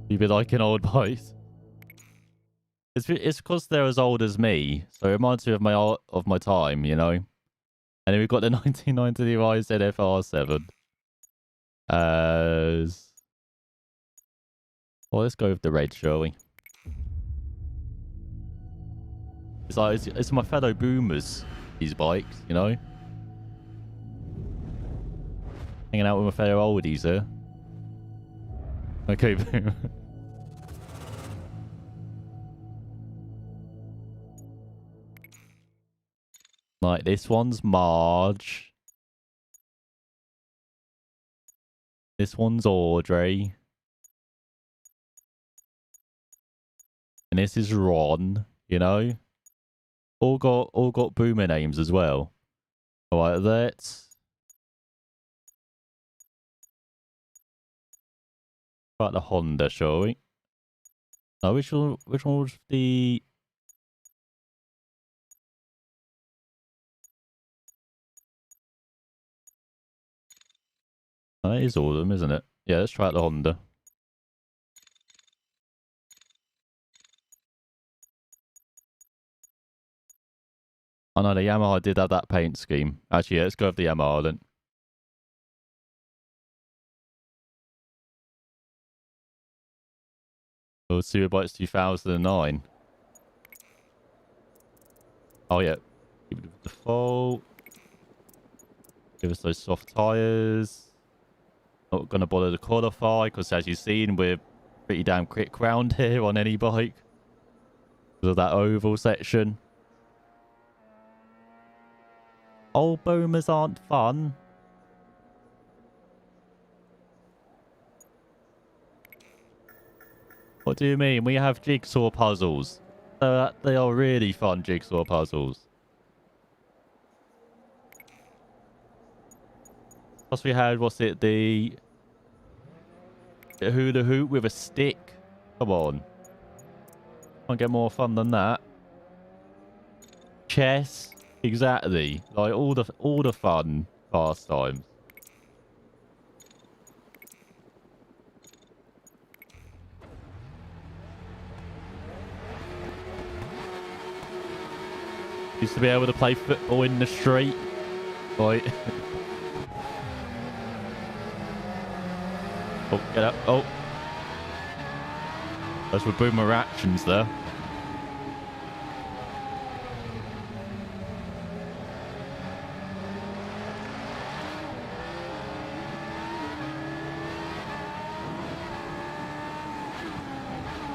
You be like an old bikes. It's because they're as old as me, so it reminds me of my time, you know. And then we've got the 1990 device NFR7. Well, let's go with the red, shall we? It's like it's my fellow boomers, these bikes, you know. Hanging out with my fellow oldies here. Okay, boom. Like, this one's Marge. This one's Audrey. And this is Ron, you know? All got boomer names as well. Alright, let's try the Honda, shall we? Oh, which one was the... Oh, that is all of them, isn't it? Yeah, let's try out the Honda. Oh no, the Yamaha did have that paint scheme. Actually, yeah, let's go with the Yamaha then. Oh, Superbike's 2009. Oh yeah. Keep it with default. Give us those soft tyres. Not going to bother to qualify because, as you've seen, we're pretty damn quick round here on any bike. Because of that oval section. Old boomers aren't fun. What do you mean? We have jigsaw puzzles. They are really fun jigsaw puzzles. Plus we had, what's it, the hula hoop with a stick. Come on. Can't get more fun than that. Chess. Exactly. Like all the fun pastimes. Used to be able to play football in the street. Like... Oh, get up. Oh. Those were boomer actions there.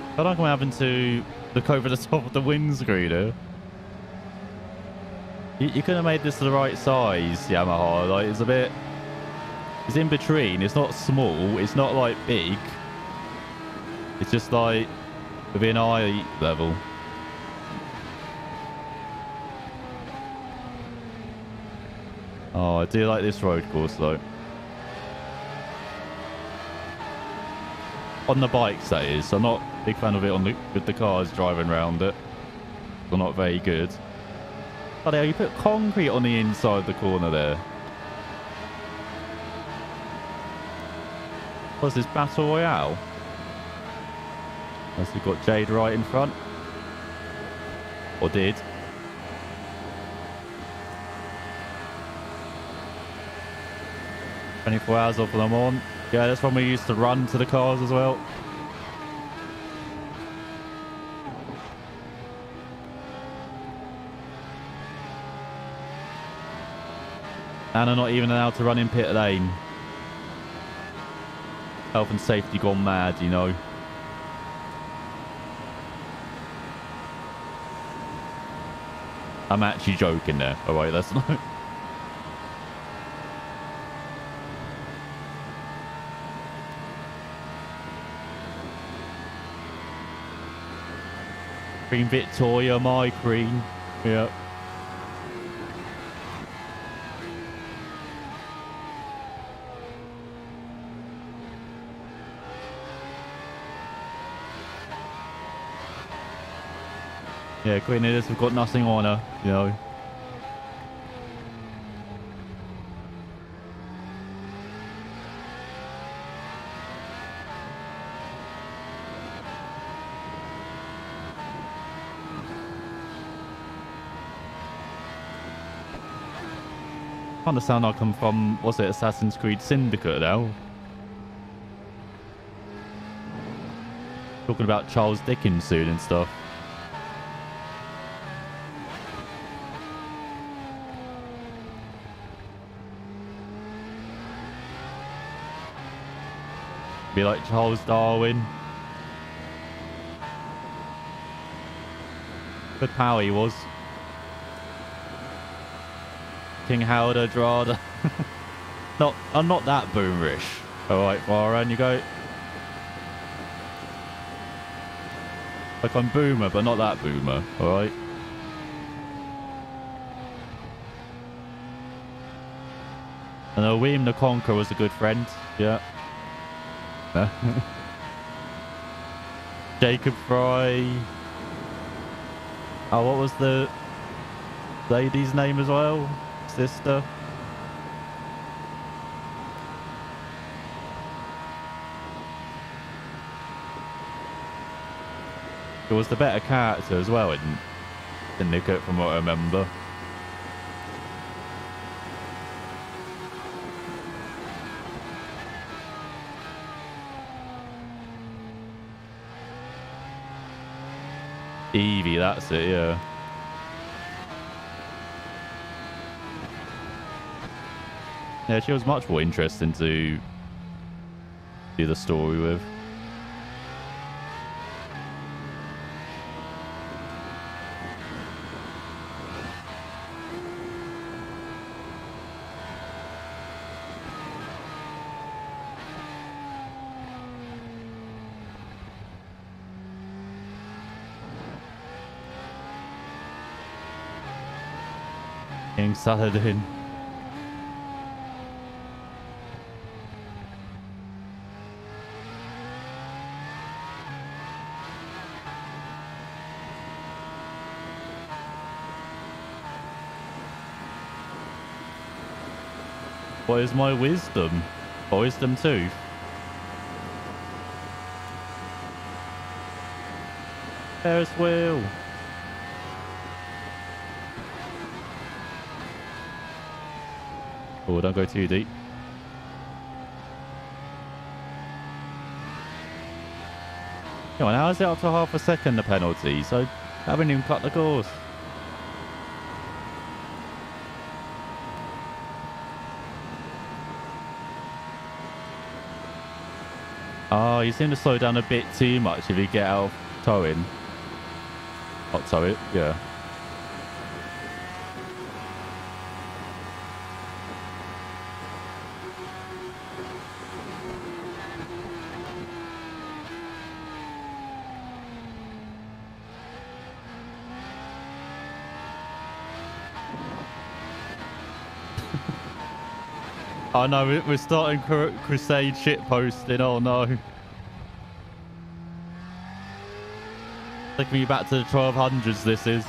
I feel like I'm having to look over the top of the windscreen here. You could have made this the right size, Yamaha. Like, it's a bit... It's in between. It's not small. It's not, like, big. It's just, like, within eye level. Oh, I do like this road course, though. On the bikes, that is. I'm not a big fan of it with the cars driving around it. They're not very good. Oh, there, you put concrete on the inside of the corner there. What's this, Battle Royale? Unless we've got Jade right in front. Or did. "24 hours of them on." Yeah, that's when we used to run to the cars as well. And are not even allowed to run in pit lane. Health and safety gone mad, you know. I'm actually joking there. Alright, that's not... Queen Victoria, my queen. Yeah. Yeah, Queen Elizabeth have got nothing on her, you know. Kind of sound like I'm from, what's it, Assassin's Creed Syndicate now? Talking about Charles Dickens soon and stuff. Be like Charles Darwin. Good power he was. King Howard Adrada. I'm not that boomerish. Alright, far around you go. Like I'm boomer, but not that boomer. Alright. And William the Conqueror was a good friend. Yeah. Jacob Fry. Oh, what was the lady's name as well? Sister. It was the better character as well in Nicket from what I remember. Evie, that's it, yeah. Yeah, she was much more interesting to do the story with. King Saladin. What is my wisdom? Oh, wisdom tooth. Ferris wheel. Oh, don't go too deep. Come on, how is it up to half a second the penalty? So, haven't even cut the course. Oh, you seem to slow down a bit too much if you get out of towing. Not tow it, yeah. Oh no, we're starting crusade shit posting. Oh no. Taking me back to the 1200s, this is.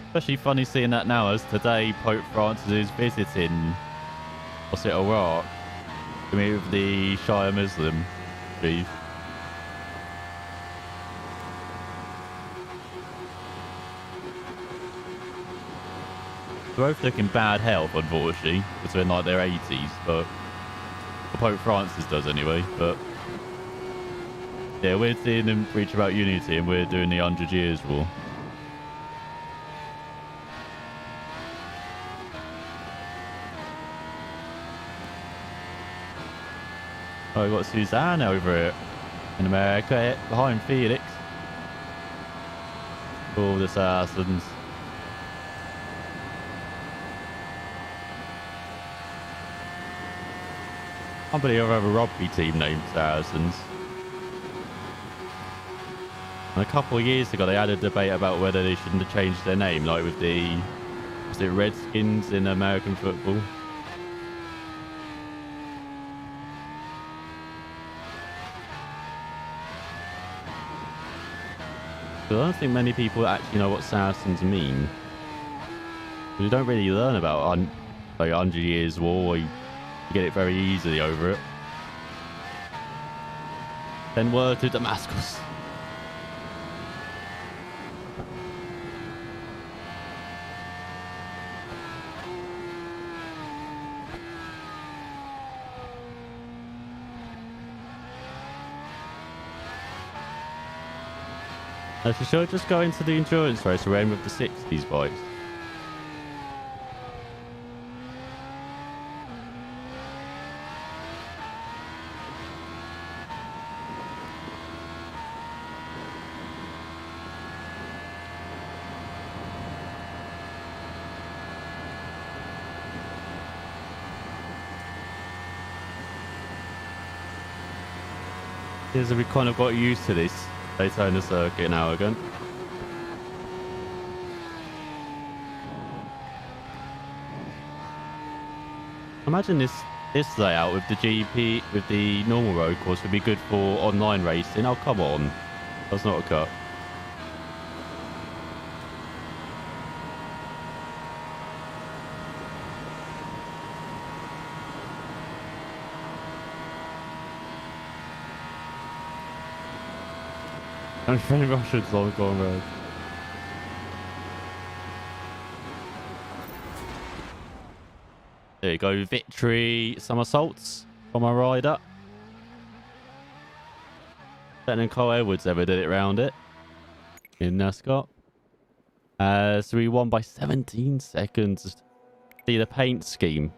Especially funny seeing that now as today Pope Francis is visiting, what's it, Iraq, to meet with the Shia Muslim chief. They're both looking bad health, unfortunately, because they're in like their 80s, but Pope Francis does anyway. But yeah, we're seeing them preach about unity and we're doing the 100 Years War. Oh, we've got Suzanne over here in America, behind Felix. All the assassins. can't believe I have a rugby team named Saracens. And a couple of years ago, they had a debate about whether they shouldn't have changed their name, like with the, was it Redskins in American football? But I don't think many people actually know what Saracens mean. You don't really learn about like 100 Years' War. You get it very easily over it. Then word to Damascus. Actually, shall I just go into the endurance race we're in with the 60s bikes? Because we kind of got used to this Daytona circuit now again. Imagine this layout with the GP, with the normal road course would be good for online racing. Oh, come on. That's not a cut. I'm afraid Russians on Gone Road. There you go, victory somersaults from a rider. Then Cole Edwards ever did it round it in NASCAR. So we won by 17 seconds. See, the paint scheme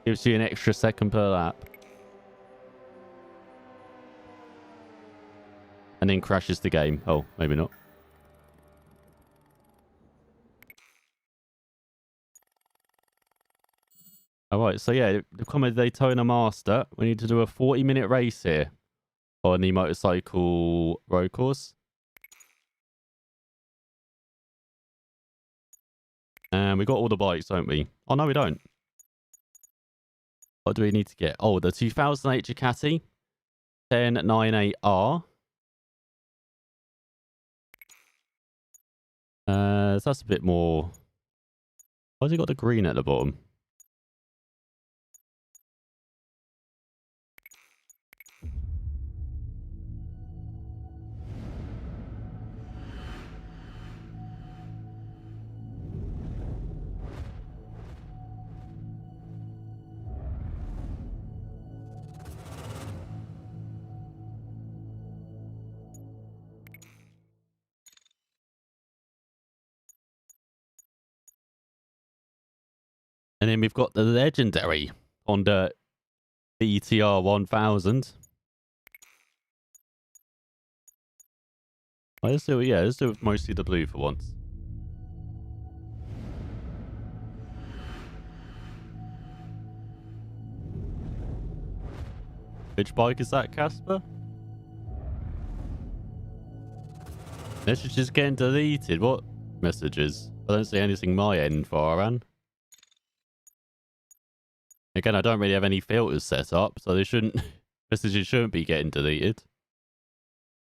gives you an extra second per lap. And then crashes the game. Oh, maybe not. Alright, so yeah, the Common Daytona Master. We need to do a 40-minute race here on the motorcycle road course. And we got all the bikes, don't we? Oh, no, we don't. What do we need to get? Oh, the 2008 Ducati 1098R. So that's a bit more... Why's it got the green at the bottom? And then we've got the legendary Honda BTR 1000. Oh, let's do it, yeah, let's do it mostly the blue for once. Which bike is that, Casper? This is just getting deleted. What messages? I don't see anything my end, Farhan. Again, I don't really have any filters set up, so they shouldn't messages shouldn't be getting deleted.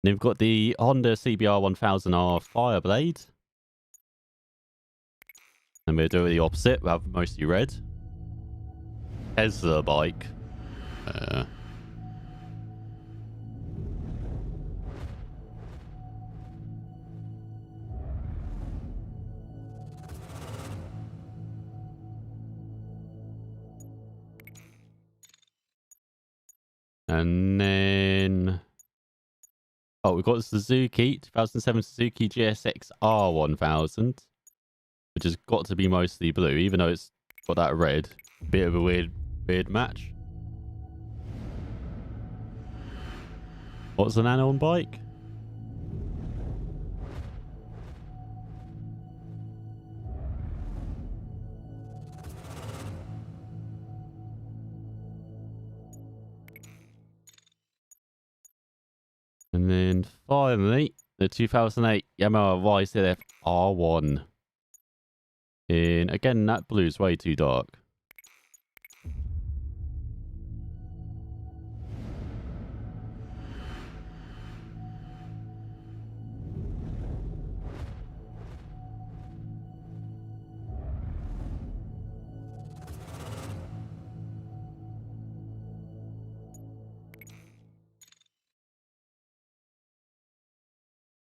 And we've got the Honda CBR 1000R Fireblade. And we'll do the opposite. We'll have mostly red. Tesla bike. And then... Oh, we've got the Suzuki, 2007 Suzuki GSX R1000. Which has got to be mostly blue, even though it's got that red. Bit of a weird match. What's an add-on bike? And then finally, the 2008 Yamaha YZF R1. In, again, that blue's way too dark.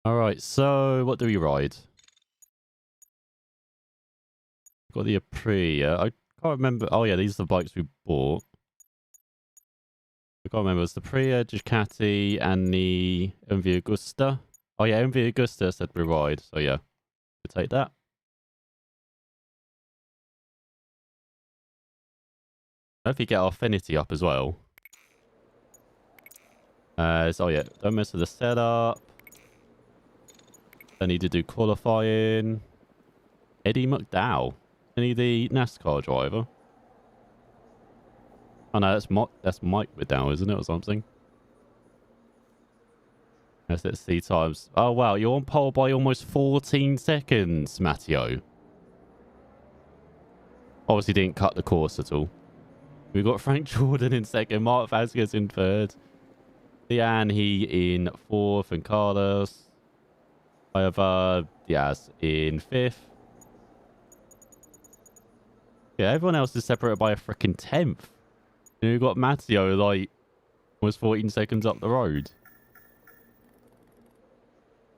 Alright, so what do we ride? Got the Aprilia. I can't remember. Oh yeah, these are the bikes we bought. I can't remember. It's the Aprilia, Ducati, and the MV Agusta. Oh yeah, MV Agusta said we ride. So yeah, we'll take that. If you get our Affinity up as well. So yeah, don't mess with the setup. I need to do qualifying. Eddie McDowell. Any the NASCAR driver? Oh no, that's Mike McDowell, isn't it, or something? Let's see times. Oh wow, you're on pole by almost 14 seconds, Matteo. Obviously didn't cut the course at all. We've got Frank Jordan in second, Mark Vasquez in third, Leanne he in fourth, and Carlos. I have Diaz in fifth. Yeah, everyone else is separated by a freaking 10th. And we've got Matteo like almost 14 seconds up the road.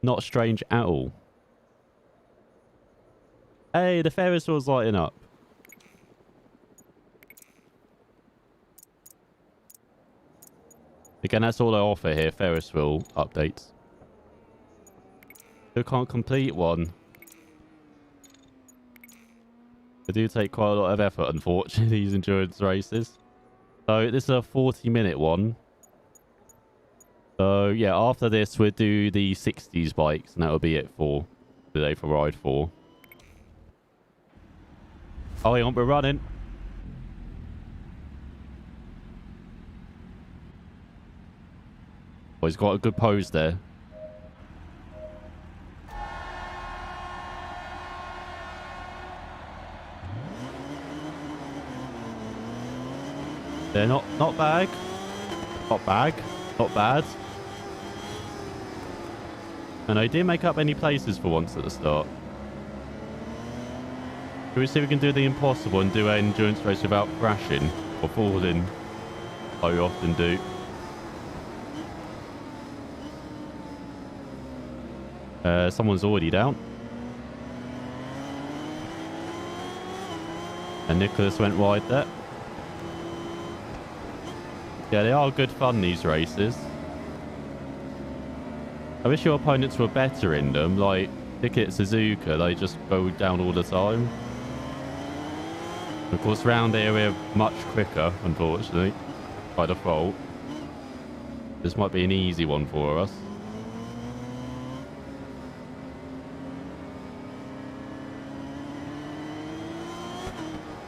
Not strange at all. Hey, the Ferris wheel's lighting up. Again, that's all I offer here, Ferris wheel updates. Still can't complete one. They do take quite a lot of effort, unfortunately, these endurance races. So this is a 40-minute one. So yeah, after this we'll do the 60s bikes, and that'll be it for today for Ride 4. Oh, hang on, we're running. Oh, he's got a good pose there. They're not bad. Not bad. Not bad. And I didn't make up any places for once at the start. Can we see if we can do the impossible and do an endurance race without crashing or falling, like we often do? Someone's already down. And Nicholas went wide there. Yeah, they are good fun, these races. I wish your opponents were better in them, like Ticket Suzuka, they just go down all the time. Of course, round here we're much quicker, unfortunately, by default. This might be an easy one for us.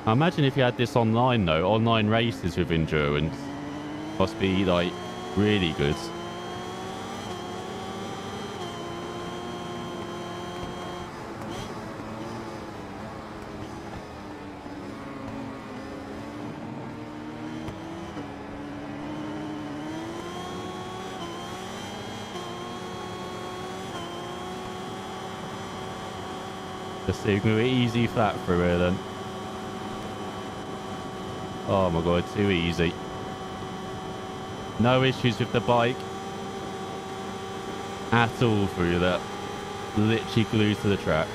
I imagine if you had this online though, online races with endurance must be like really good. Just see if we can go easy flat through here then. Oh my god, too easy. No issues with the bike at all through that. Literally glued to the track.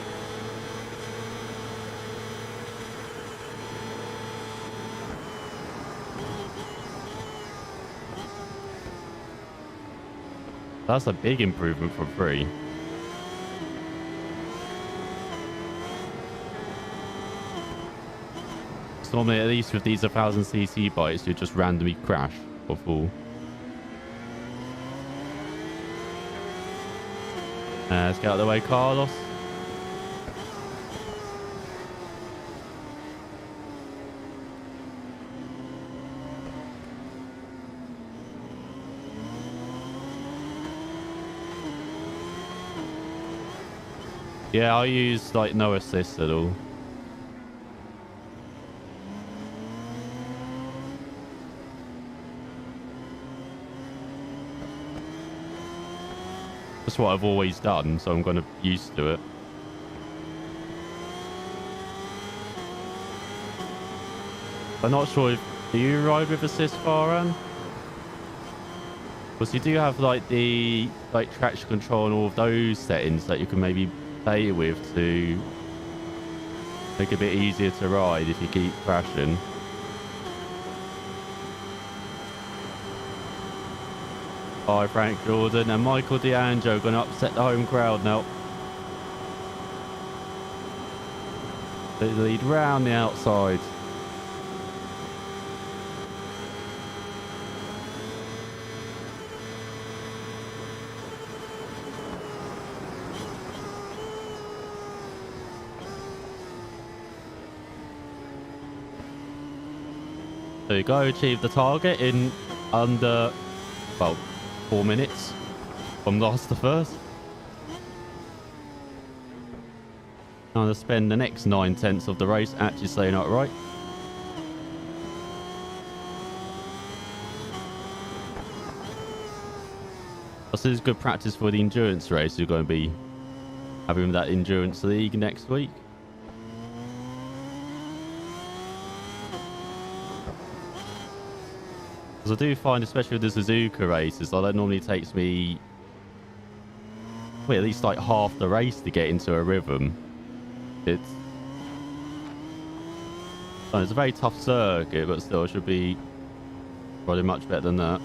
That's a big improvement from 3. So normally, at least with these 1000cc bikes, you just randomly crash or fall. Let's get out of the way, Carlos. Yeah, I use like no assist at all. That's what I've always done, so I'm kind of used to it. I'm not sure if... Do you ride with assist, Farhan? Because you do have like the traction control and all of those settings that you can maybe play with to make it a bit easier to ride if you keep crashing. Hi, Frank Jordan and Michael D'Angelo going to upset the home crowd now. They lead round the outside. There you go, achieve the target in under, well, 4 minutes from last to first. I'm going to spend the next 9/10 of the race actually staying upright. This is good practice for the endurance race you're going to be having that endurance league next week. Because I do find, especially with the Suzuka races, that normally takes me, well, at least like half the race to get into a rhythm. It's a very tough circuit, but still, it should be probably much better than that.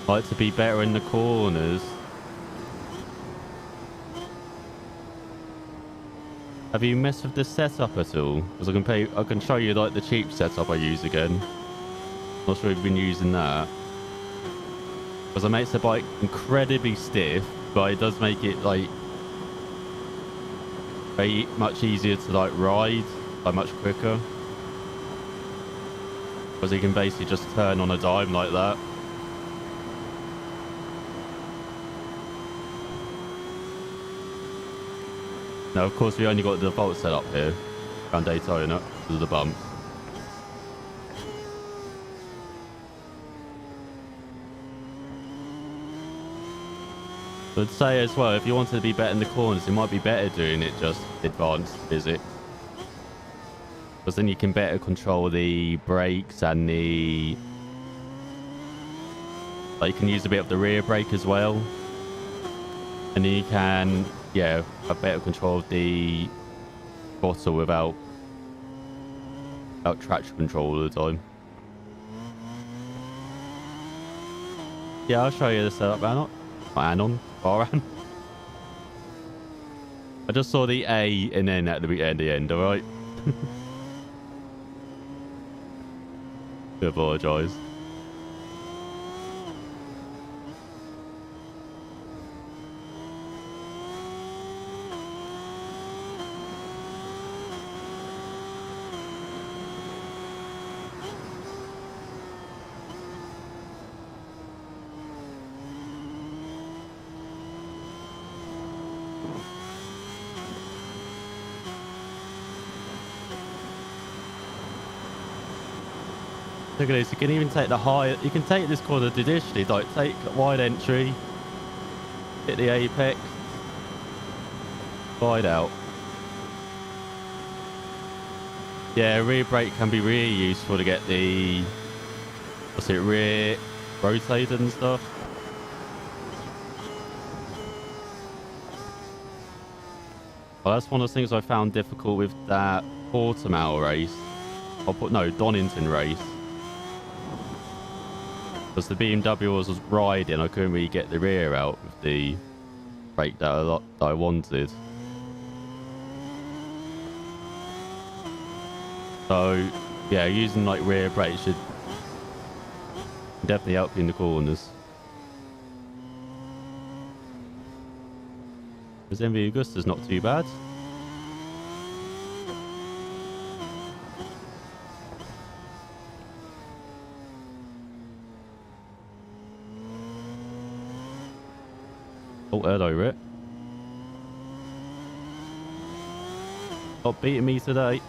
I like to be better in the corners. Have you messed with the setup at all? Because I can show you like the cheap setup I use again. Not sure if you've been using that. Because it makes the bike incredibly stiff, but it does make it like very much easier to like ride, like much quicker. Because you can basically just turn on a dime like that. Now, of course, we only got the default setup here around Daytona because of the bump. I'd say as well, if you wanted to be better in the corners, it might be better doing it just advanced physics. Because then you can better control the brakes and the... Like, you can use a bit of the rear brake as well. And then you can, yeah, have better control of the throttle without traction control all the time. Yeah, I'll show you the setup, Anon. Farhan. I just saw the A and then at the end, alright? I apologise. Look at this, you can even take the high, you can take this corner traditionally, like take wide entry, hit the apex, wide out. Yeah, rear brake can be really useful to get the, rear rotated and stuff. Well, that's one of the things I found difficult with that Portimao race. Donington race. Because the BMW was riding, I couldn't really get the rear out with the brake that I wanted. So, yeah, using like rear brake should definitely help you in the corners. Because MV Augusta's not too bad. Oh, hello, Rick. Not beating me today.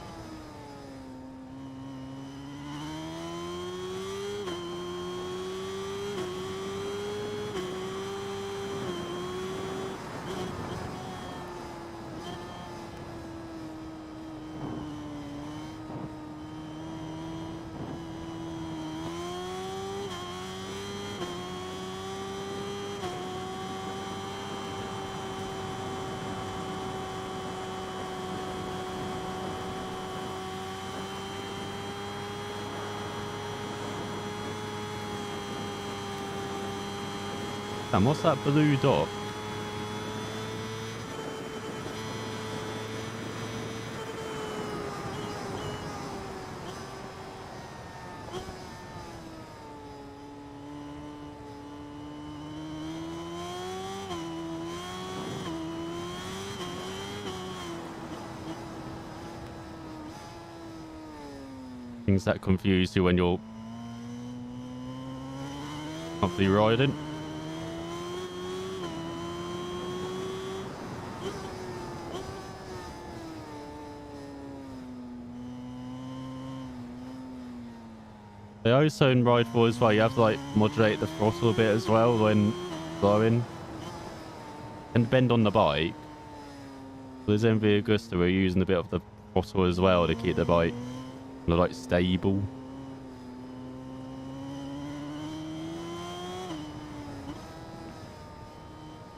Damn, what's that blue dot? Things that confuse you when you're probably riding. They also in Ride 4 as well, you have to like modulate the throttle a bit as well when blowing. And bend on the bike. There's MV Augusta, we're using a bit of the throttle as well to keep the bike like stable.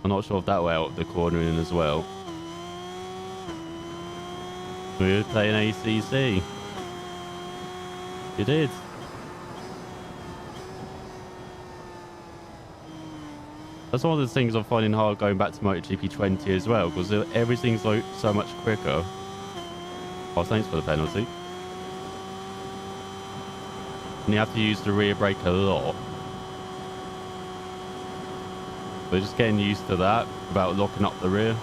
I'm not sure if that will help the cornering as well. We were playing ACC. You did. That's one of the things I'm finding hard going back to MotoGP 20 as well, because everything's like so much quicker. Oh, thanks for the penalty. And you have to use the rear brake a lot. We're just getting used to that, about locking up the rear.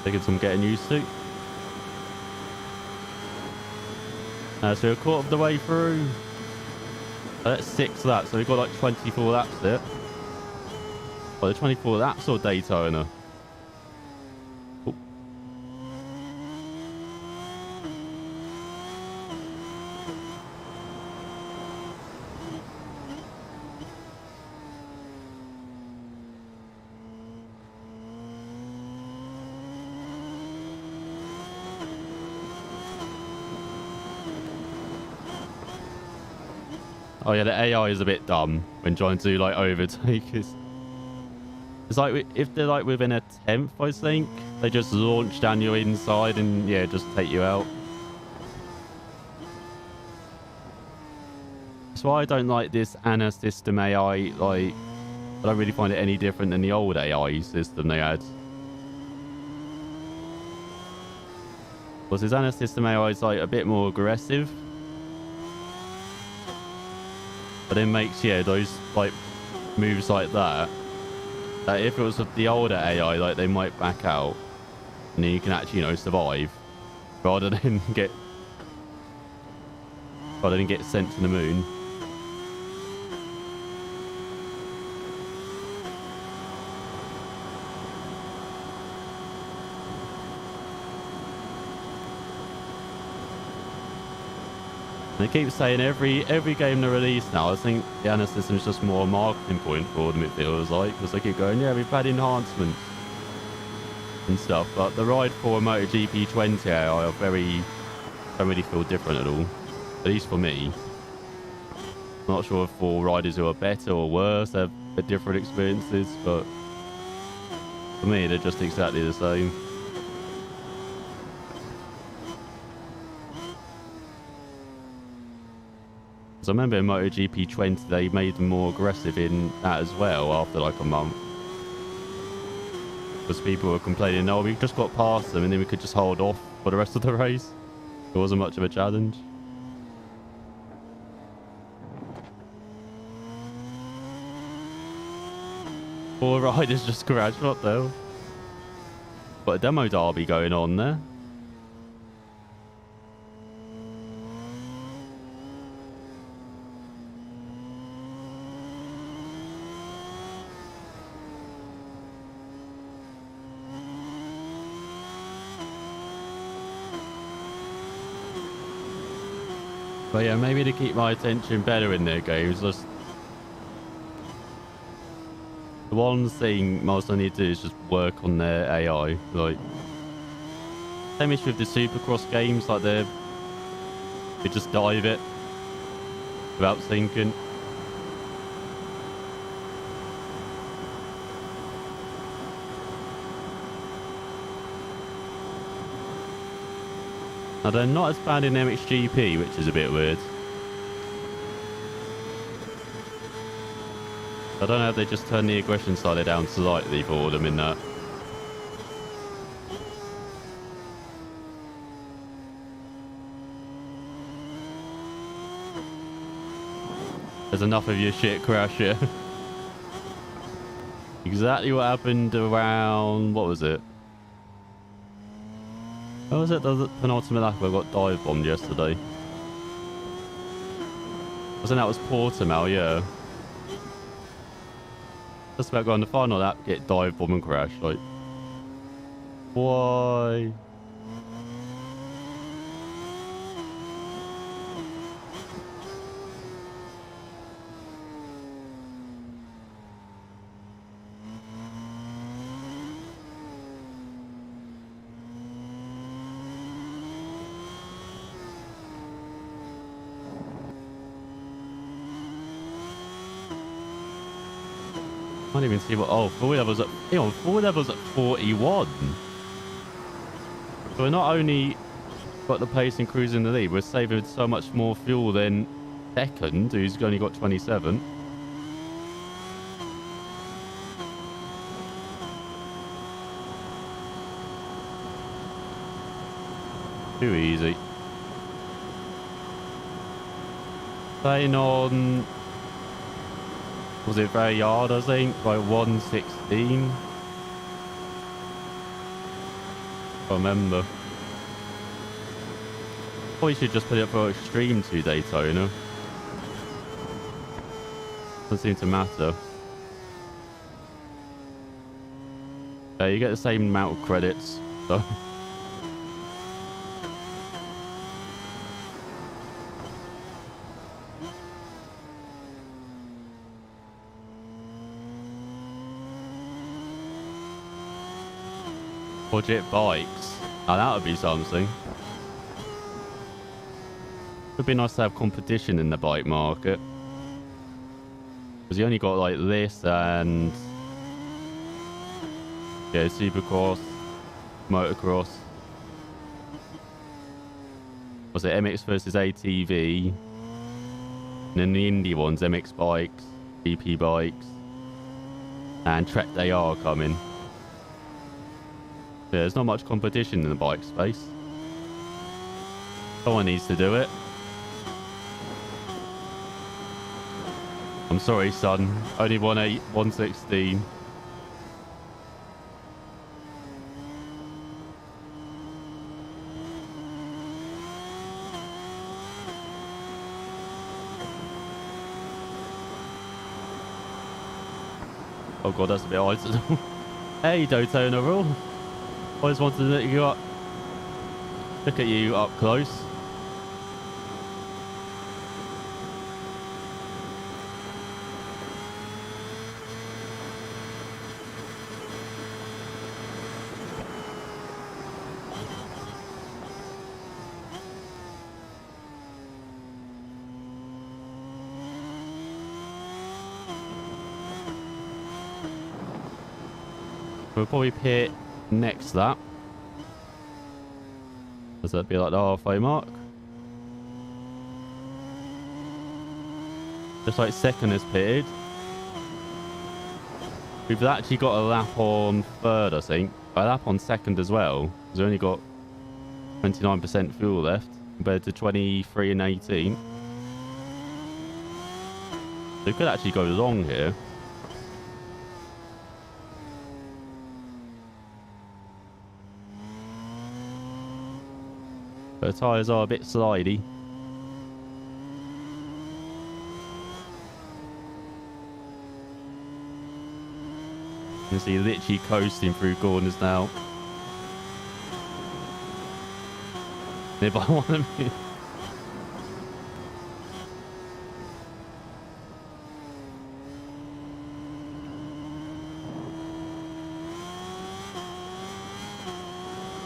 Taking some getting used to. So we're a quarter of the way through. That's 6 laps, so we've got like 24 laps there. Well, the 24 laps or Daytona? Oh. Oh yeah, the AI is a bit dumb when trying to like overtake us. It's like if they're like within a 10th, I think, they just launch down your inside and yeah, just take you out. That's why I don't like this ANA system AI. Like, I don't really find it any different than the old AI system they had. Because this ANA system AI is like a bit more aggressive. But it makes, yeah, those like moves like that. That if it was with the older AI, like they might back out, and then you can actually, you know, survive, rather than get sent to the moon. They keep saying every game they release now, I think the ANA system is just more a marketing point for them, it feels like, because they keep going, yeah, we've had enhancements and stuff, but the Ride 4 MotoGP 20 AI are don't really feel different at all, at least for me. I'm not sure if for riders who are better or worse, they have different experiences, but for me, they're just exactly the same. I remember in MotoGP 20 they made them more aggressive in that as well after like a month. Because people were complaining, no, we just got past them and then we could just hold off for the rest of the race. It wasn't much of a challenge. Poor riders just crashed, what though? Got a demo derby going on there. But yeah, maybe to keep my attention better in their games, just the one thing most I need to do is just work on their AI. Like, same issue with the Supercross games, like they just dive it without thinking. Now they're not as bad in MXGP, which is a bit weird. I don't know if they just turn the aggression slider down slightly for them in that. There's enough of your shit crash here. Exactly what happened around... what was it? What was it? The penultimate lap where I got dive bombed yesterday. I think that was Portimao, yeah. Just about going the final lap, get dive bomb and crash. Like, why? I can't even see what... oh, full levels at... you know, full levels at 41. So we're not only got the pace and cruising the lead, we're saving so much more fuel than second, who's only got 27. Too easy. Staying on... was it very hard, I think? Like 116? I remember. Probably should just put it for Extreme 2 Daytona. Doesn't seem to matter. Yeah, you get the same amount of credits, so... budget bikes. Now that would be something. Would be nice to have competition in the bike market. Because you only got like this and... yeah, Supercross, Motocross. Was it MX versus ATV? And then the indie ones, MX bikes, BP bikes, and Tracked AR coming. Yeah, there's not much competition in the bike space. Someone needs to do it. I'm sorry, son. Only 116. Oh god, that's a bit odd. Hey, Daytona Rule. I just wanted to look you up. Look at you up close. We'll probably pit next lap. Does that be like the halfway mark? Just like second is pitted. We've actually got a lap on third, I think. A lap on second as well. We've only got 29% fuel left compared to 23 and 18. So we could actually go long here. The tyres are a bit slidey. You can see literally coasting through corners now. If I want to be...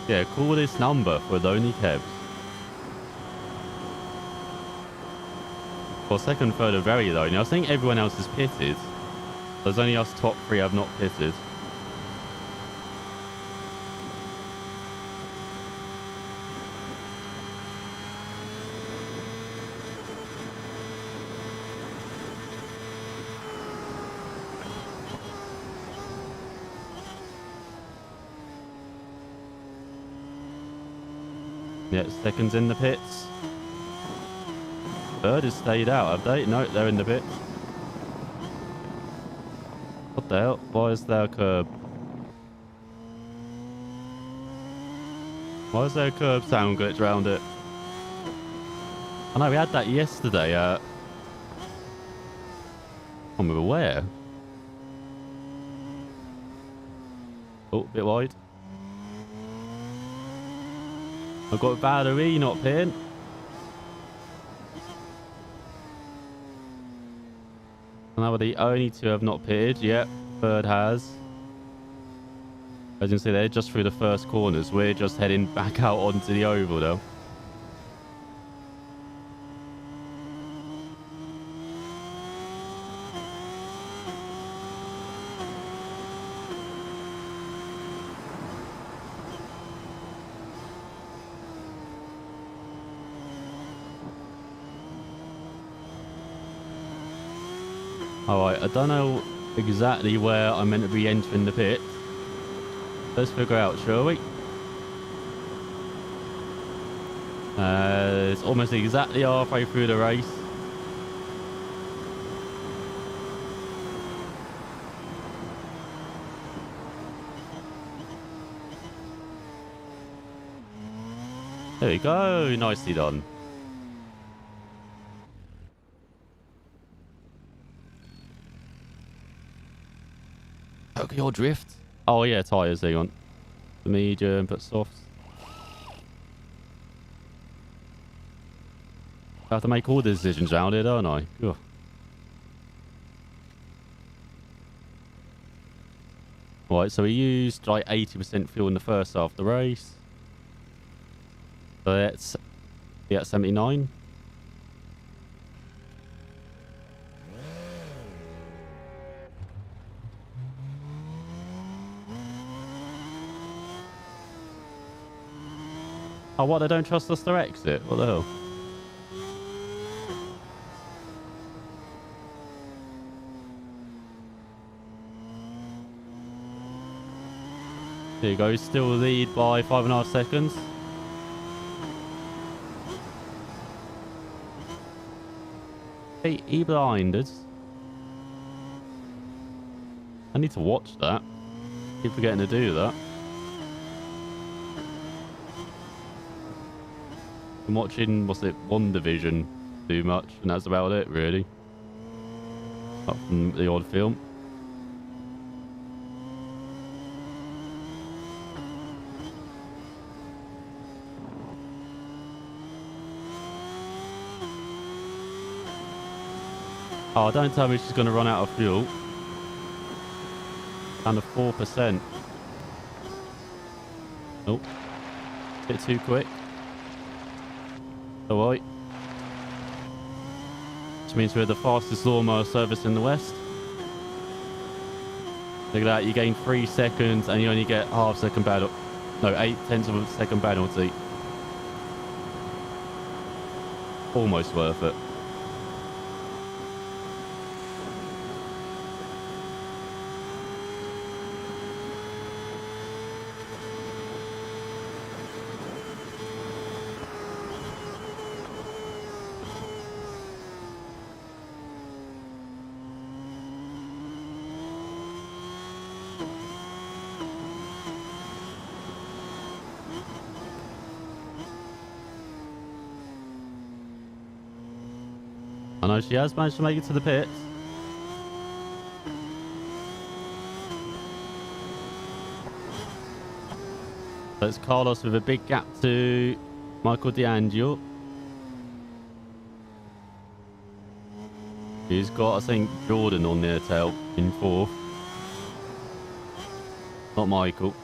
Yeah, call this number for Lonely Kebs. Well, second, third are very lonely. I think everyone else is pitted. There's only us top three have not pitted. Yeah, second's in the pits. Third has stayed out, have they? No, they're in the pits. What the hell? Why is there a curb? Why is there a curb sound glitch around it? I know we had that yesterday. I can't remember where. Oh, a bit wide. I've got Valerie not pitting. And now we're the only two have not pitted. Yep, third has. As you can see, they're just through the first corners. We're just heading back out onto the oval though. Alright, I don't know exactly where I'm meant to be entering the pit. Let's figure out, shall we? It's almost exactly halfway through the race. There we go, nicely done. Tokyo Drift. Oh yeah, tyres, hang on. The medium, but soft. I have to make all the decisions around it, don't I? Ugh. Right, so we used like 80% fuel in the first half of the race. So that's, yeah, 79. Oh, what? They don't trust us to exit? What the hell? There you go. Still lead by 5.5 seconds. Hey, he blinded. I need to watch that. Keep forgetting to do that. I'm watching, what's it, One Division too much, and that's about it, really. Apart from the odd film. Oh, don't tell me she's going to run out of fuel. Down to 4%. Oh. Bit too quick. Alright. Which means we're the fastest lawnmower service in the West. Look at that, you gain 3 seconds and you only get half second penalty. No, 8/10 of a second penalty. Almost worth it. I know she has managed to make it to the pits. So it's Carlos with a big gap to Michael D'Angelo. He's got, I think, Jordan on their tail in 4th. Not Michael.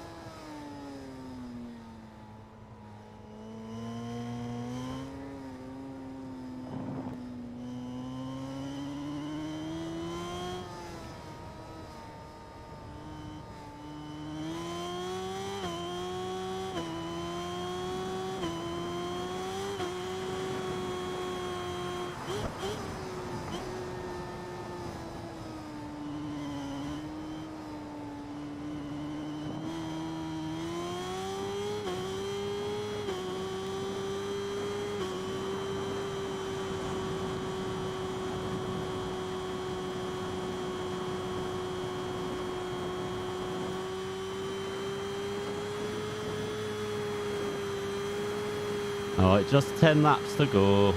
Alright, just 10 laps to go.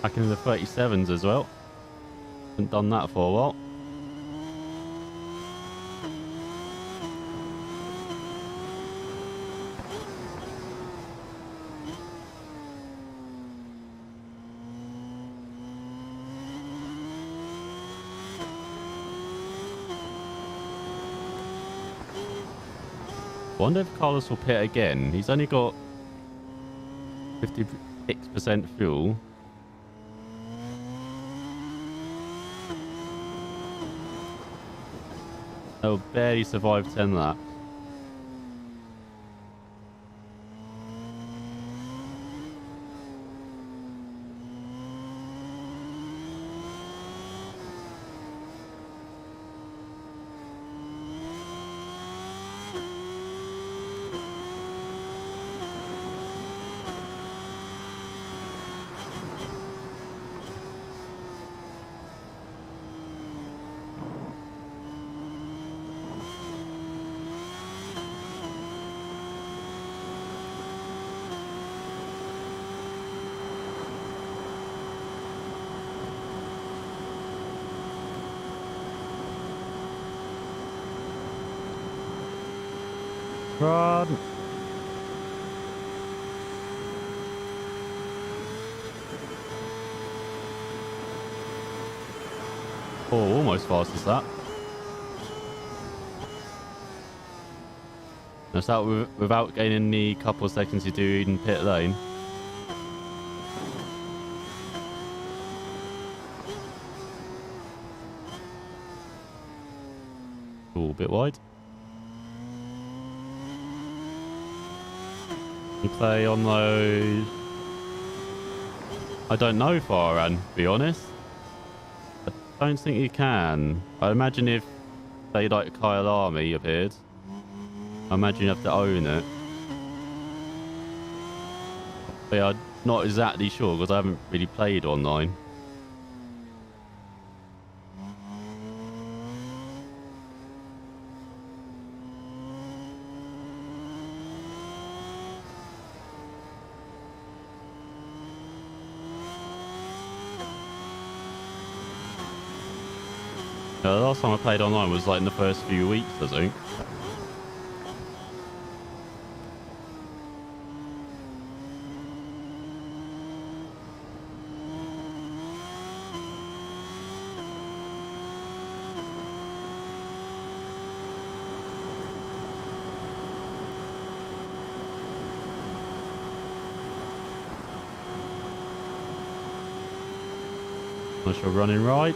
Back into the 37s as well. Haven't done that for a while. Wonder if Carlos will pit again. He's only got 56% fuel. They'll barely survive 10 laps. Run! Oh, almost fast as that. That's that without gaining the couple of seconds you do in pit lane. Oh, a bit wide. You play on those. I don't know, Farhan, to be honest. I don't think you can. I imagine if, say, like Kyle Army appeared, I imagine you have to own it. But yeah, I'm not exactly sure because I haven't really played online. The last time I played online was like in the first few weeks, I think. Unless you're running right.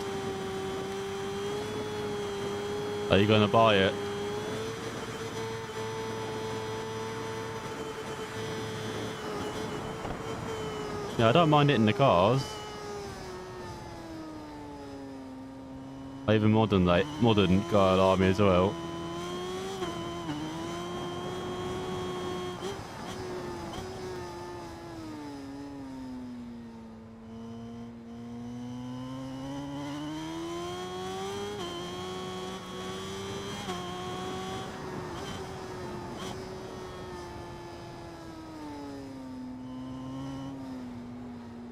Are you going to buy it? Yeah, I don't mind hitting the cars. Even modern Guile Army as well.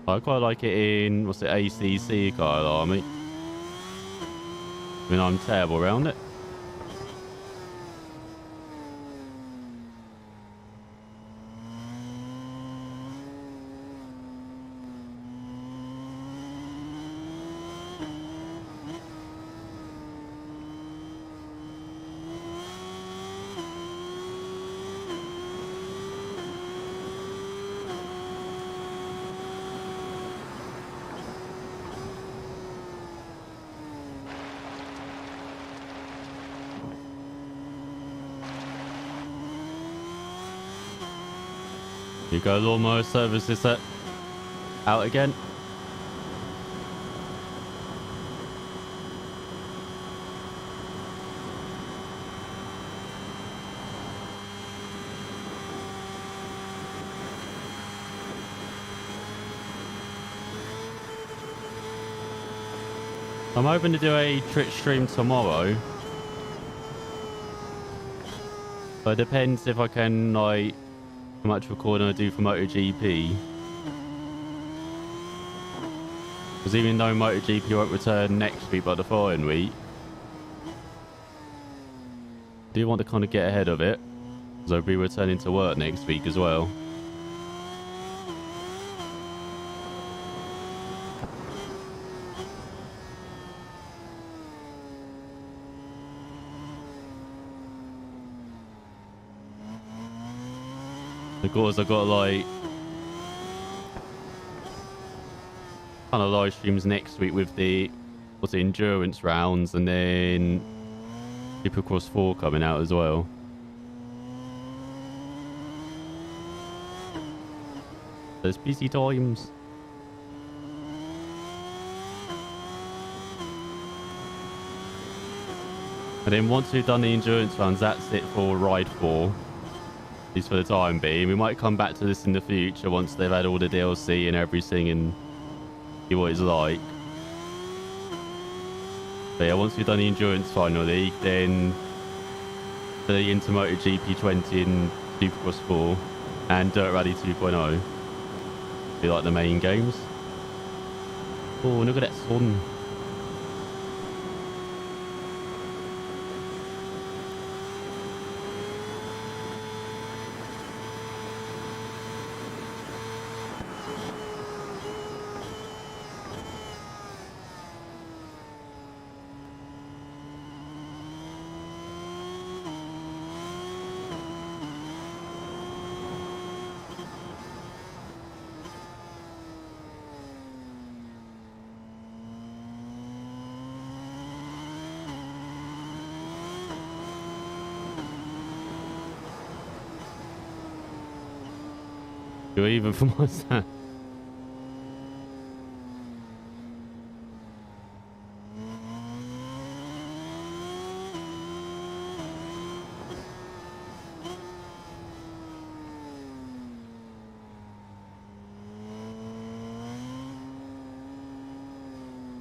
I quite like it in, what's it, ACC Guile Army. I mean, I'm terrible around it. You go lawnmower services set out again. I'm hoping to do a Twitch stream tomorrow. But it depends if I can, like, how much recording I do for MotoGP. Because even though MotoGP won't return next week but the following week, I do want to kind of get ahead of it. Because I'll be returning to work next week as well. Of course, I've got like kind of live streams next week with the endurance rounds, and then Supercross 4 coming out as well. There's busy times. And then once we've done the endurance rounds, that's it for Ride 4. At least for the time being. We might come back to this in the future once they've had all the DLC and everything and see what it's like. But yeah, once we've done the endurance final league, then the into MotoGP 20 and Supercross 4 and Dirt Rally 2.0 be like the main games. Oh, look at that sun. Even for my stand.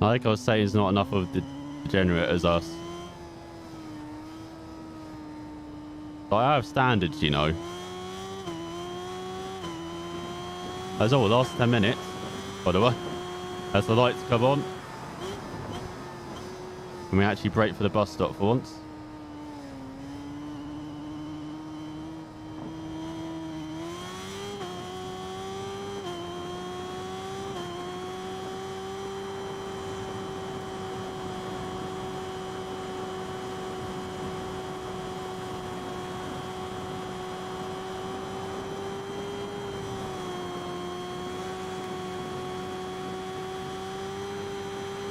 Like I was saying, there's not enough of the degenerate as us. But I have standards, you know. That's all, last 10 minutes, by the way. As the lights come on. And we actually brake for the bus stop for once.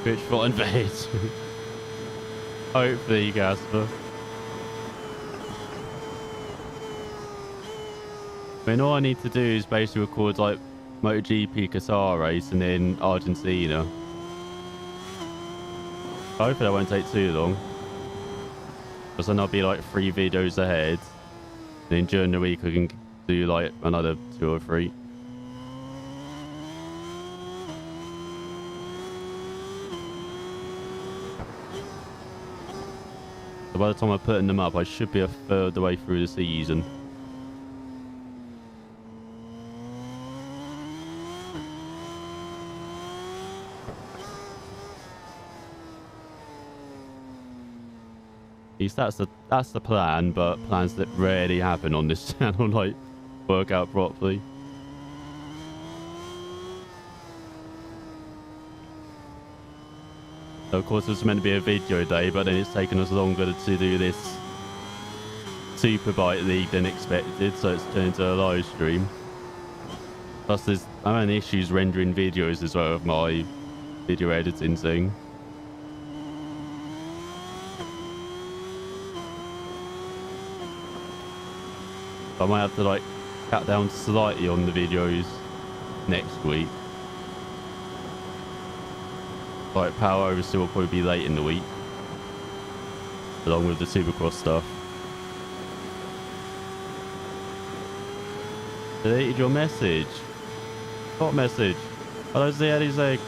Bitch rotten bait. Hopefully, Gasper. I mean, all I need to do is basically record like MotoGP Qatar race and then Argentina. Hopefully that won't take too long. Because then I'll be like 3 videos ahead. And then during the week I can do like another 2 or 3. So by the time I'm putting them up, I should be a third of the way through the season. At least that's the plan, but plans that rarely happen on this channel like work out properly. So of course it was meant to be a video day, but then it's taken us longer to do this Superbike League than expected, so it's turned into a live stream. Plus I'm having issues rendering videos as well with my video editing thing. I might have to like cut down slightly on the videos next week. Like Power Oversteer will probably be late in the week, along with the Supercross stuff. Deleted your message. What message? I don't see anything.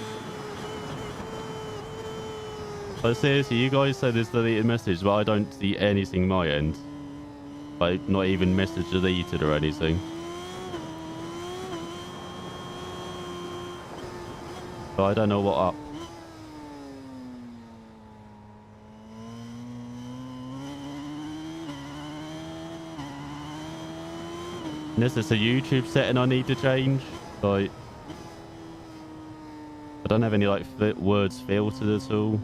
But seriously, you guys said this deleted message, but I don't see anything my end. Like, not even message deleted or anything. So I don't know what up. This is a YouTube setting I need to change. Like, I don't have any like words filtered at all.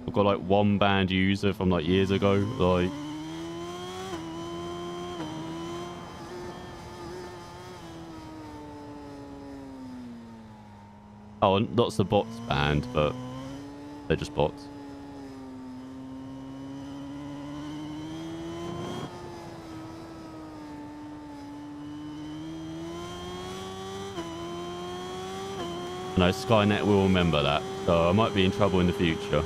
I've got like one banned user from like years ago. Like, oh, lots of bots banned, but they're just bots. No, Skynet will remember that, so I might be in trouble in the future.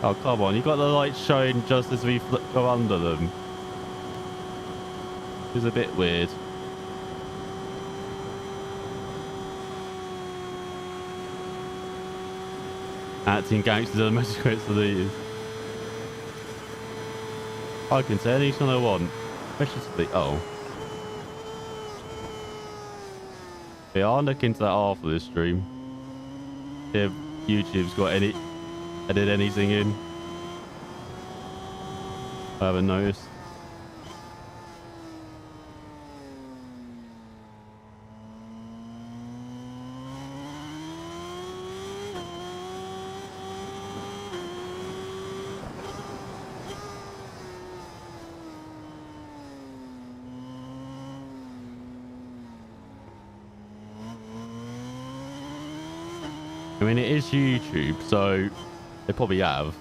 Oh, come on, you got the lights showing just as we go under them. It's a bit weird. Acting gangsters are the most great deleted. I can say anything I want. Especially, oh. Yeah, I'll look into that after this stream. See if YouTube's got added anything in. I haven't noticed. I mean, it is YouTube, so they probably have.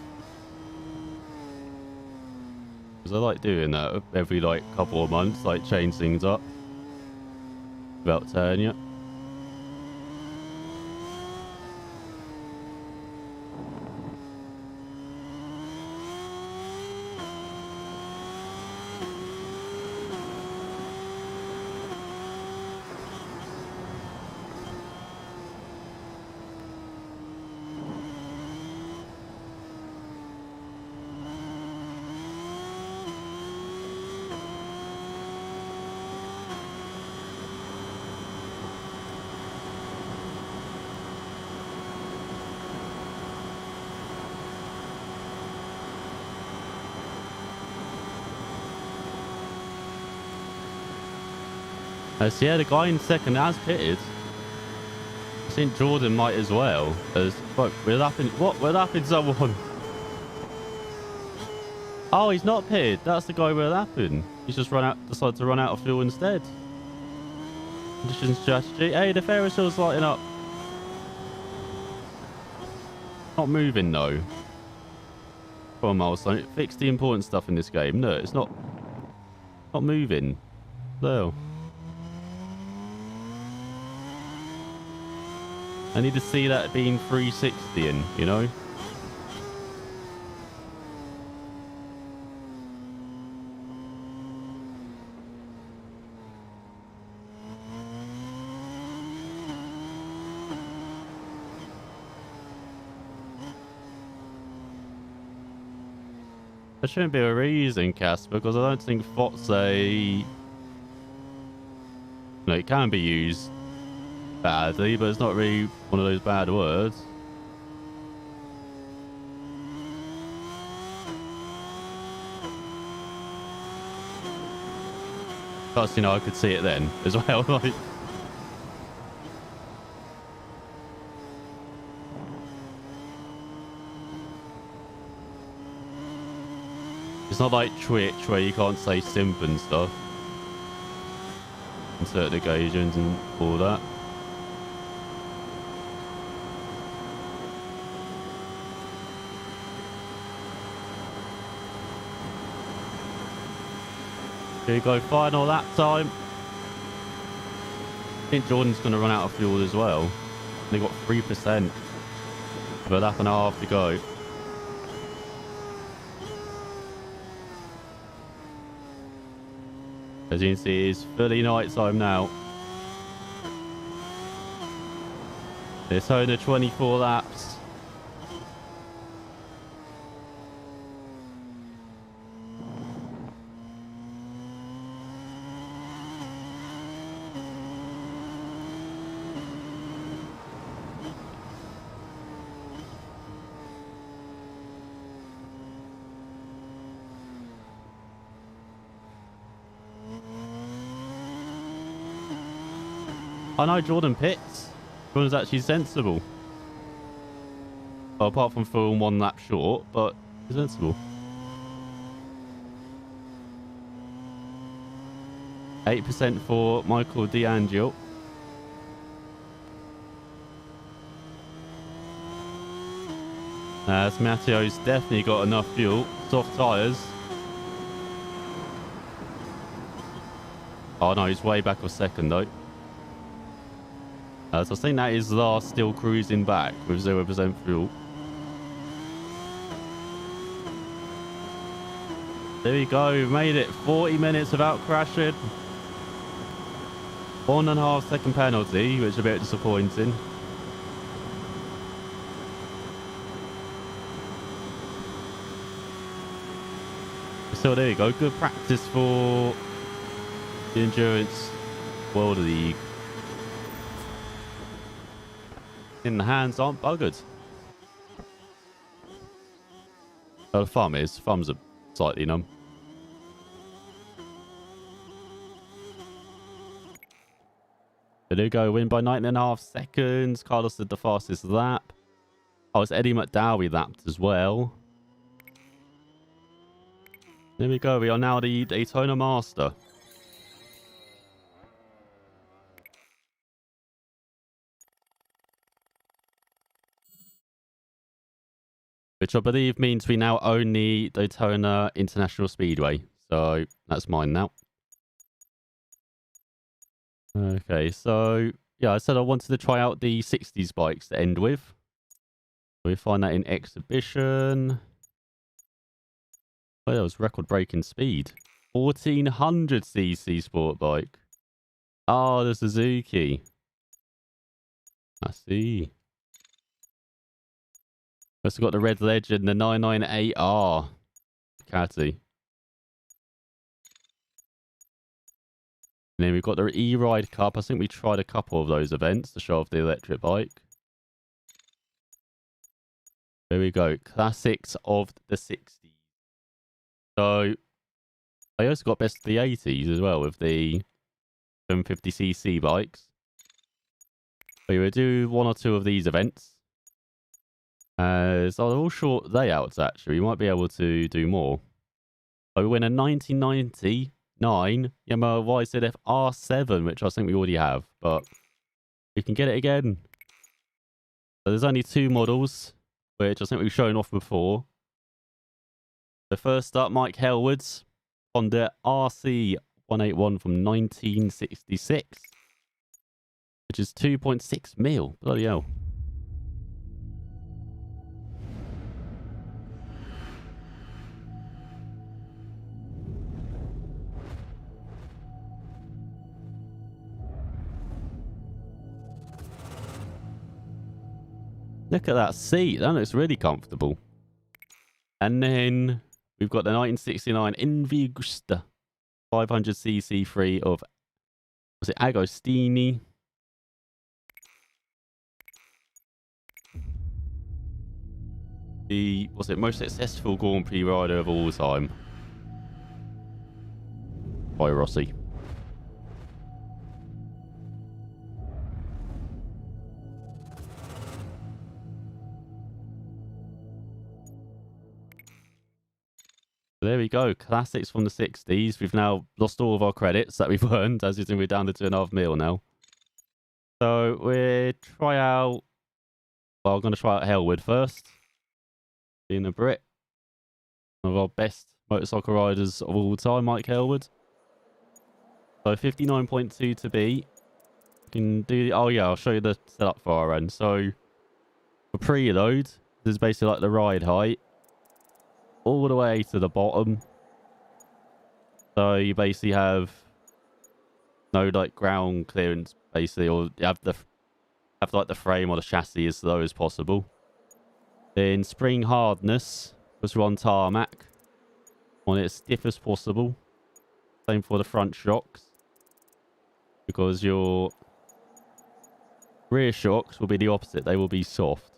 Because I like doing that every, like, couple of months, like, change things up. Without telling you. So yeah, the guy in second has pitted. I think Jordan might as well. As fuck, we're lapping. What? We're lapping someone. Oh, he's not pitted. That's the guy we're lapping. He's just decided to run out of fuel instead. Condition strategy. Hey, the Ferris wheel's lighting up. Not moving though. Come on, Milestone. Fix the important stuff in this game. No, it's not moving. No. I need to see that being 360 in, you know? There shouldn't be a reason, Casper, because I don't think Fotze... No, it can be used badly, but it's not really one of those bad words. Plus, you know, I could see it then as well. Like, it's not like Twitch where you can't say simp and stuff. On certain occasions and all that. Here you go, final lap time. I think Jordan's going to run out of fuel as well. They got 3%. with a lap and a half to go. As you can see, it's fully night time now. It's only 24 laps. I know Jordan pits. Jordan's actually sensible. Well, apart from falling 1 lap short, but he's sensible. 8% for Michael D'Angelo. As Matteo's definitely got enough fuel. Soft tyres. Oh no, he's way back of second though. So I think that is last, still cruising back with 0% fuel. There we go, we've made it 40 minutes without crashing. 1.5 second penalty, which is a bit disappointing. So there you go, good practice for the Endurance World League. In the hands aren't buggered. Oh, the thumb is. Thumbs are slightly numb. There you go. Win by 9.5 seconds. Carlos did the fastest lap. Oh, it's Eddie McDowell lapped as well. There we go. We are now the Daytona Master. Which I believe means we now own the Daytona International Speedway. So that's mine now. Okay, so yeah, I said I wanted to try out the 60s bikes to end with. We find that in exhibition. Oh, that was record-breaking speed. 1400cc sport bike. Oh, the Suzuki. I see. Also got the Red Legend, the 998R Caddy. And then we've got the E-Ride Cup. I think we tried a couple of those events to show off the electric bike. There we go. Classics of the 60s. So, I also got best of the 80s as well with the 750cc bikes. We will do 1 or 2 of these events. So they're all short layouts actually. We might be able to do more. So we win a 1999 Yamaha YZF R7, which I think we already have, but we can get it again. So there's only 2 models, which I think we've shown off before. The first up, Mike Hellwood's Honda RC 181 from 1966, which is 2.6 mil. Bloody hell. Look at that seat. That looks really comfortable. And then we've got the 1969 Invigusta 500cc free of, was it Agostini? The, was it most successful Grand Prix rider of all time? By Rossi. There we go. Classics from the 60s. We've now lost all of our credits that we've earned. As you can, we're down to 2.5 mil now. So we'll try out... Well, I'm going to try out Hellwood first. Being a Brit. One of our best motorcycle riders of all time, Mike Hellwood. So 59.2 to beat. We can do... Oh yeah, I'll show you the setup for our end. So for preload, This is basically like the ride height. All the way to the bottom. So you basically have no like ground clearance basically, or you have like the frame or the chassis as low as possible. Then spring hardness was on tarmac. On it as stiff as possible. Same for the front shocks. Because your rear shocks will be the opposite. They will be soft.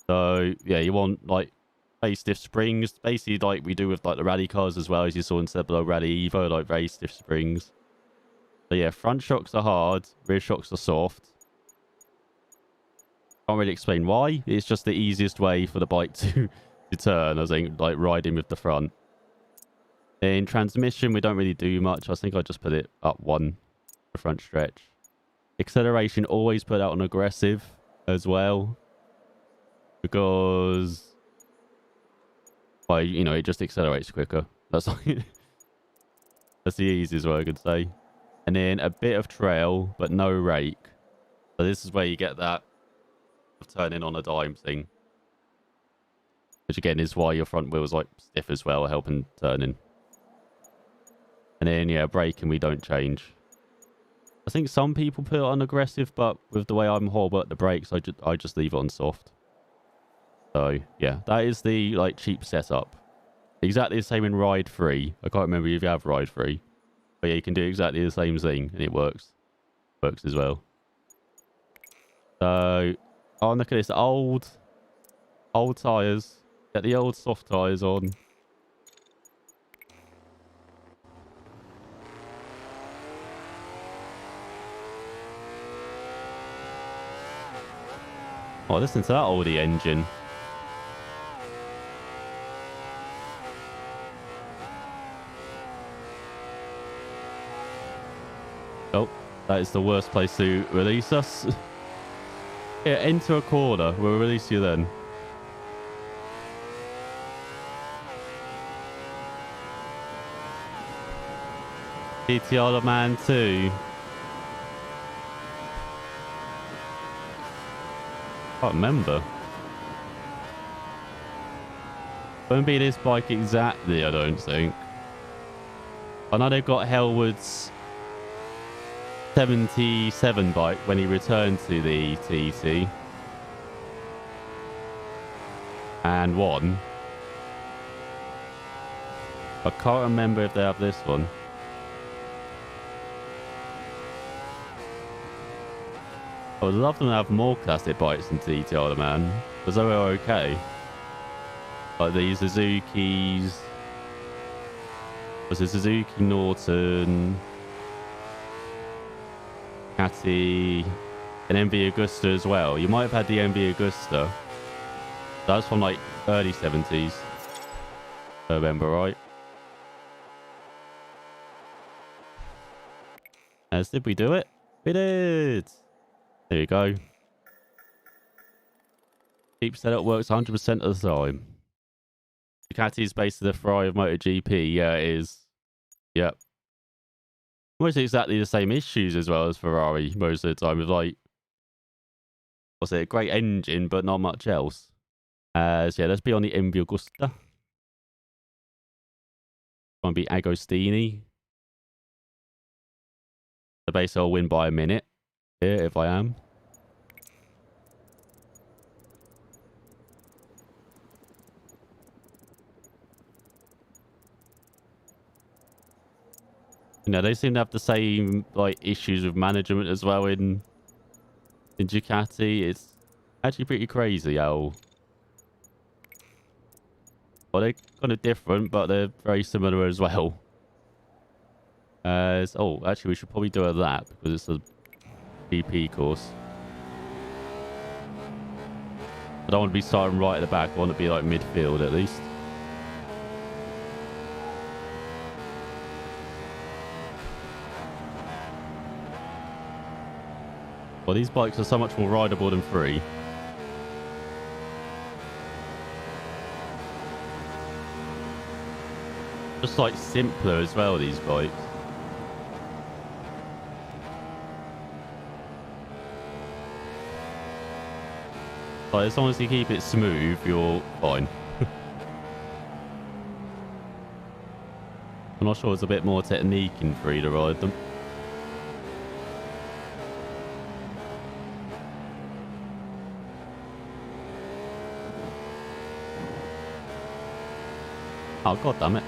So yeah, you want like very stiff springs, basically like we do with like the rally cars as well, as you saw in Seblo Rally Evo, like very stiff springs. So yeah, front shocks are hard, rear shocks are soft. Can't really explain why. It's just the easiest way for the bike to turn, I think, like riding with the front. In transmission, we don't really do much. I think I just put it up one, the front stretch. Acceleration, always put out on aggressive as well. Because, well, you know, it just accelerates quicker. That's like, that's the easiest way I could say. And then a bit of trail, but no rake. So this is where you get that turning on a dime thing. Which again is why your front wheel's like stiff as well, helping turning. And then, yeah, braking we don't change. I think some people put it on aggressive, but with the way I'm horrible at the brakes, I just leave it on soft. So, yeah, that is the, like, cheap setup. Exactly the same in Ride 3. I can't remember if you have Ride 3. But yeah, you can do exactly the same thing, and it works. Works as well. So, oh, look at this. Old tyres. Get the old soft tyres on. Oh, listen to that oldie engine. Oh, that is the worst place to release us. Yeah, enter a corner. We'll release you then. GTR the Man 2. Can't remember. Won't be this bike exactly, I don't think. I know they've got Hellwood's 77 bike when he returned to the TT. And won. I can't remember if they have this one. I would love them to have more classic bikes than TTR the Man, because they were okay. Like the Suzuki's. Was it Suzuki Norton, Ducati, and MV Agusta as well? You might have had the MV Agusta. That was from like early 70s. I remember, right? As did we do it? We did! There you go. Cheap setup works 100% of the time. Ducati is based on the Ferrari of MotoGP. Yeah, it is. Yep. Almost exactly the same issues as well as Ferrari most of the time. With like, what's it? A great engine, but not much else. So yeah, let's be on the MV Agusta. Might be Agostini. So basically, I'll win by a minute here if I am. You know, they seem to have the same like issues with management as well in Ducati. It's actually pretty crazy how. Well, they're kind of different, but they're very similar as well. Oh, actually, we should probably do a lap because it's a GP course. I don't want to be starting right at the back. I want to be like midfield at least. Well, these bikes are so much more rideable than free. Just like simpler as well, these bikes. Like, as long as you keep it smooth, you're fine. I'm not sure there's a bit more technique in free to ride them. Oh, god damn it.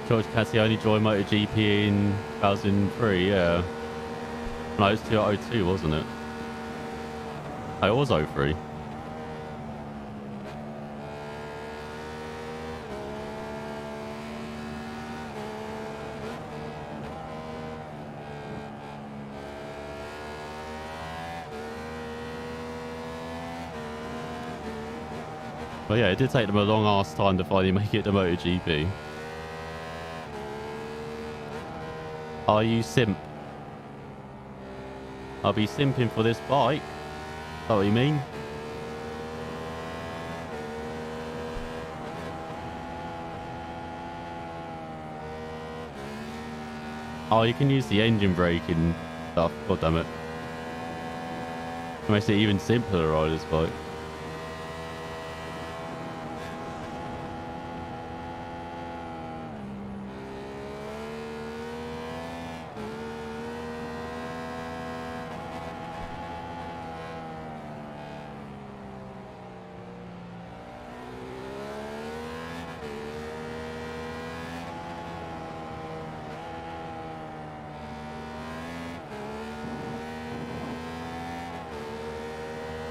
George Cassie only joined MotoGP in 2003, yeah. No, it was 2002, wasn't it? Oh, it was 03. But yeah, it did take them a long ass time to finally make it to MotoGP. Are you simp? I'll be simping for this bike. Is that what you mean? Oh, you can use the engine brake and stuff. God damn it. It makes it even simpler to ride this bike.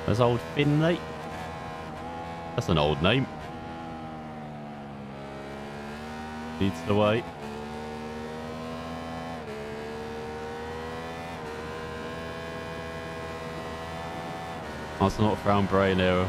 That's old Finlay. That's an old name. Leads the way. That's not Frown Brain error.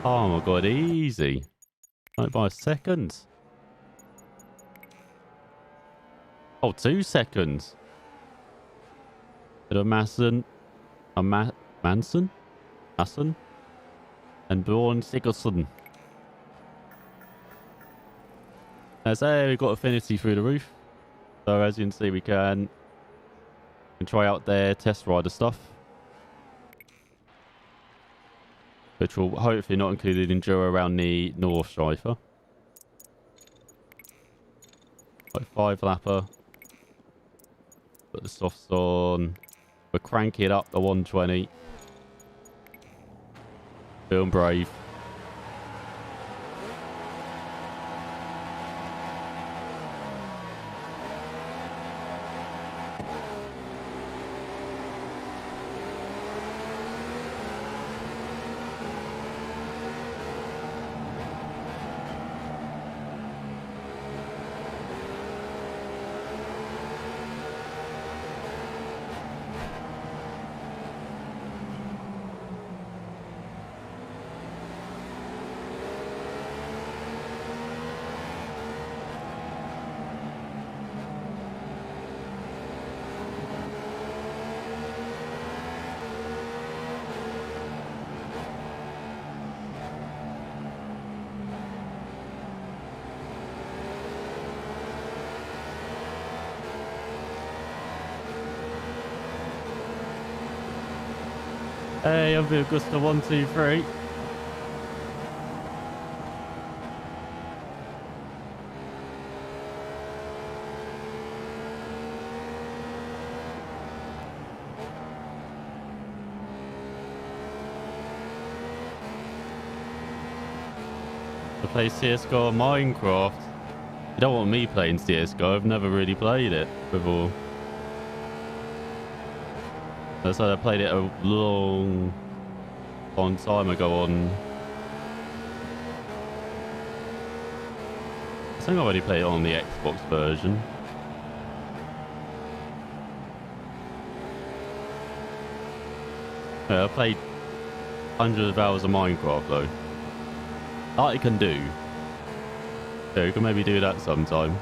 Oh my god, easy. Like by a second. Oh, 2 seconds. Bit of Masson. Manson? Masson? And Bjorn Sigurdsson. As we've got affinity through the roof. So as you can see, we can try out their test rider stuff. Which will hopefully not include enduro around the North Strifer. Like 5 lapper. Put the softs on. We're cranking it up to 120. Feeling brave. Hey, I'm the Augusta 123. To play CSGO or Minecraft. You don't want me playing CSGO. I've never really played it before. So I played it a long time ago on... I think I've already played it on the Xbox version. Yeah, I played hundreds of hours of Minecraft though. That I can do. Yeah, we can maybe do that sometime.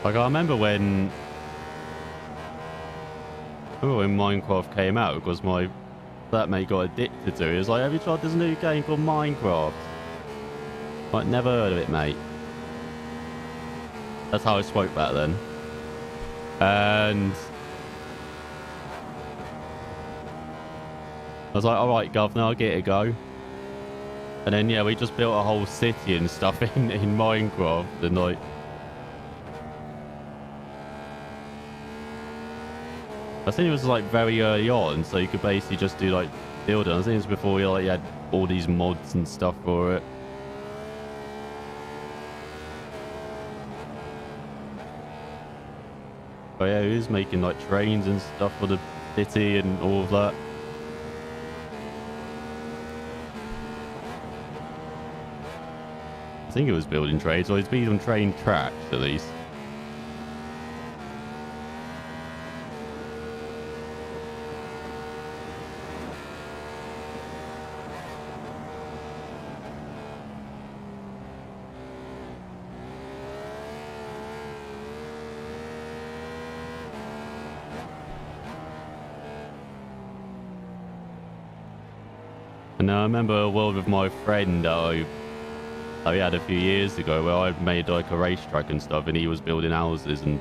Like I remember when Minecraft came out because my flatmate got addicted to it. He was like, have you tried this new game called Minecraft? Like, never heard of it, mate. That's how I spoke back then. And I was like, alright, governor, I'll get it a go. And then, yeah, we just built a whole city and stuff in Minecraft. And like, I think it was like very early on, so you could basically just do like building. I think it was before you had all these mods and stuff for it. But yeah, he was making like trains and stuff for the city and all of that. I think it was building trains, or he's been on train tracks at least. And I remember a world with my friend that we had a few years ago where I made like a racetrack and stuff, and he was building houses and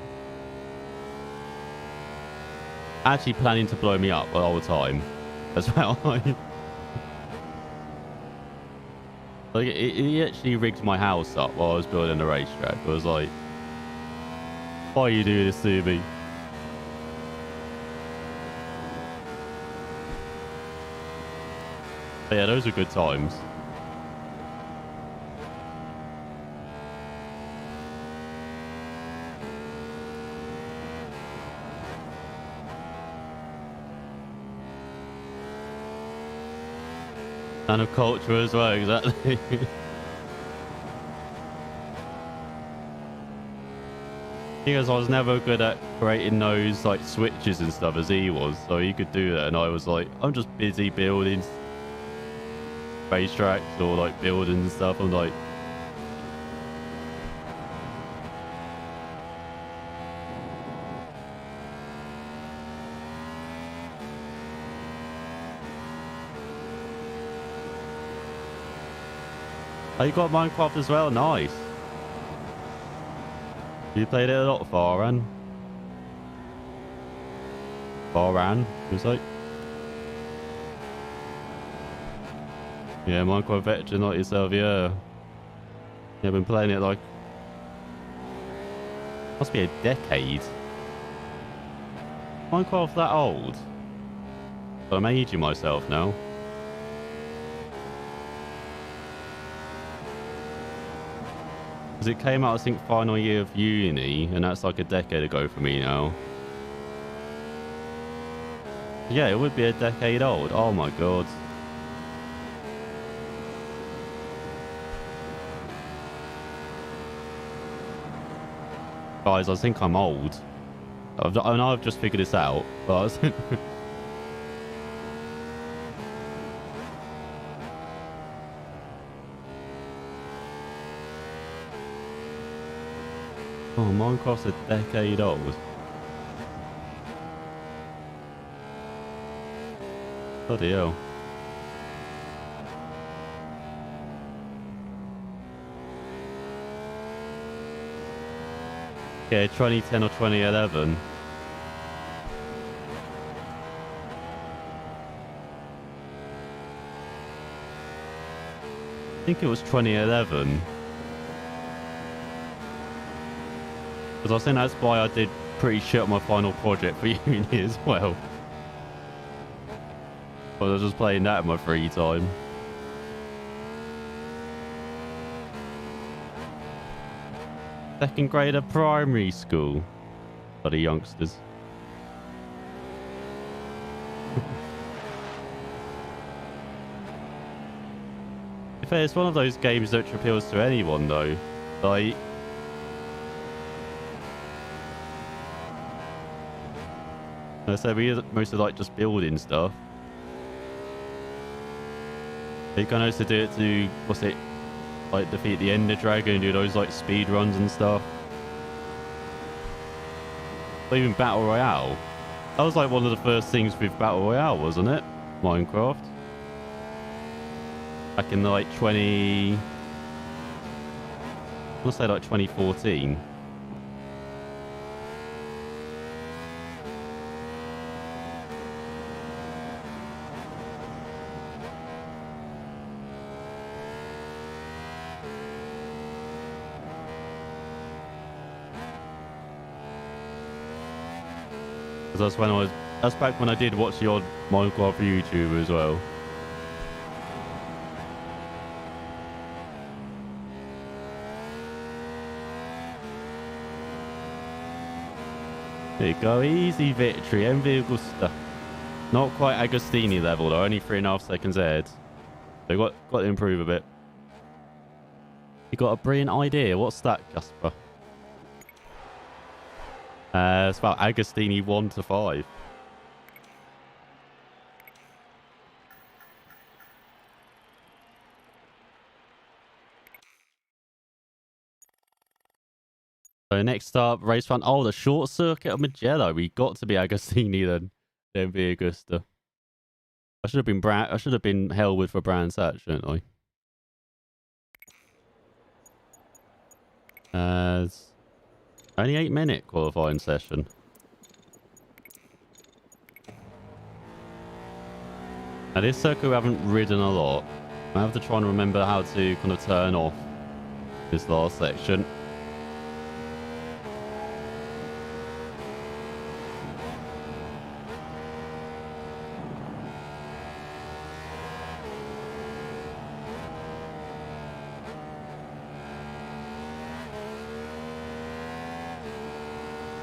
actually planning to blow me up all the time as well. Like he actually rigged my house up while I was building a racetrack. I was like, why you do this to me? But yeah, those were good times. And of culture as well, exactly. Because I was never good at creating those like switches and stuff as he was, so he could do that, and I was like, I'm just busy building racetracks or like building and stuff. I'm like, oh, you got Minecraft as well? Nice. You played it a lot, Farhan? Farhan, it was like. Yeah, Minecraft veteran like yourself, yeah. Yeah, I've been playing it like... Must be a decade. Minecraft that old? But I'm aging myself now. Because it came out, I think, final year of uni, and that's like a decade ago for me now. Yeah, it would be a decade old. Oh my god. Guys, I think I'm old. I know I've just figured this out, but... Oh, Minecraft's a decade old. Bloody hell. Yeah, 2010 or 2011. I think it was 2011. Because I think that's why I did pretty shit on my final project for uni as well. But I was just playing that in my free time. Second grade of primary school. Bloody youngsters. If it's one of those games which appeals to anyone though. Like, I said, we mostly like just building stuff. You can also do it to, what's it, like defeat the Ender Dragon, do those like speed runs and stuff. Or even Battle Royale. That was like one of the first things with Battle Royale, wasn't it? Minecraft. Back in like I want to say like 2014. That's back when I did watch the odd Minecraft YouTuber as well. There you go, easy victory, MV Augusta. Not quite Agostini level though, only 3.5 seconds ahead. So got to improve a bit. You got a brilliant idea, what's that, Gasper? It's about Agostini 1 to 5. So next up, race front. Oh, the short circuit of Mugello. We got to be Agostini then be Augusta. I should have been Hellwood for Brands Hatch, shouldn't I? It's only 8-minute qualifying session. Now this circuit we haven't ridden a lot. I have to try and remember how to kind of turn off this last section.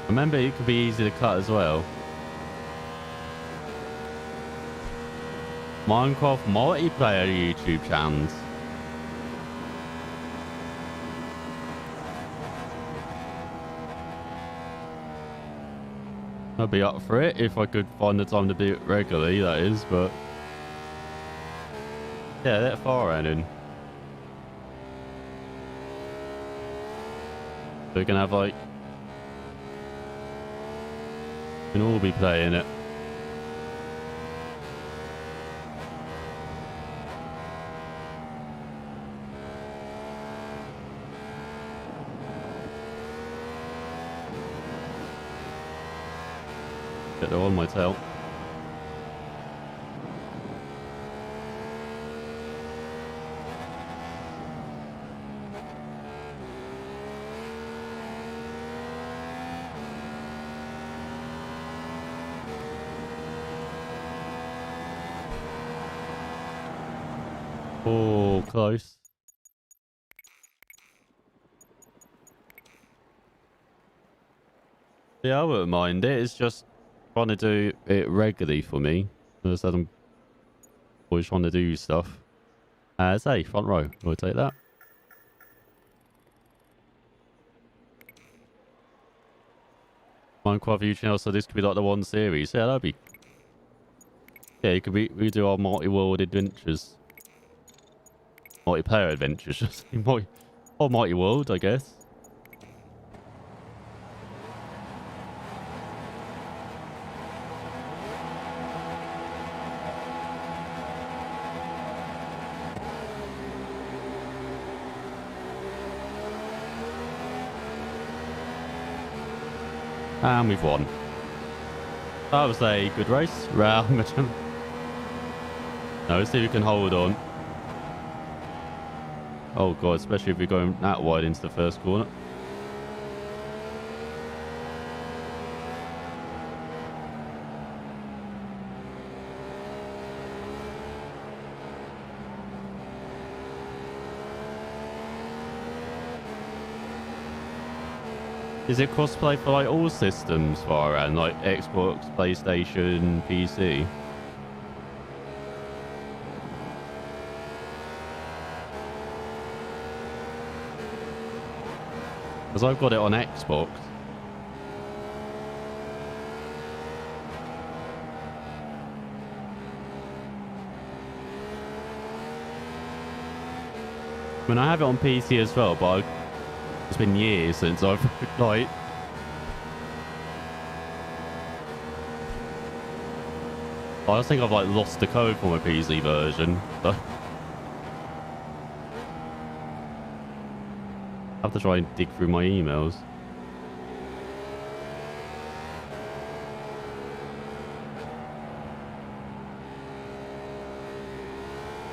Remember, it could be easy to cut as well. Minecraft multiplayer YouTube channels. I'd be up for it if I could find the time to do it regularly, that is, but... yeah, that far ending. So we can have like... we can all be playing it. Get they're on my tail. Oh, close. Yeah, I wouldn't mind it. It's just trying to do it regularly for me. As I said, I'm always trying to do stuff. Say, front row. We'll take that. Minecraft YouTube channel, so this could be like the one series. Yeah, that'd be... yeah, it could be... we do our multi-world adventures. Multiplayer adventures, just or multi-world, I guess. And we've won. That was a good race. Round. Now let's see if we can hold on. Oh god, especially if we're going that wide into the first corner. Is it crossplay for like all systems far around, like Xbox, PlayStation, PC? Because I've got it on Xbox. I mean, I have it on PC as well, but it's been years since I've like. I think I've like lost the code for my PC version. So I have to try and dig through my emails.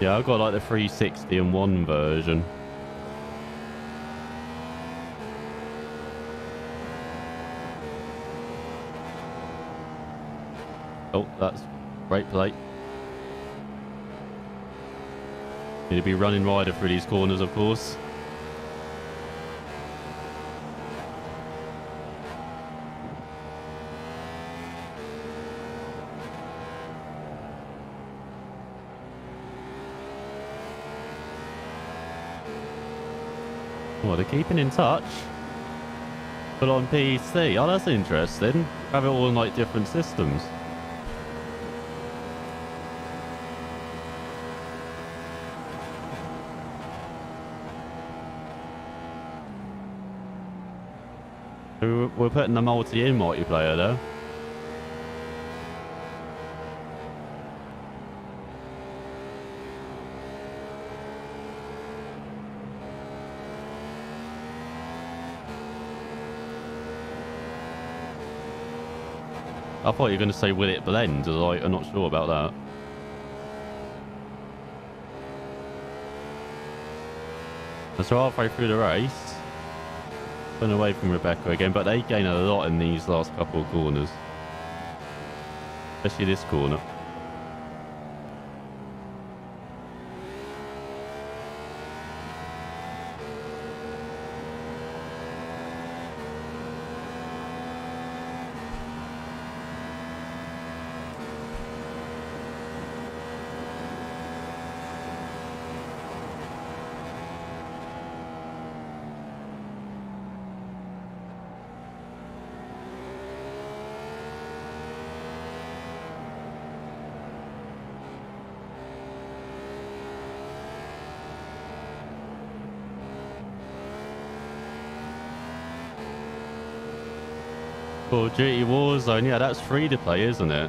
Yeah, I've got like the 360 and 1 version. Oh, that's great play. Need to be running wider through these corners, of course. Oh, they're keeping in touch. But on PC. Oh, that's interesting. Have it all in like different systems. We're putting the multi-in multiplayer there. I thought you were going to say, will it blend? I'm not sure about that. And so halfway through the race, went away from Rebecca again, but they gain a lot in these last couple of corners. Especially this corner. Call of Duty Warzone, yeah, that's free to play, isn't it?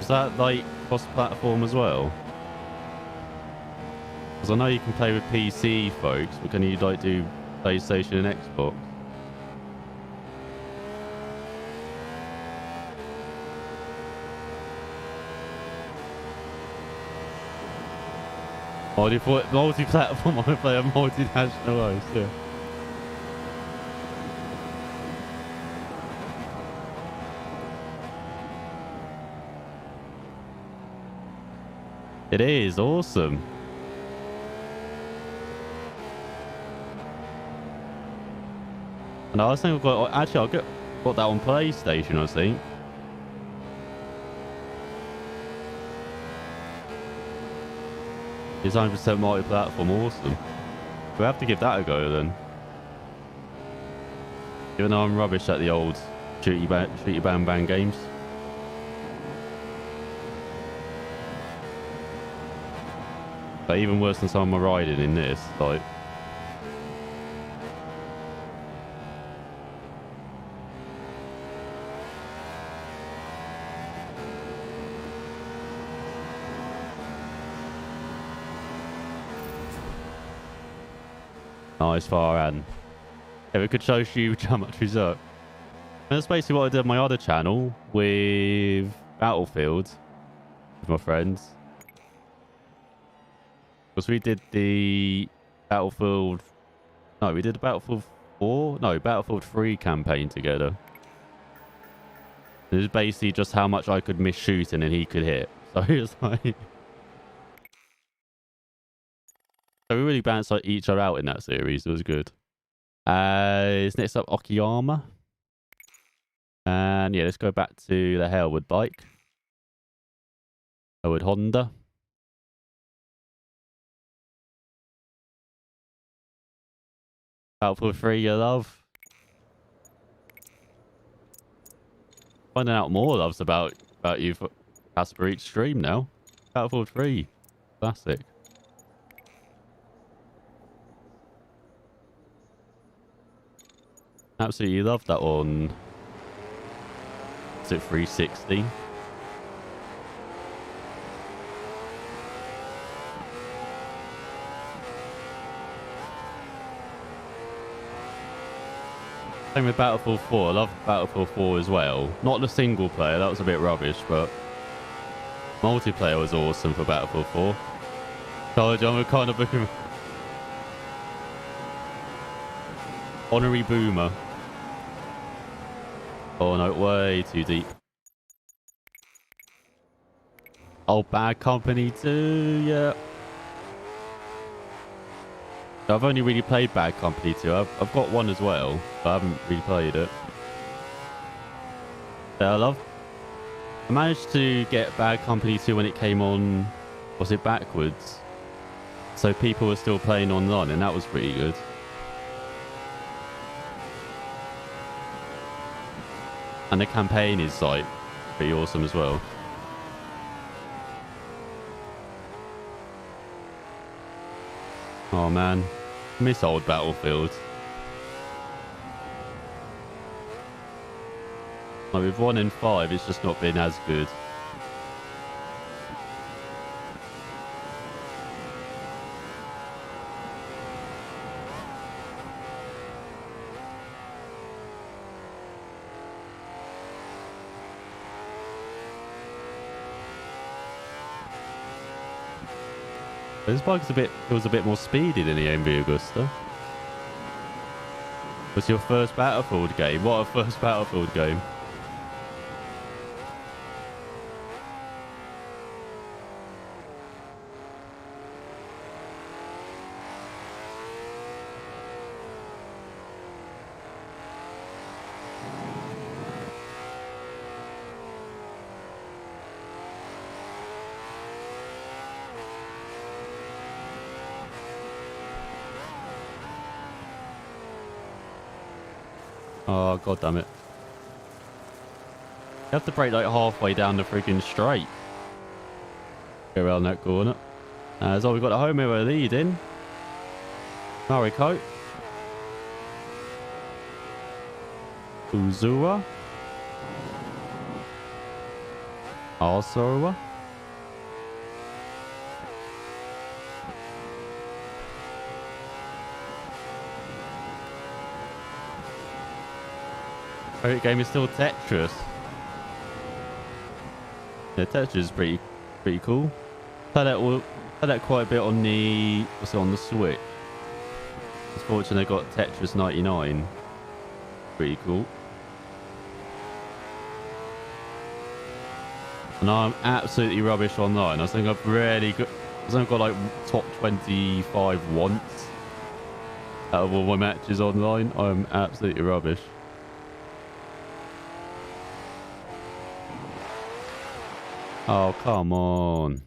Is that like cross-platform as well? Because I know you can play with PC folks, but can you like do PlayStation and Xbox? Multi-platform, I play a multinational host, yeah. It is awesome. And I think I've got, actually I'll got that on PlayStation, I think. It's 100% multi-platform, awesome. We have to give that a go then. Even though I'm rubbish at the old shooty bang bang games. But even worse than some of my riding in this, like. Nice, Farhan. Yeah, we could show you how much we suck. And that's basically what I did on my other channel with Battlefield with my friends. Because we did the Battlefield... No, we did the Battlefield 4? No, Battlefield 3 campaign together. It was basically just how much I could miss shooting and he could hit. So it was like... So we really balanced like, each other out in that series. It was good. Next up, Okayama. And yeah, let's go back to the Hellwood bike. Hellwood Honda. Battlefield 3, you love. Finding out more loves about you as per each stream now. Battlefield 3. Classic. Absolutely love that one. Is it 360? Same with Battlefield 4. I love Battlefield 4 as well. Not the single player, that was a bit rubbish, but multiplayer was awesome for Battlefield 4. Told you I'm kind of looking... Honorary Boomer. Oh no, way too deep. Oh, Bad Company 2, yeah. I've only really played Bad Company 2. I've got one as well, but I haven't really played it. I managed to get Bad Company 2 when it came on, was it backwards? So people were still playing online, and that was pretty good. And the campaign is like pretty awesome as well. Oh man, miss old Battlefield. Like with 1 and 5, it's just not been as good. This bike's feels a bit more speedy than the MV Augusta. What's your first Battlefield game? What a first Battlefield game. Oh, god damn it. You have to brake like halfway down the freaking straight. Go around that corner. So we've got the home mirror lead in. Mariko. Uzua. Arsoa. Favorite game is still Tetris. Yeah, Tetris is pretty cool. Played that quite a bit on the on the Switch. Unfortunately, I got Tetris 99. Pretty cool. And I'm absolutely rubbish online. I think I've got like top 25 once out of all my matches online. I'm absolutely rubbish. Oh, come on.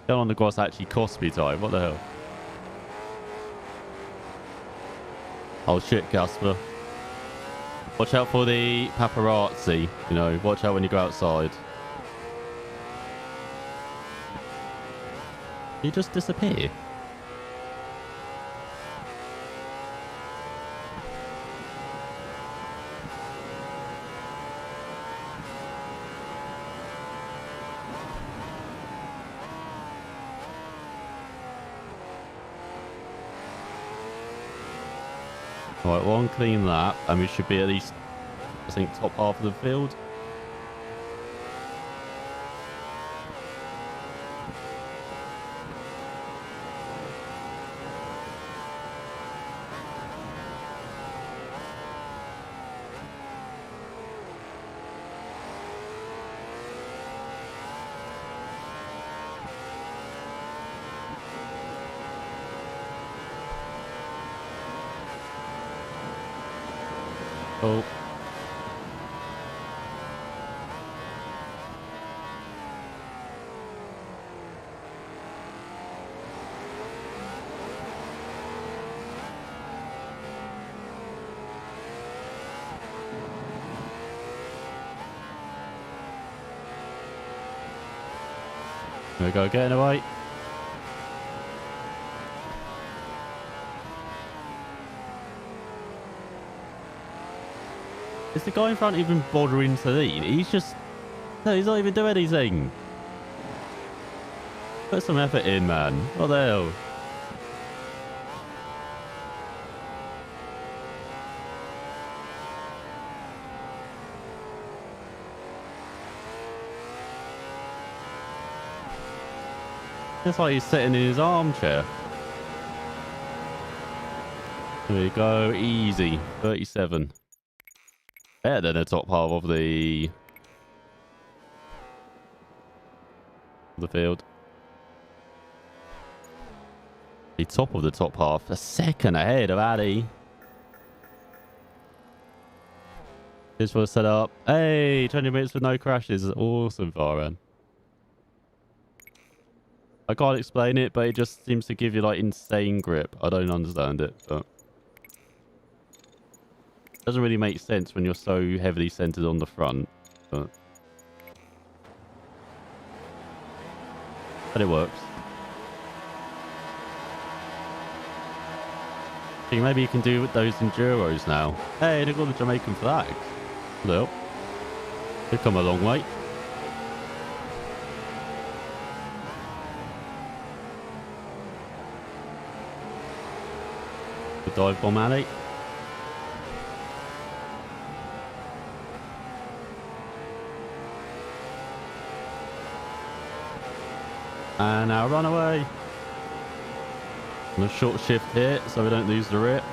Get on the grass actually cost me time. What the hell? Oh, shit, Casper. Watch out for the paparazzi. You know, watch out when you go outside. Did he just disappear? Right, one clean lap, and we should be at least, I think, top half of the field. Oh. There we go, getting away. Is the guy in front even bothering to lead? He's just... No, he's not even doing anything. Put some effort in, man. What the hell? It's like he's sitting in his armchair. There we go. Easy. 37. Better than the top half of the field. The top of the top half. A second ahead of Addy. Just for the setup. Hey, 20 minutes with no crashes. Awesome, Farhan. I can't explain it, but it just seems to give you like insane grip. I don't understand it, but it doesn't really make sense when you're so heavily centered on the front, but it works. I think maybe you can do with those enduros now. Hey, they've got the Jamaican flags. Look, they've come a long way. The dive bomb alley. And now run away. And a short shift here so we don't lose the rip.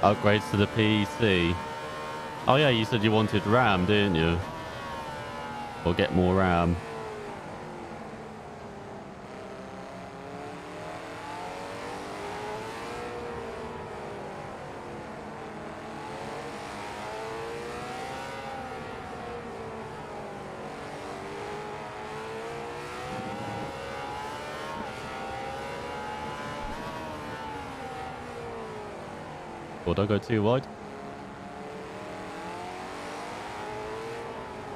Upgrades to the PC. Oh yeah, you said you wanted RAM, didn't you? Or get more RAM. Or don't go too wide.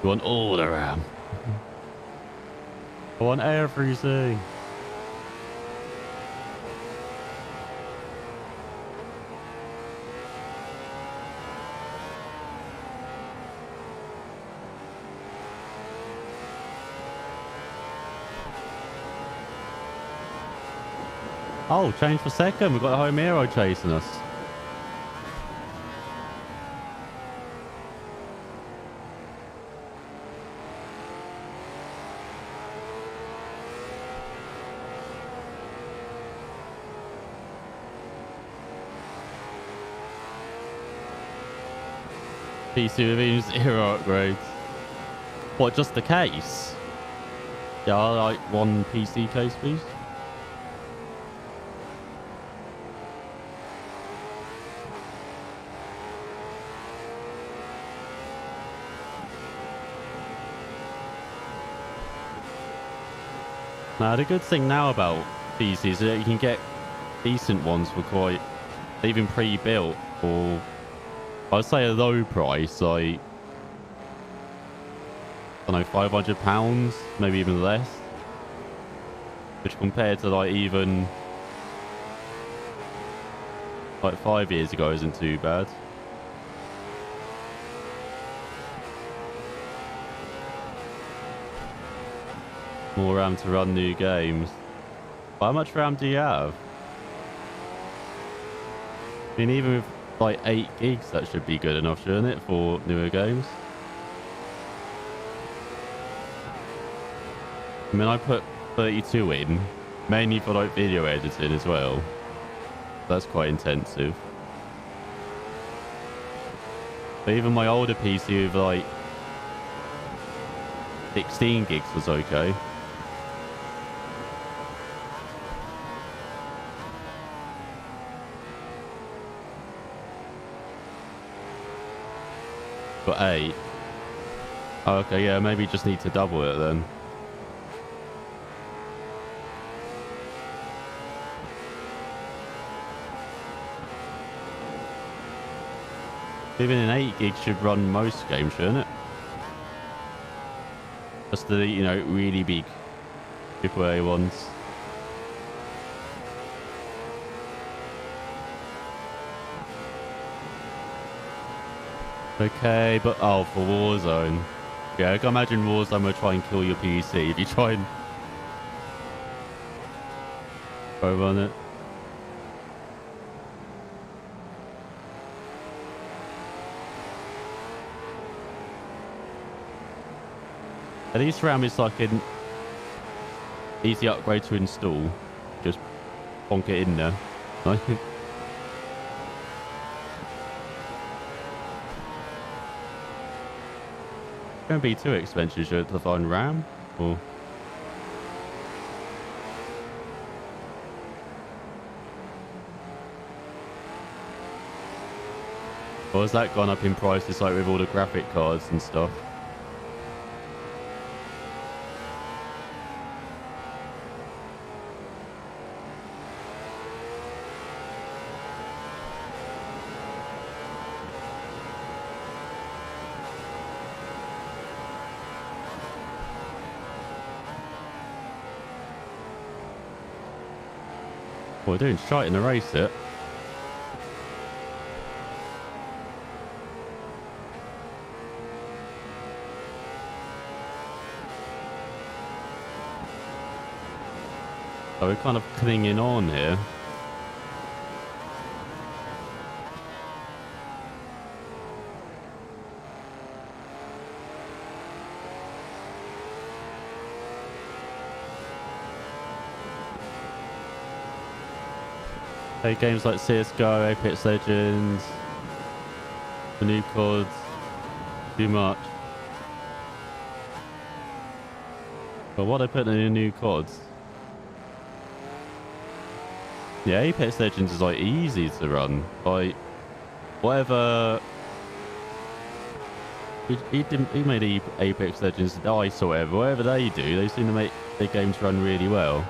You want all the RAM. I want everything. Oh, change for second. We've got a home hero chasing us. PC with even 0 upgrades. What, just the case? Yeah, I like one PC case, please. Now, the good thing now about PCs is that you can get decent ones for quite, even pre-built, for, I'd say a low price, like, I don't know, £500, maybe even less. Which compared to like even like 5 years ago isn't too bad. More RAM to run new games. How much RAM do you have? I mean, even with like 8 gigs, that should be good enough, shouldn't it, for newer games? I mean, I put 32 in, mainly for like video editing as well. That's quite intensive. But even my older PC with like 16 gigs was okay. But 8. Oh, okay, yeah, maybe just need to double it then. Even an 8 gig should run most games, shouldn't it? Just the, you know, really big AAA ones. Okay, but oh, for Warzone. Yeah, I can imagine Warzone will try and kill your PC if you try and go run it. At least RAM is like an easy upgrade to install. Just bonk it in there. Going to be too expensive to find RAM, or has that gone up in prices like with all the graphic cards and stuff? We're doing shite in the race it. So we're kind of clinging on here. Play games like CSGO, Apex Legends, the new CODs, too much. But what are they putting in the new CODs? Yeah, Apex Legends is like easy to run. Like whatever. He made Apex Legends dice or whatever. Whatever they do, they seem to make their games run really well.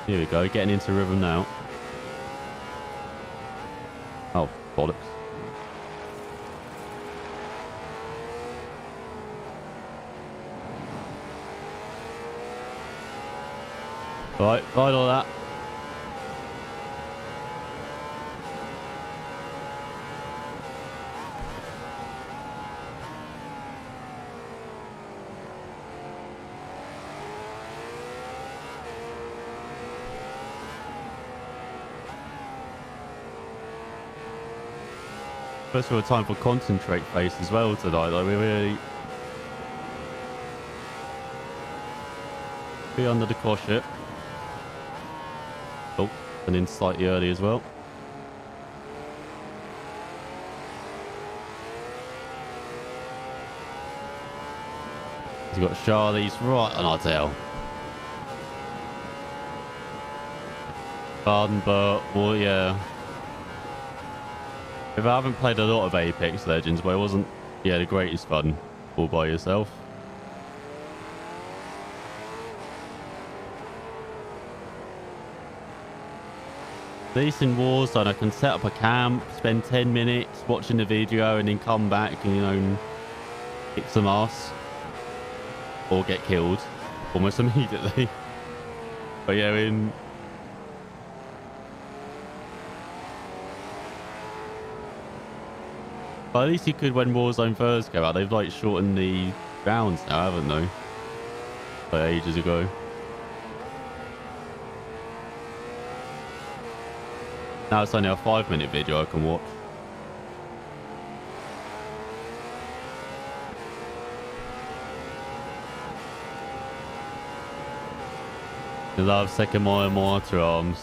Here we go, getting into rhythm now. Oh, bollocks. Right, all that. First of all, time for concentrate phase as well tonight. Like, we're really be under the car ship. Oh, and in slightly early as well. He's got Charlie's right on our tail. Pardon, but well, yeah. If I haven't played a lot of Apex Legends, but it wasn't, yeah, the greatest fun all by yourself. At least in Warzone, I can set up a camp, spend 10 minutes watching the video, and then come back and, you know, kick some ass. Or get killed almost immediately. But yeah, but at least you could when Warzone first came out. They've like shortened the rounds now, haven't they? Like ages ago. Now it's only a 5-minute video I can watch. I love second monitor arms.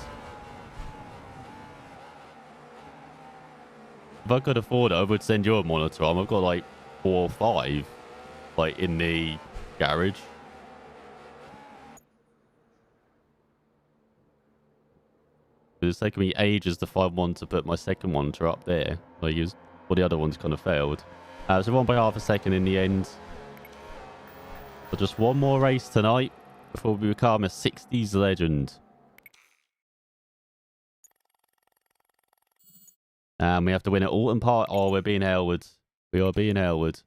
If I could afford it, I would send you a monitor arm. I've got like 4 or 5 like in the garage. It's taken me ages to find one to put my second monitor up there. I used all the other ones kind of failed. So won by half a second in the end. So just one more race tonight before we become a 60s legend. And we have to win at Alton Park. Oh, we're being Elwood. We are being Elwood.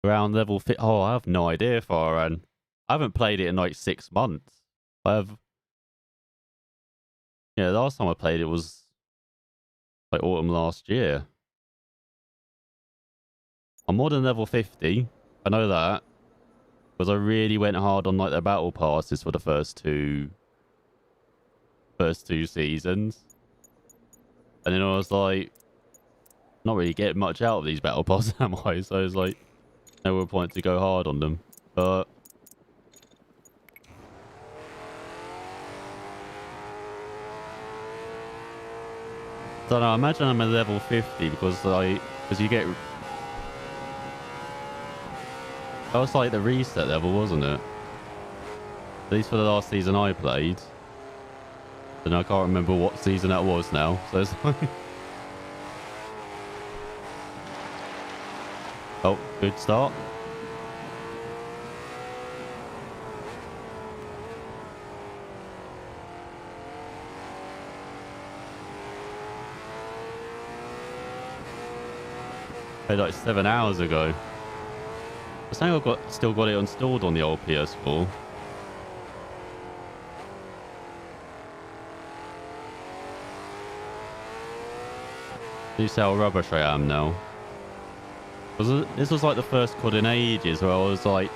Around level fit. Oh, I have no idea if I ran. I haven't played it in like 6 months. I have. Yeah, the last time I played it was like autumn last year. I'm more than level 50. I know that. Because I really went hard on like the battle passes for the first two seasons. And then I was like, not really getting much out of these battle passes, am I? So it's like, no real point to go hard on them. But I don't know, I imagine I'm at level 50 because you get. That was like the reset level, wasn't it? At least for the last season I played. And I can't remember what season that was now. So it's like. Oh, good start. Played like 7 hours ago. I think I've still got it installed on the old PS4. You see how rubbish I am now. This was like the first COD in ages where I was like,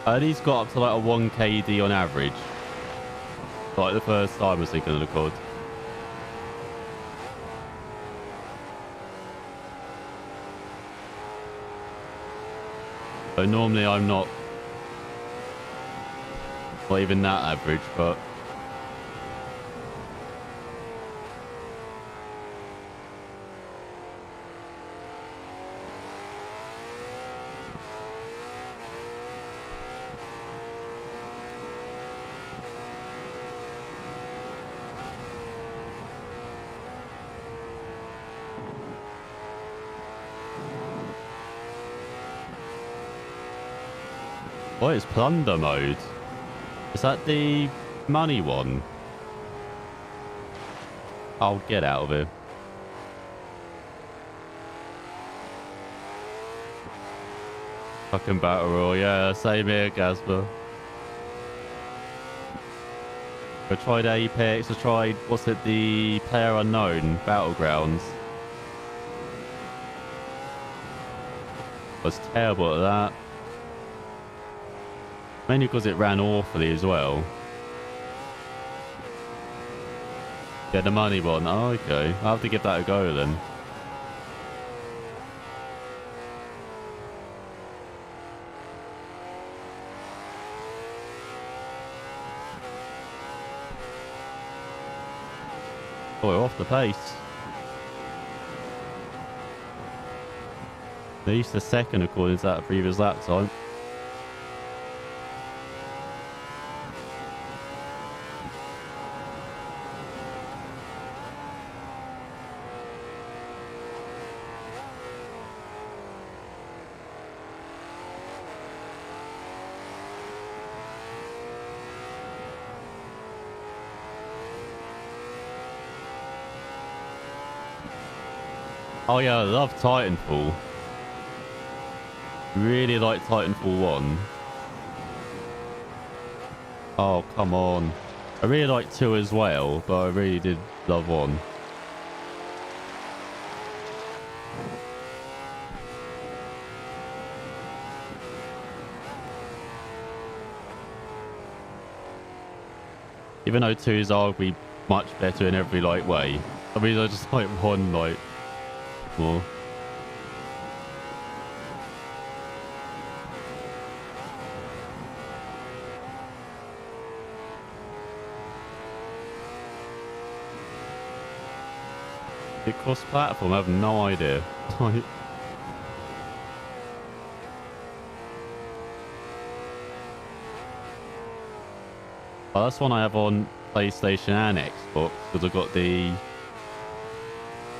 I at least got up to like a 1 KD on average. Like the first time I was thinking of the COD. So normally I'm not even that average, but what is plunder mode? Is that the money one? I'll get out of here. Fucking battle royale, yeah, same here, Casper. I tried Apex, I tried, what's it, the Player Unknown Battlegrounds. I was terrible at that. Mainly because it ran awfully as well. Yeah, the money one. Oh, okay. I'll have to give that a go then. Oh, we're off the pace. At least the second according to that previous lap time. Oh yeah, I love Titanfall. Really like Titanfall 1. Oh, come on. I really like 2 as well, but I really did love 1. Even though 2 is arguably much better in every like way. I mean, I just like 1 like more. It cross platform, I have no idea. Like, well, that's one I have on PlayStation and Xbox because I've got the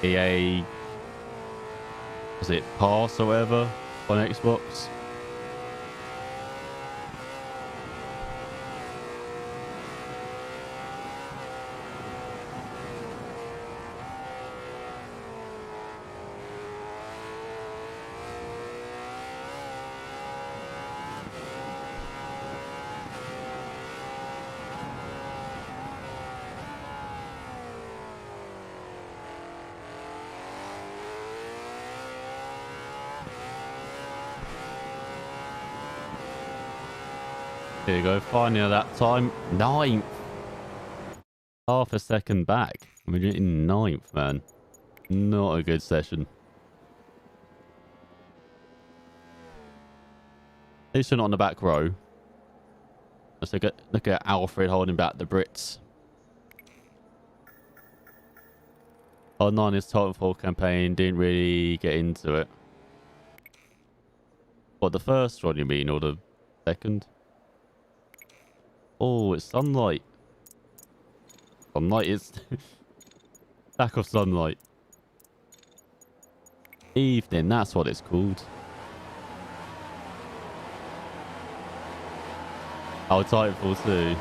EA, was it Pass or whatever on Xbox? Here you go, finally that time. 9th. Half a second back. We're in 9th, man. Not a good session. At least we're not on the back row. Let's look at Alfred holding back the Brits. Our 9 is Titanfall campaign, didn't really get into it. What, the first one you mean, or the second? Oh, it's sunlight. Sunlight is... lack of sunlight. Evening, that's what it's called. Oh, Titanfall 2.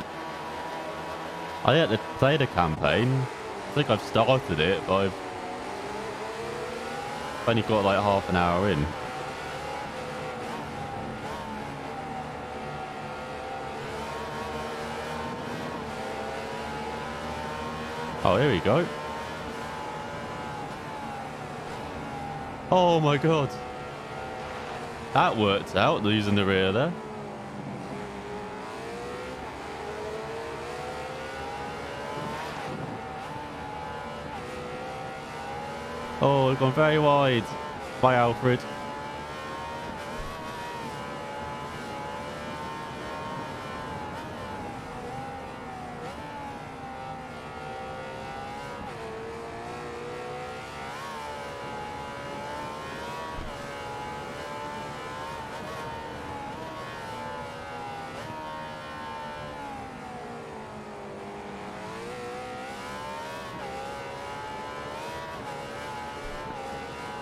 I had to play the campaign. I think I've started it, but I've only got like half an hour in. Oh, here we go. Oh my god. That worked out, losing the rear there. Oh, we've gone very wide. Bye, Alfred.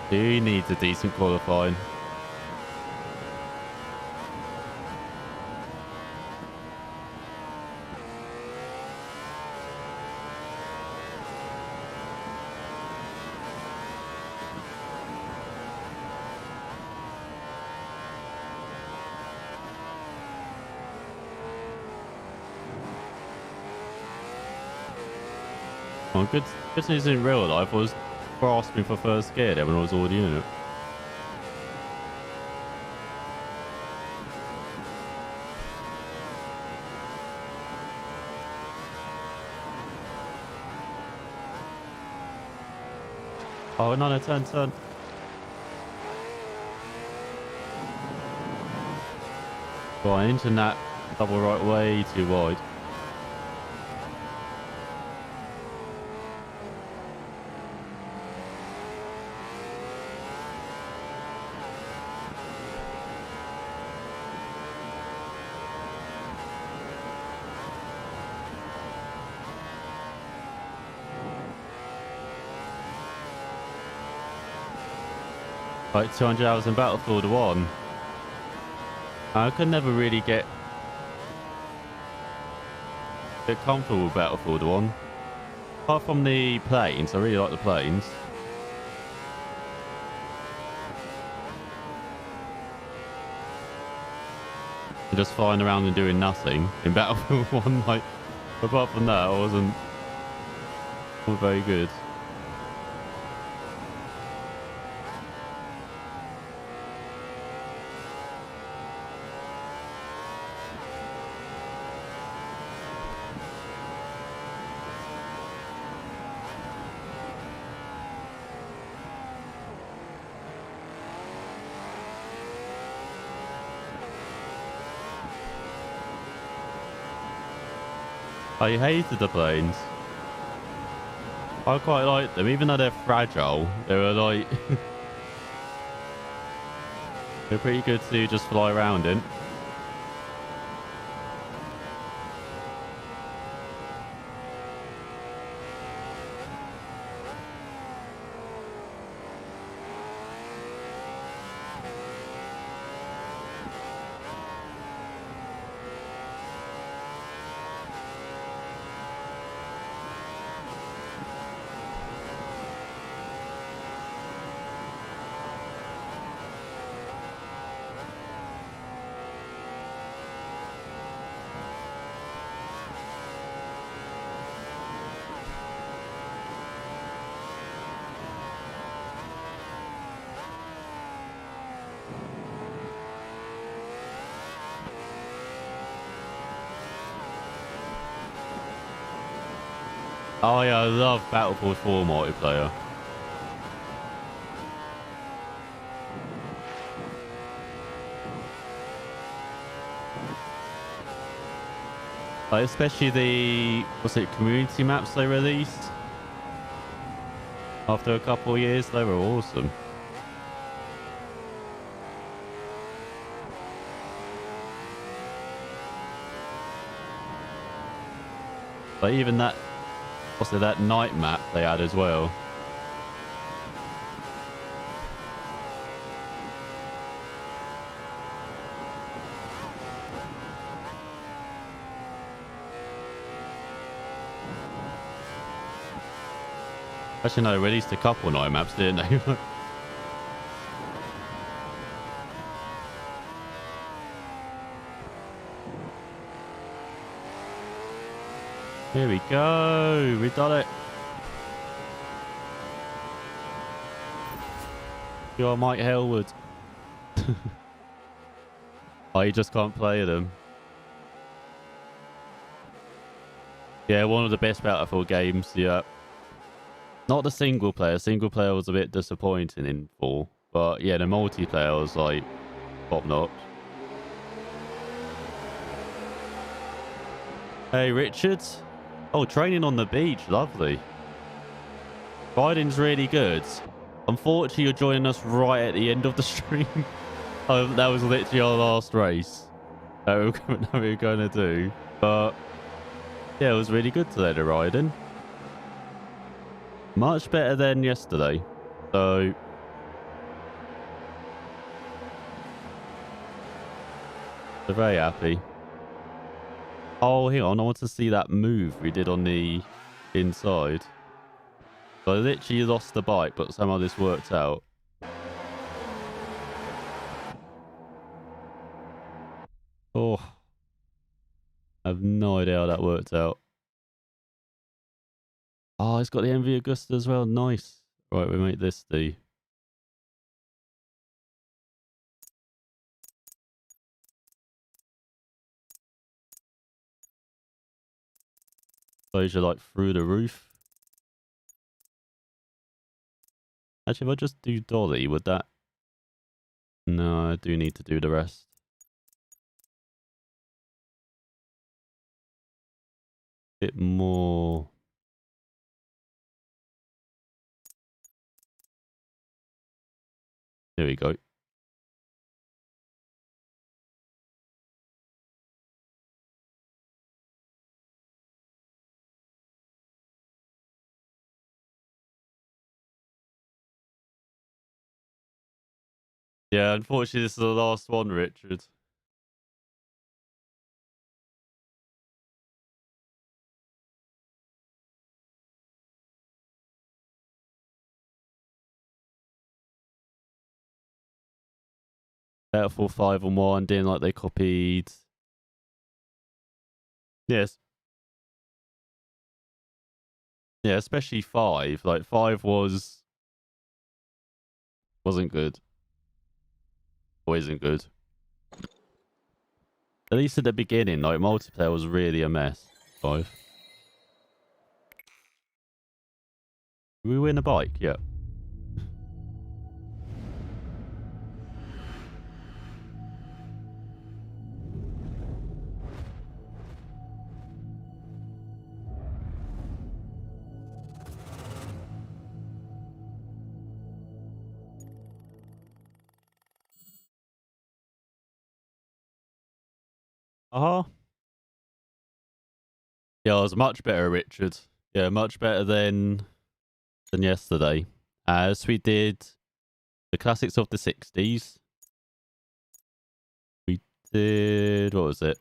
He needs a decent qualifying. Well, good news in real life was grasping for first gear there when I was already in it. Oh, no, turn. Right, into that double right way too wide. Like 200 hours in Battlefield 1. I could never really get comfortable with Battlefield 1. Apart from the planes, I really like the planes. just flying around and doing nothing in Battlefield 1. Like, apart from that, I wasn't very good. I hated the planes. I quite like them, even though they're fragile. They were like... they're pretty good to just fly around in. Oh yeah, I love Battlefield 4 multiplayer. Like, especially the, community maps they released? After a couple of years, they were awesome. Like, even that, that night map they had as well. Actually, no, they released a couple night maps, didn't they? Here we go. We done it. You're Mike Hellwood. Oh, you just can't play them. Yeah, one of the best Battlefield games, yeah. Not the single player. Single player was a bit disappointing in 4. But yeah, the multiplayer was like top notch. Hey, Richard. Oh, training on the beach. Lovely. Riding's really good. Unfortunately, you're joining us right at the end of the stream. Oh, that was literally our last race that we were going to do. But yeah, it was really good today, the riding. Much better than yesterday. So they're very happy. Oh, hang on. I want to see that move we did on the inside. So I literally lost the bike, but somehow this worked out. Oh, I have no idea how that worked out. Oh, it's got the MV Augusta as well. Nice. Right, we make this the... exposure like through the roof. Actually, if I just do dolly, would that... No, I do need to do the rest. Bit more... There we go. Yeah, unfortunately, this is the last one, Richard. Battlefield 5 and 1, didn't like they copied Yes. Yeah, especially 5. Like 5 wasn't good. Or isn't good. At least at the beginning, like multiplayer was really a mess. 5. We win a bike, yeah. Uh-huh. Yeah, it was much better, Richard. Yeah, much better than yesterday. As we did the classics of the 60s. We did, what was it?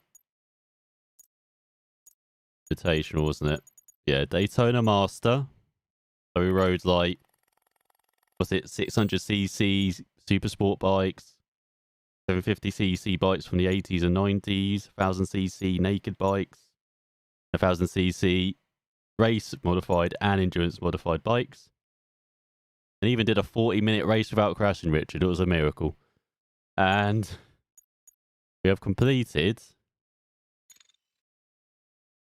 Invitational, wasn't it? Yeah, Daytona Master. So we rode like, was it 600cc super sport bikes, 750cc bikes from the 80s and 90s, 1000cc naked bikes, 1000cc race modified and endurance modified bikes. And even did a 40-minute race without crashing, Richard. It was a miracle. And we have completed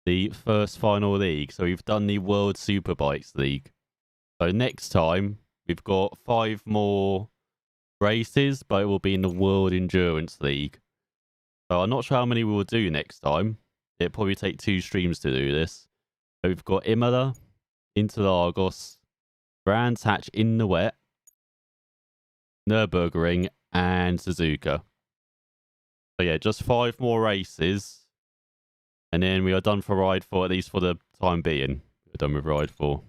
the first final league. So we've done the World Superbikes League. So next time, we've got 5 more races, but it will be in the World Endurance League. So I'm not sure how many we will do next time. It'll probably take 2 streams to do this. So we've got Imola, Interlagos, Brands Hatch in the wet, Nürburgring, and Suzuka. So yeah, just 5 more races. And then we are done for Ride 4, at least for the time being. We're done with Ride 4.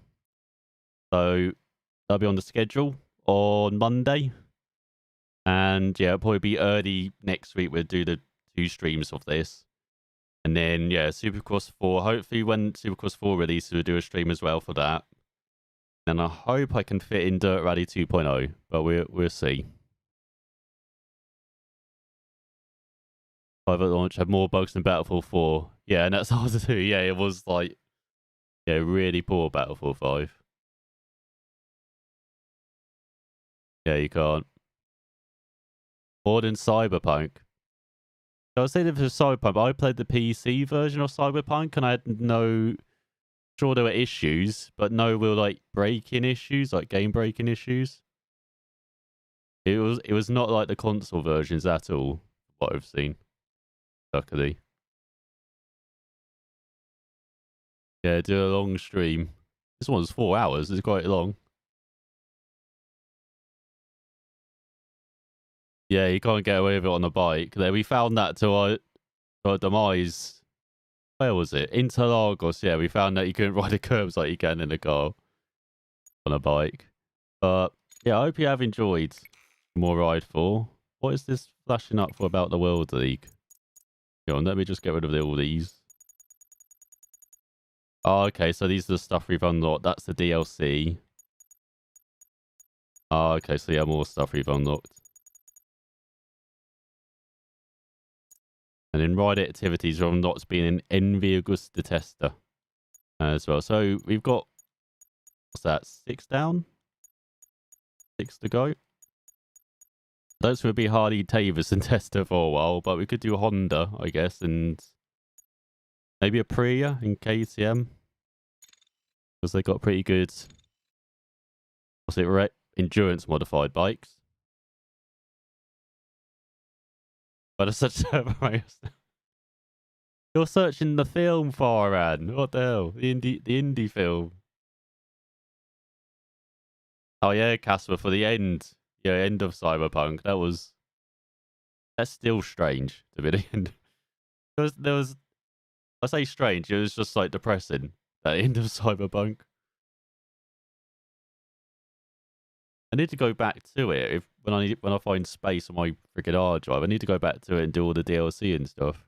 So that'll be on the schedule on Monday. And yeah, it'll probably be early next week. We'll do the 2 streams of this. And then, yeah, Supercross 4. Hopefully when Supercross 4 releases, we'll do a stream as well for that. And I hope I can fit in Dirt Rally 2.0. But we'll see. Private launch had more bugs than Battlefield 4. Yeah, and that's hard to do. Yeah, it was like, yeah, really poor Battlefield 5. Yeah, you can't. More than Cyberpunk. So I was saying for Cyberpunk, but I played the PC version of Cyberpunk and I had no... Sure, there were issues, but no real like breaking issues, like game breaking issues. It was not like the console versions at all, what I've seen. Luckily. Yeah, do a long stream. This one's 4 hours, it's quite long. Yeah, you can't get away with it on a bike. There, we found that to our demise. Where was it? Interlagos. Yeah, we found that you couldn't ride the curbs like you can in a car on a bike. But yeah, I hope you have enjoyed more Ride 4. What is this flashing up for about the World League? Go on, let me just get rid of all these. Oh, okay, so these are the stuff we've unlocked. That's the DLC. Oh, okay, so yeah, more stuff we've unlocked. And in ride activities, we've unlocked being an Envy Augusta tester as well. So we've got, what's that, 6 down? 6 to go. Those would be Harley Davidson tester for a while, but we could do Honda, I guess, and maybe a Priya in KTM. Because they got pretty good, what's it, endurance modified bikes. But it's such a... You're searching the film, Farhan. What the hell? The indie film. Oh yeah, Casper, for the end. Yeah, end of Cyberpunk. That's still strange to be the end. There was I say strange, it was just like depressing at the end of Cyberpunk. I need to go back to it when I find space on my freaking hard drive. I need to go back to it and do all the DLC and stuff.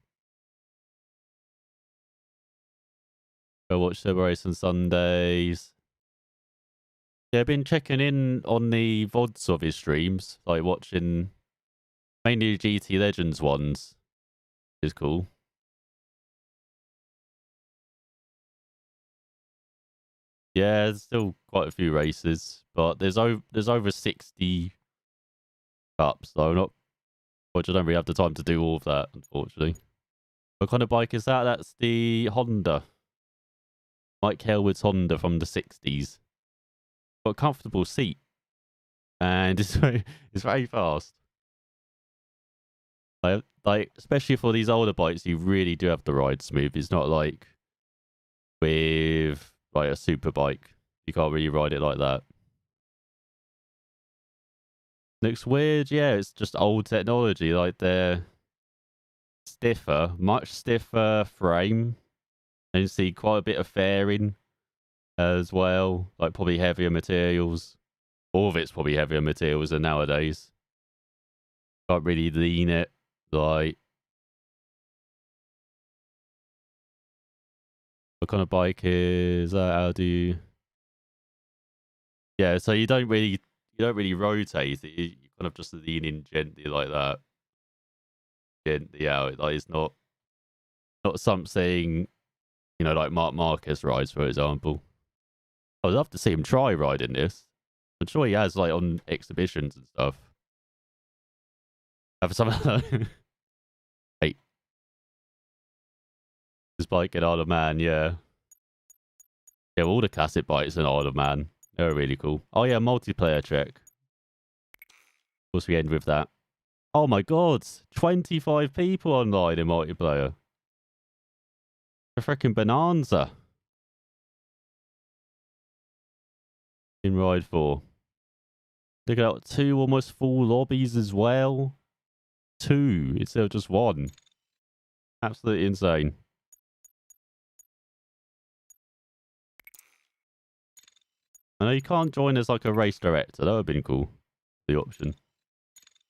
Go watch Super Race on Sundays. Yeah, I've been checking in on the VODs of his streams, like watching mainly GT Legends ones. Is cool. Yeah, there's still quite a few races, but there's over 60 cups, so not. Which I don't really have the time to do all of that, unfortunately. What kind of bike is that? That's the Honda. Mike Hailwood's Honda from the 60s. Got a comfortable seat. And it's very fast. Like, especially for these older bikes, you really do have to ride smooth. It's not like with like a Superbike. You can't really ride it like that. Looks weird, yeah. It's just old technology. Like they're stiffer, much stiffer frame. And you see quite a bit of fairing as well. Like probably heavier materials. All of it's probably heavier materials than nowadays. Can't really lean it. Like, what kind of bike is that? How do you? Yeah, so you don't really rotate it. You kind of just lean in gently like that. Gently out. Like it's not something like Mark Marcus rides, for example. I would love to see him try riding this. I'm sure he has like on exhibitions and stuff. Have some hey. This bike in Isle of Man, yeah. Yeah, all the classic bikes in Isle of Man. They're really cool. Oh yeah, multiplayer check. Of course we end with that. Oh my god, 25 people online in multiplayer. A freaking bonanza. In Ride 4. Look at that, 2 almost full lobbies as well. 2 instead of just 1. Absolutely insane. I know you can't join as like a race director. That would have been cool. The option.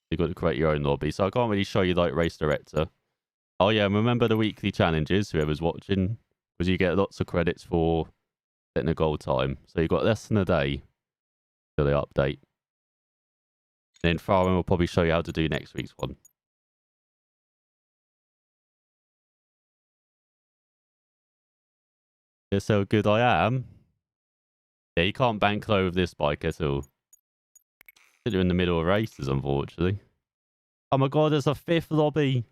You've got to create your own lobby. So I can't really show you like race director. Oh yeah, and remember the weekly challenges, whoever's watching, because you get lots of credits for setting a goal time. So you've got less than a day till they update. And then Farron will probably show you how to do next week's one. Guess how good I am. Yeah, you can't bank low with this bike at all. You're in the middle of races, unfortunately. Oh my god, there's a 5th lobby.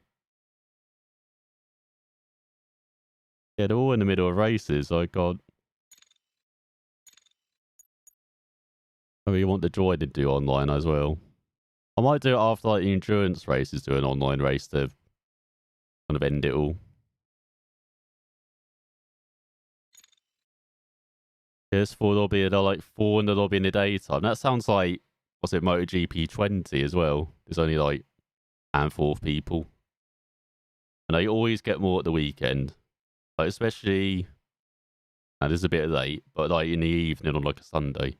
Yeah, they're all in the middle of races. Oh god. I really want the join to do online as well. I might do it after like the endurance races, do an online race to kind of end it all. There's 4 lobby, and they're like 4 in the lobby in the daytime. That sounds like, what's it, MotoGP 20 as well. There's only like a handful of people. And they always get more at the weekend. Like especially, now this is a bit late, but like in the evening on like a Sunday.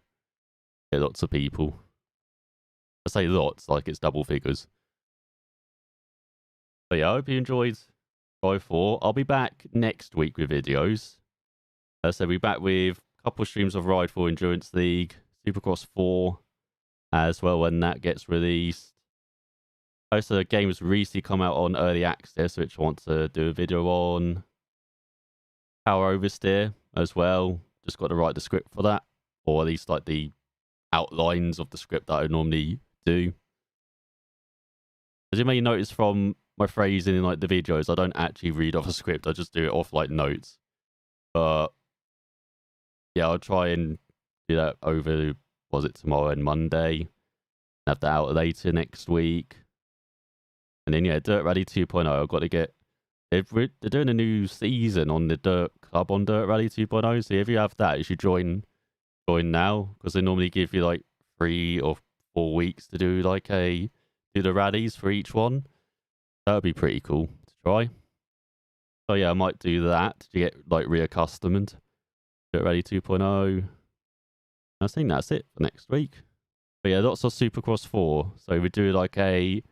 Get lots of people. I say lots, like it's double figures. But yeah, I hope you enjoyed Drive 4. I'll be back next week with videos. So we'll be back with a couple of streams of Ride 4 Endurance League, Supercross 4 as well when that gets released. Also, the game has recently come out on early access, which I want to do a video on. Power Oversteer as well. Just got to write the script for that, or at least like the outlines of the script that I normally do. As you may notice from my phrasing in like the videos, I don't actually read off a script. I just do it off like notes. But yeah, I'll try and do that over, was it tomorrow and Monday? Have that out later next week. And then yeah, Dirt Rally 2.0. I've got to get. They're doing a new season on the Dirt Club on Dirt Rally 2.0. So if you have that, you should join now, because they normally give you like 3 or 4 weeks to do like do the rallies for each one. That would be pretty cool to try. So yeah, I might do that to get like reaccustomed. Dirt Rally 2.0. I think that's it for next week. But yeah, lots of Supercross 4. So we do like a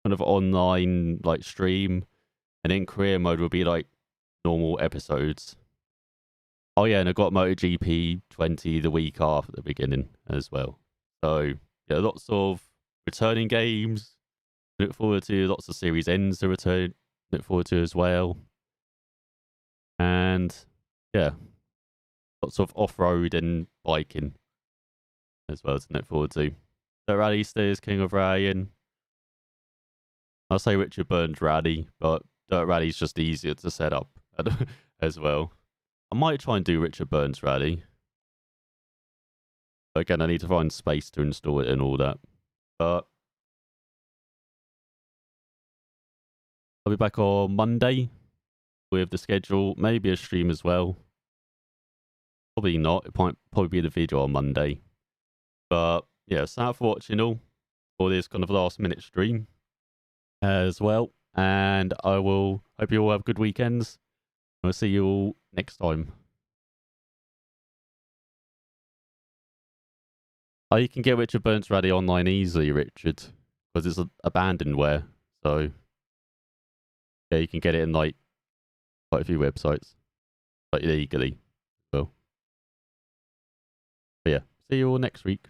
kind of online like stream, and then career mode will be like normal episodes. Oh yeah, and I got MotoGP 20 the week after the beginning as well. So yeah, lots of returning games. Look forward to lots of series ends to return. Look forward to as well. And yeah, lots of off-road and biking as well to look forward to. The rally stays King of Rallying. I'll say Richard Burns Rally, but Dirt Rally's just easier to set up as well. I might try and do Richard Burns Rally. But again, I need to find space to install it and all that. But I'll be back on Monday with the schedule, maybe a stream as well. Probably not. It might probably be the video on Monday. But yeah, thanks for watching all for this kind of last minute stream as well. And I will hope you all have good weekends. I'll see you all next time. Oh, you can get Richard Burns Rally online easily, Richard, because it's abandonware. So yeah, you can get it in like quite a few websites, like legally. So but yeah, see you all next week.